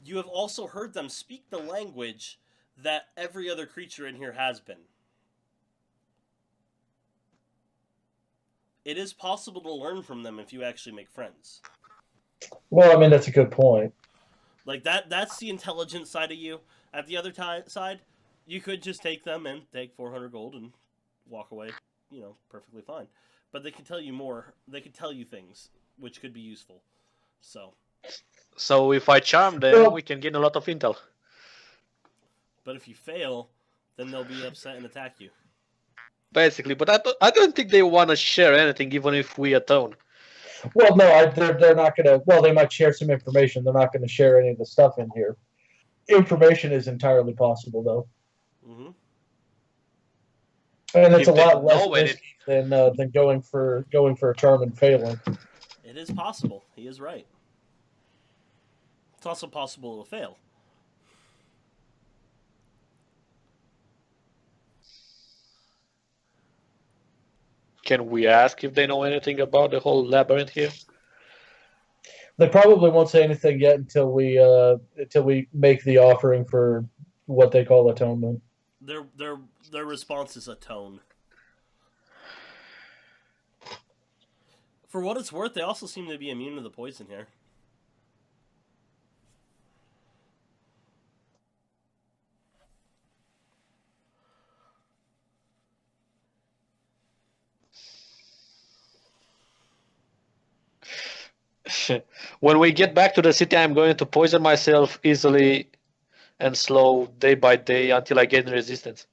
You have also heard them speak the language that every other creature in here has been. It is possible to learn from them if you actually make friends. Well, I mean that's a good point. Like that's the intelligent side of you. At the other side, you could just take them and take 400 gold and walk away, perfectly fine. But they can tell you more. They can tell you things which could be useful. So if I charm them, we can gain a lot of intel. But if you fail, then they'll be upset and attack you. Basically, but I don't think they want to share anything, even if we atone. Well, no, they're not gonna. Well, they might share some information. They're not gonna share any of the stuff in here. Information is entirely possible, though, and it's If a they lot less know it- risky than going for a charm and failing. It is possible. He is right. It's also possible to fail. Can we ask if they know anything about the whole labyrinth here? They probably won't say anything yet until we make the offering for what they call atonement. Their response is a tone. For what it's worth, they also seem to be immune to the poison here. When we get back to the city, I'm going to poison myself easily and slow day by day until I gain resistance.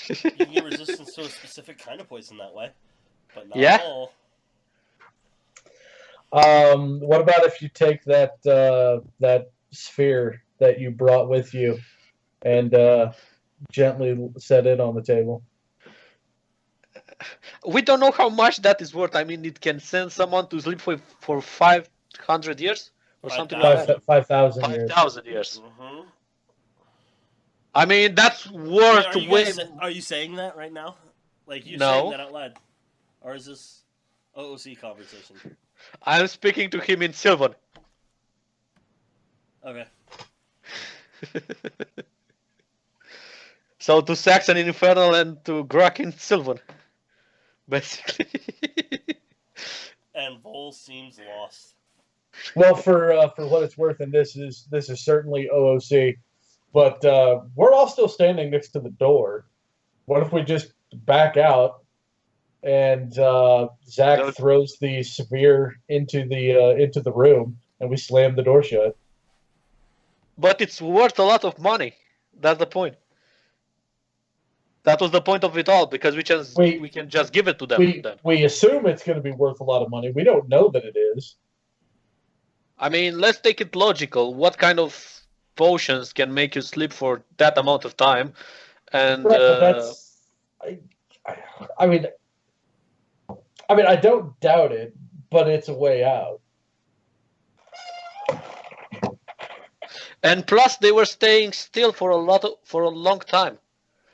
You can get resistance to a specific kind of poison that way, but not Yeah? all. What about if you take that sphere that you brought with you and gently set it on the table? We don't know how much that is worth. I mean, it can send someone to sleep for 500 years or something like that. 5,000 years. 5,000 years. Mm-hmm. I mean, that's worth way. Are you saying that right now? Like you're No. saying that out loud, or is this OOC conversation? I'm speaking to him in Sylvan. Okay. So to Saxon in Infernal and to Grok in Sylvan. Basically. And Vol seems lost. Well, for what it's worth, and this is certainly OOC, but we're all still standing next to the door. What if we just back out and Zach throws the sphere into the room and we slam the door shut? But it's worth a lot of money. That's the point. That was the point of it all, because we can just give it to them. We assume it's going to be worth a lot of money. We don't know that it is. I mean, let's take it logical. What kind of potions can make you sleep for that amount of time? And Correct, but that's. I mean, I don't doubt it, but it's a way out. and plus they were staying still for a long time,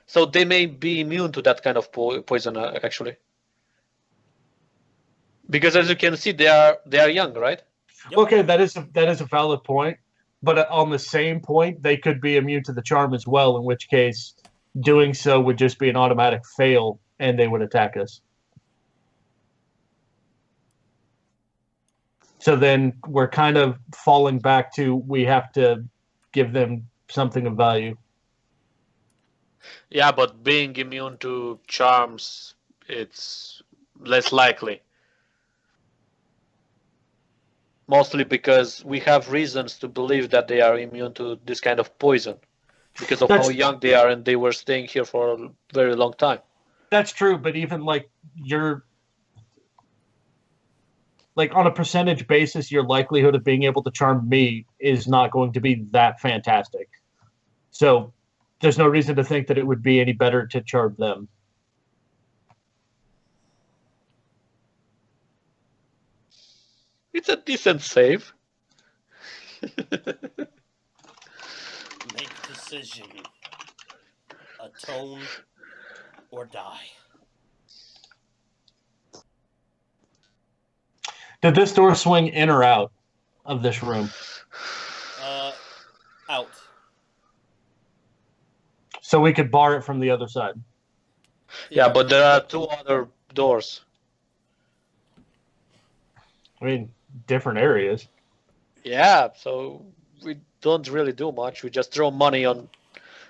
so they may be immune to that kind of poison actually. Because as you can see, they are young, right? Yep. Okay, that is a valid point. But on the same point, they could be immune to the charm as well. In which case, doing so would just be an automatic fail, and they would attack us. So then we're kind of falling back to we have to give them something of value. Yeah, but being immune to charms, it's less likely. Mostly because we have reasons to believe that they are immune to this kind of poison. Because of how young they are and they were staying here for a very long time. That's true, but even like on a percentage basis, your likelihood of being able to charm me is not going to be that fantastic. So there's no reason to think that it would be any better to charm them. It's a decent save. Make decision. Atone or die. Did this door swing in or out of this room? Out. So we could bar it from the other side. Yeah, but there are 2 other doors. I mean, different areas. Yeah, so we don't really do much. We just throw money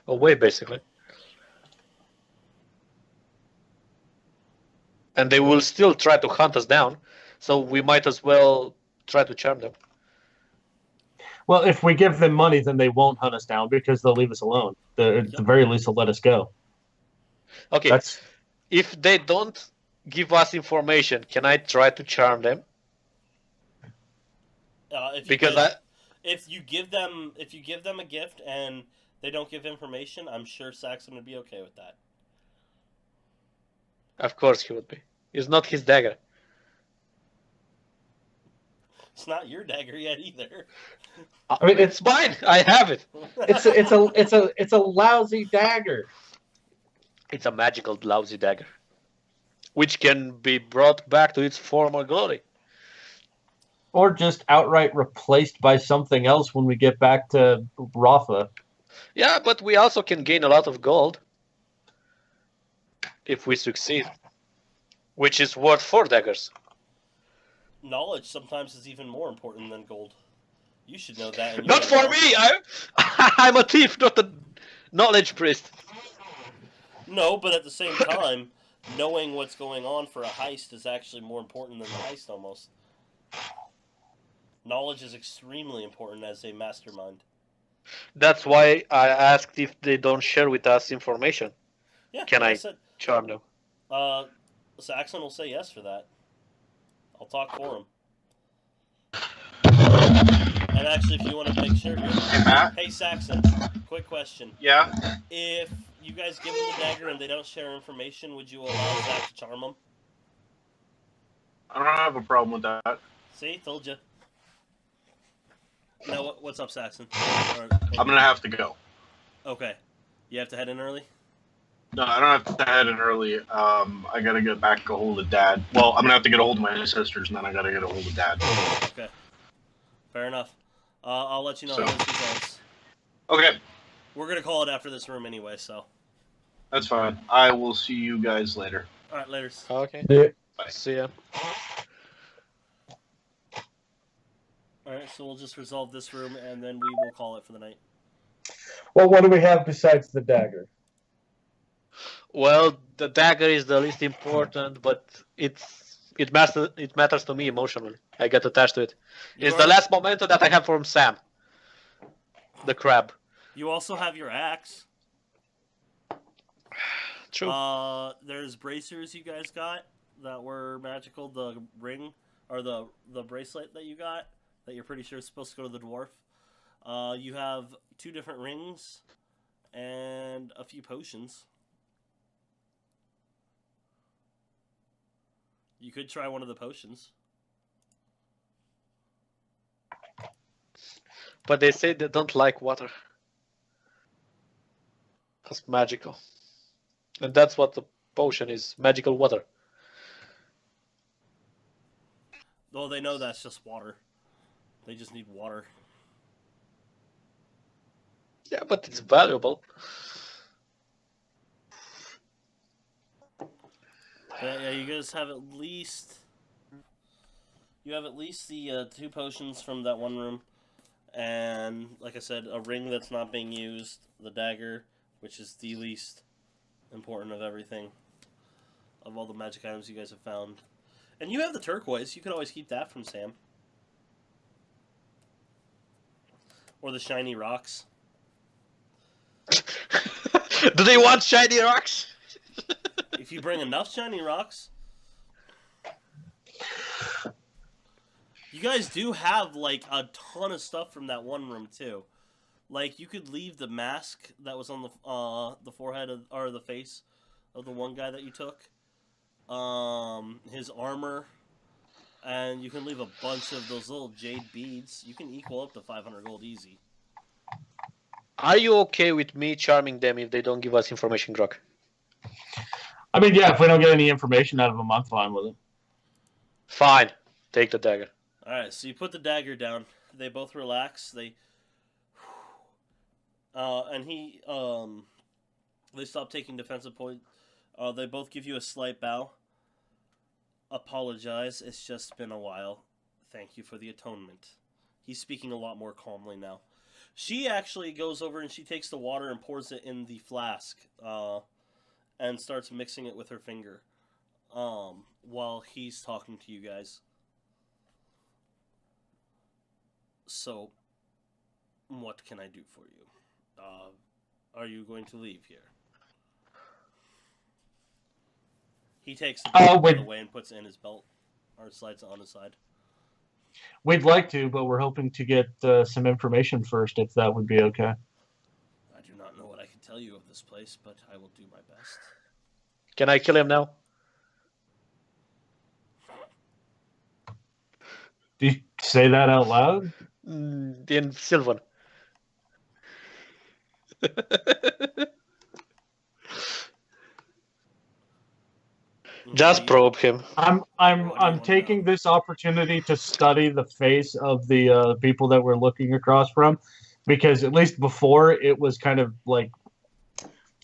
away, basically. And they will still try to hunt us down, so we might as well try to charm them. Well, if we give them money, then they won't hunt us down because they'll leave us alone. At the very least, they'll let us go. Okay, if they don't give us information, can I try to charm them? If you give them a gift and they don't give information, I'm sure Saxon would be okay with that. Of course he would be. It's not his dagger. It's not your dagger yet either. I mean, it's mine. I have it. It's a lousy dagger. It's a magical lousy dagger, which can be brought back to its former glory. Or just outright replaced by something else when we get back to Rafa. Yeah, but we also can gain a lot of gold if we succeed, which is worth 4 daggers. Knowledge sometimes is even more important than gold. You should know that. Not for me! I'm a thief, not a knowledge priest. No, but at the same time, knowing what's going on for a heist is actually more important than the heist almost. Knowledge is extremely important as a mastermind. That's why I asked if they don't share with us information. Yeah, Can I charm them? Saxon will say yes for that. I'll talk for him. And actually, if you want to make sure here... Hey, Matt? Hey, Saxon, quick question. Yeah? If you guys give them the dagger and they don't share information, would you allow Zach to charm them? I don't have a problem with that. See? Told you. No, what's up, Saxon? I'm gonna have to go. Okay. You have to head in early? No, I don't have to head in early. I gotta get back a hold of Dad. Well, I'm gonna have to get a hold of my sisters, and then I gotta get a hold of Dad. Okay. Fair enough. I'll let you know those results. Okay. We're gonna call it after this room anyway, so. That's fine. I will see you guys later. Alright, later. Okay. Yeah. Bye. See ya. Alright, so we'll just resolve this room and then we will call it for the night. Well, what do we have besides the dagger? Well, the dagger is the least important, but it matters to me emotionally. I get attached to it. It's the last memento that I have from Sam. The crab. You also have your axe. True. There's bracers you guys got that were magical. The ring, or the bracelet that you got, that you're pretty sure is supposed to go to the dwarf. You have 2 different rings, and a few potions. You could try one of the potions. But they say they don't like water. That's magical. And that's what the potion is, magical water. Well, they know that's just water. They just need water. Yeah, but it's valuable. But yeah, you guys have at least... You have at least the 2 potions from that one room. And, like I said, a ring that's not being used. The dagger, which is the least important of everything. Of all the magic items you guys have found. And you have the turquoise. You could always keep that from Sam. Or the shiny rocks. Do they want shiny rocks? If you bring enough shiny rocks. You guys do have, like, a ton of stuff from that one room, too. Like, you could leave the mask that was on the forehead of, or the face of the one guy that you took. His armor. And you can leave a bunch of those little jade beads. You can equal up to 500 gold easy. Are you okay with me charming them if they don't give us information, Grok? I mean, yeah, if we don't get any information out of them, I'm fine with it. Fine. Take the dagger. Alright, so you put the dagger down. They both relax. They stop taking defensive points. They both give you a slight bow. Apologize. It's just been a while. Thank you for the atonement. He's speaking a lot more calmly now. She actually goes over and she takes the water and pours it in the flask. And starts mixing it with her finger. While he's talking to you guys. So, what can I do for you? Are you going to leave here? He takes the belt away and puts it in his belt, or slides it on his side. We'd like to, but we're hoping to get some information first, if that would be okay. I do not know what I can tell you of this place, but I will do my best. Can I kill him now? Do you say that out loud? In Sylvan. Just probe him. I'm taking this opportunity to study the face of the people that we're looking across from, because at least before it was kind of like,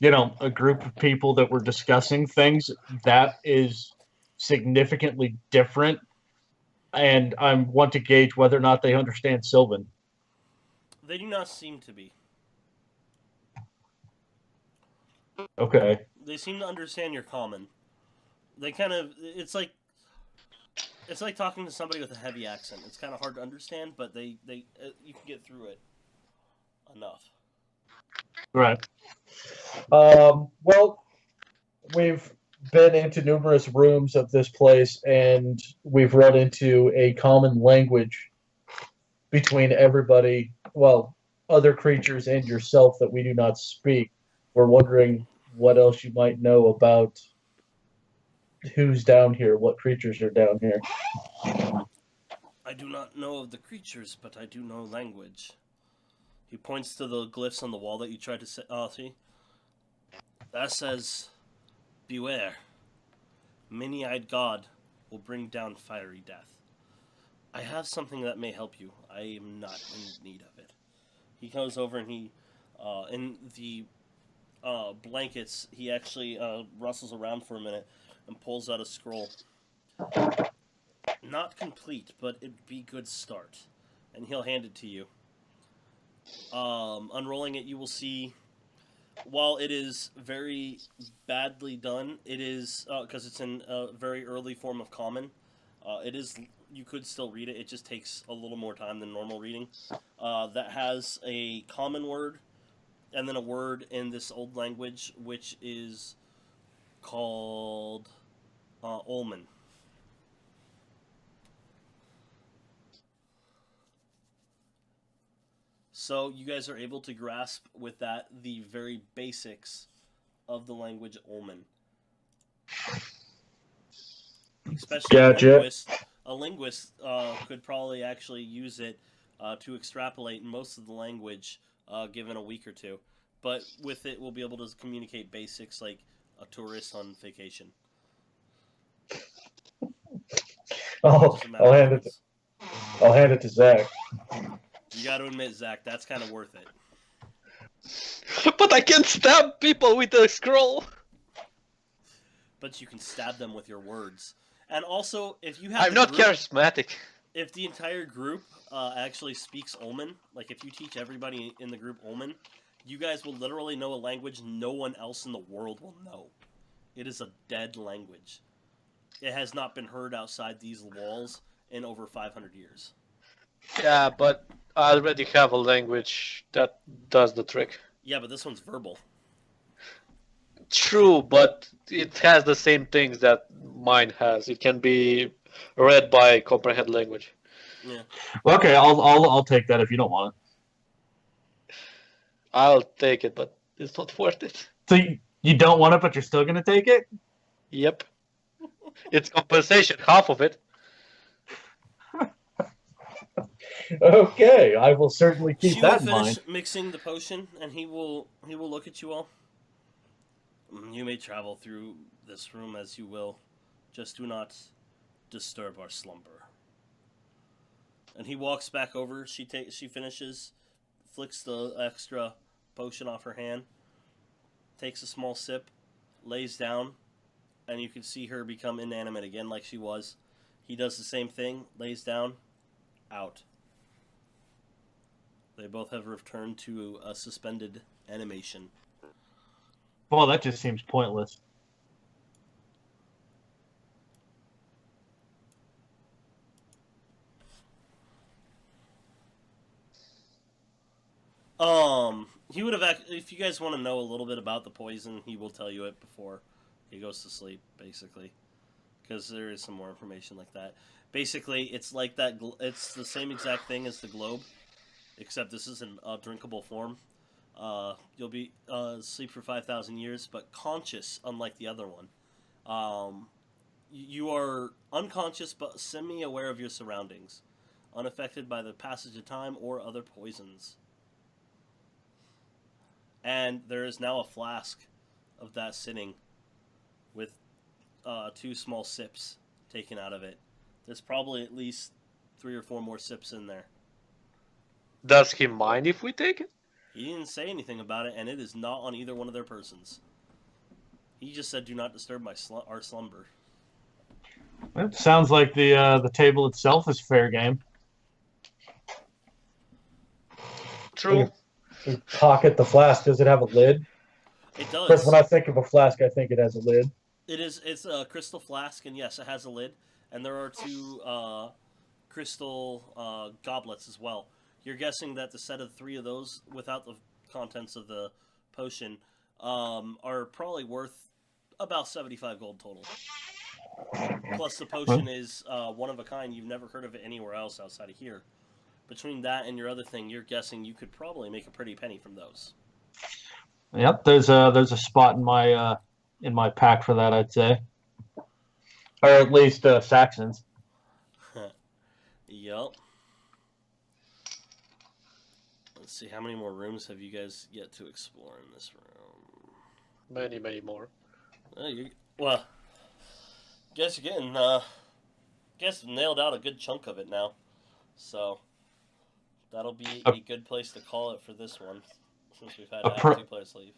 a group of people that were discussing things that is significantly different, and I want to gauge whether or not they understand Sylvan. They do not seem to be. Okay. They seem to understand your common. They kind of, it's like talking to somebody with a heavy accent. It's kind of hard to understand, but you can get through it enough. Right. Well, we've been into numerous rooms of this place, and we've run into a common language between everybody, well, other creatures and yourself that we do not speak. We're wondering what else you might know about who's down here, what creatures are down here. I do not know of the creatures, but I do know language. He points to the glyphs on the wall that you tried to see. That says, beware. Many-eyed God will bring down fiery death. I have something that may help you. I am not in need of it. He goes over and he, in the blankets, he actually rustles around for a minute and pulls out a scroll. Not complete, but it'd be a good start. And he'll hand it to you. Unrolling it, you will see, while it is very badly done, it is, because it's in a very early form of common, you could still read it, it just takes a little more time than normal reading. That has a common word, and then a word in this old language, which is called Olman. So you guys are able to grasp with that the very basics of the language Ulman. Especially Gotcha. a linguist could probably actually use it to extrapolate most of the language given a week or two. But with it, we'll be able to communicate basics like a tourist on vacation. Oh, Just a matter of moments. I'll hand it to Zach. You got to admit, Zach, that's kind of worth it. But I can't stab people with a scroll. But you can stab them with your words. And also, if you have I'm not charismatic. If the entire group actually speaks Ulman, like if you teach everybody in the group Ulman, you guys will literally know a language no one else in the world will know. It is a dead language. It has not been heard outside these walls in over 500 years. Yeah, but I already have a language that does the trick. Yeah, but this one's verbal. True, but it has the same things that mine has. It can be read by comprehend language. Yeah. Well, okay, I'll take that if you don't want it. I'll take it, but it's not worth it. So you don't want it, but you're still gonna take it? Yep. It's compensation, half of it. Okay, I will certainly keep She will that in finish mind. mixing the potion, and he will look at you all. You may travel through this room as you will. Just do not disturb our slumber. And he walks back over. She finishes, flicks the extra potion off her hand, takes a small sip, lays down, and you can see her become inanimate again like she was. He does the same thing, lays down, out. They both have returned to a suspended animation. Well, that just seems pointless. He would have, if you guys want to know a little bit about the poison, he will tell you it before he goes to sleep, basically. Because there is some more information like that. Basically, it's like that, it's the same exact thing as the globe, except this is in a drinkable form. You'll be asleep for 5,000 years, but conscious, unlike the other one. You are unconscious, but semi-aware of your surroundings, unaffected by the passage of time or other poisons. And there is now a flask of that sitting with 2 small sips taken out of it. There's probably at least 3 or 4 more sips in there. Does he mind if we take it? He didn't say anything about it, and it is not on either one of their persons. He just said, "Do not disturb our slumber." It sounds like the table itself is fair game. True. Pocket the flask. Does it have a lid? It does. First, when I think of a flask, I think it has a lid. It's a crystal flask, and yes, it has a lid. And there are 2 crystal goblets as well. You're guessing that the set of 3 of those, without the contents of the potion, are probably worth about 75 gold total. Plus, the potion is one of a kind. You've never heard of it anywhere else outside of here. Between that and your other thing, you're guessing you could probably make a pretty penny from those. Yep, there's a spot in my pack for that, I'd say, or at least Saxons. Yup. Let's see, how many more rooms have you guys yet to explore in this room? Many, many more. Well, guess you're getting, nailed out a good chunk of it now. So, that'll be a good place to call it for this one, since we've had to have 2 players leave.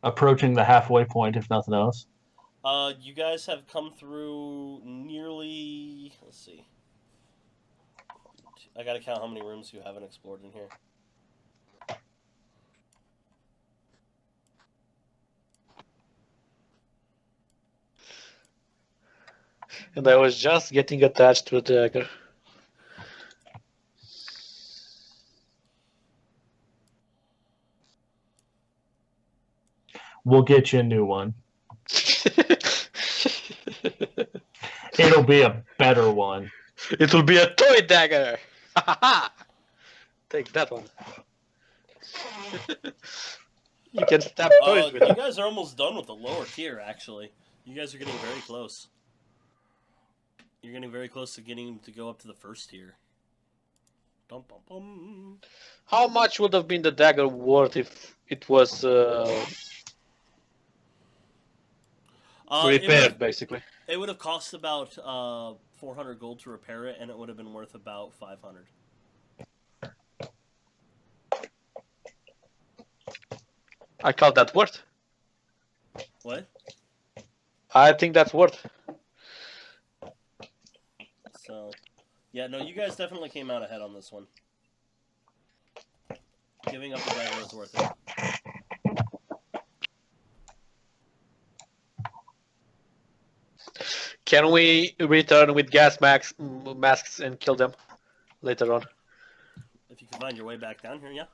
Approaching the halfway point, if nothing else. You guys have come through nearly, let's see. I gotta count how many rooms you haven't explored in here. And I was just getting attached to a dagger. We'll get you a new one. It'll be a better one. It will be a toy dagger. Take that one. You can stab toys with You it. guys are almost done with the lower tier, actually. You guys are getting very close. You're getting very close to getting to go up to the first tier. Dum, bum, bum. How much would have been the dagger worth if it was repaired, basically? It would have cost about 400 gold to repair it, and it would have been worth about 500. I call that worth. What? I think that's worth. So, yeah, no, you guys definitely came out ahead on this one. Giving up the dagger was worth it. Can we return with gas masks and kill them later on? If you can find your way back down here, yeah.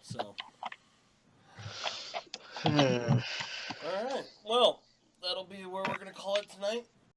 So. Alright, well, that'll be where we're going to call it tonight.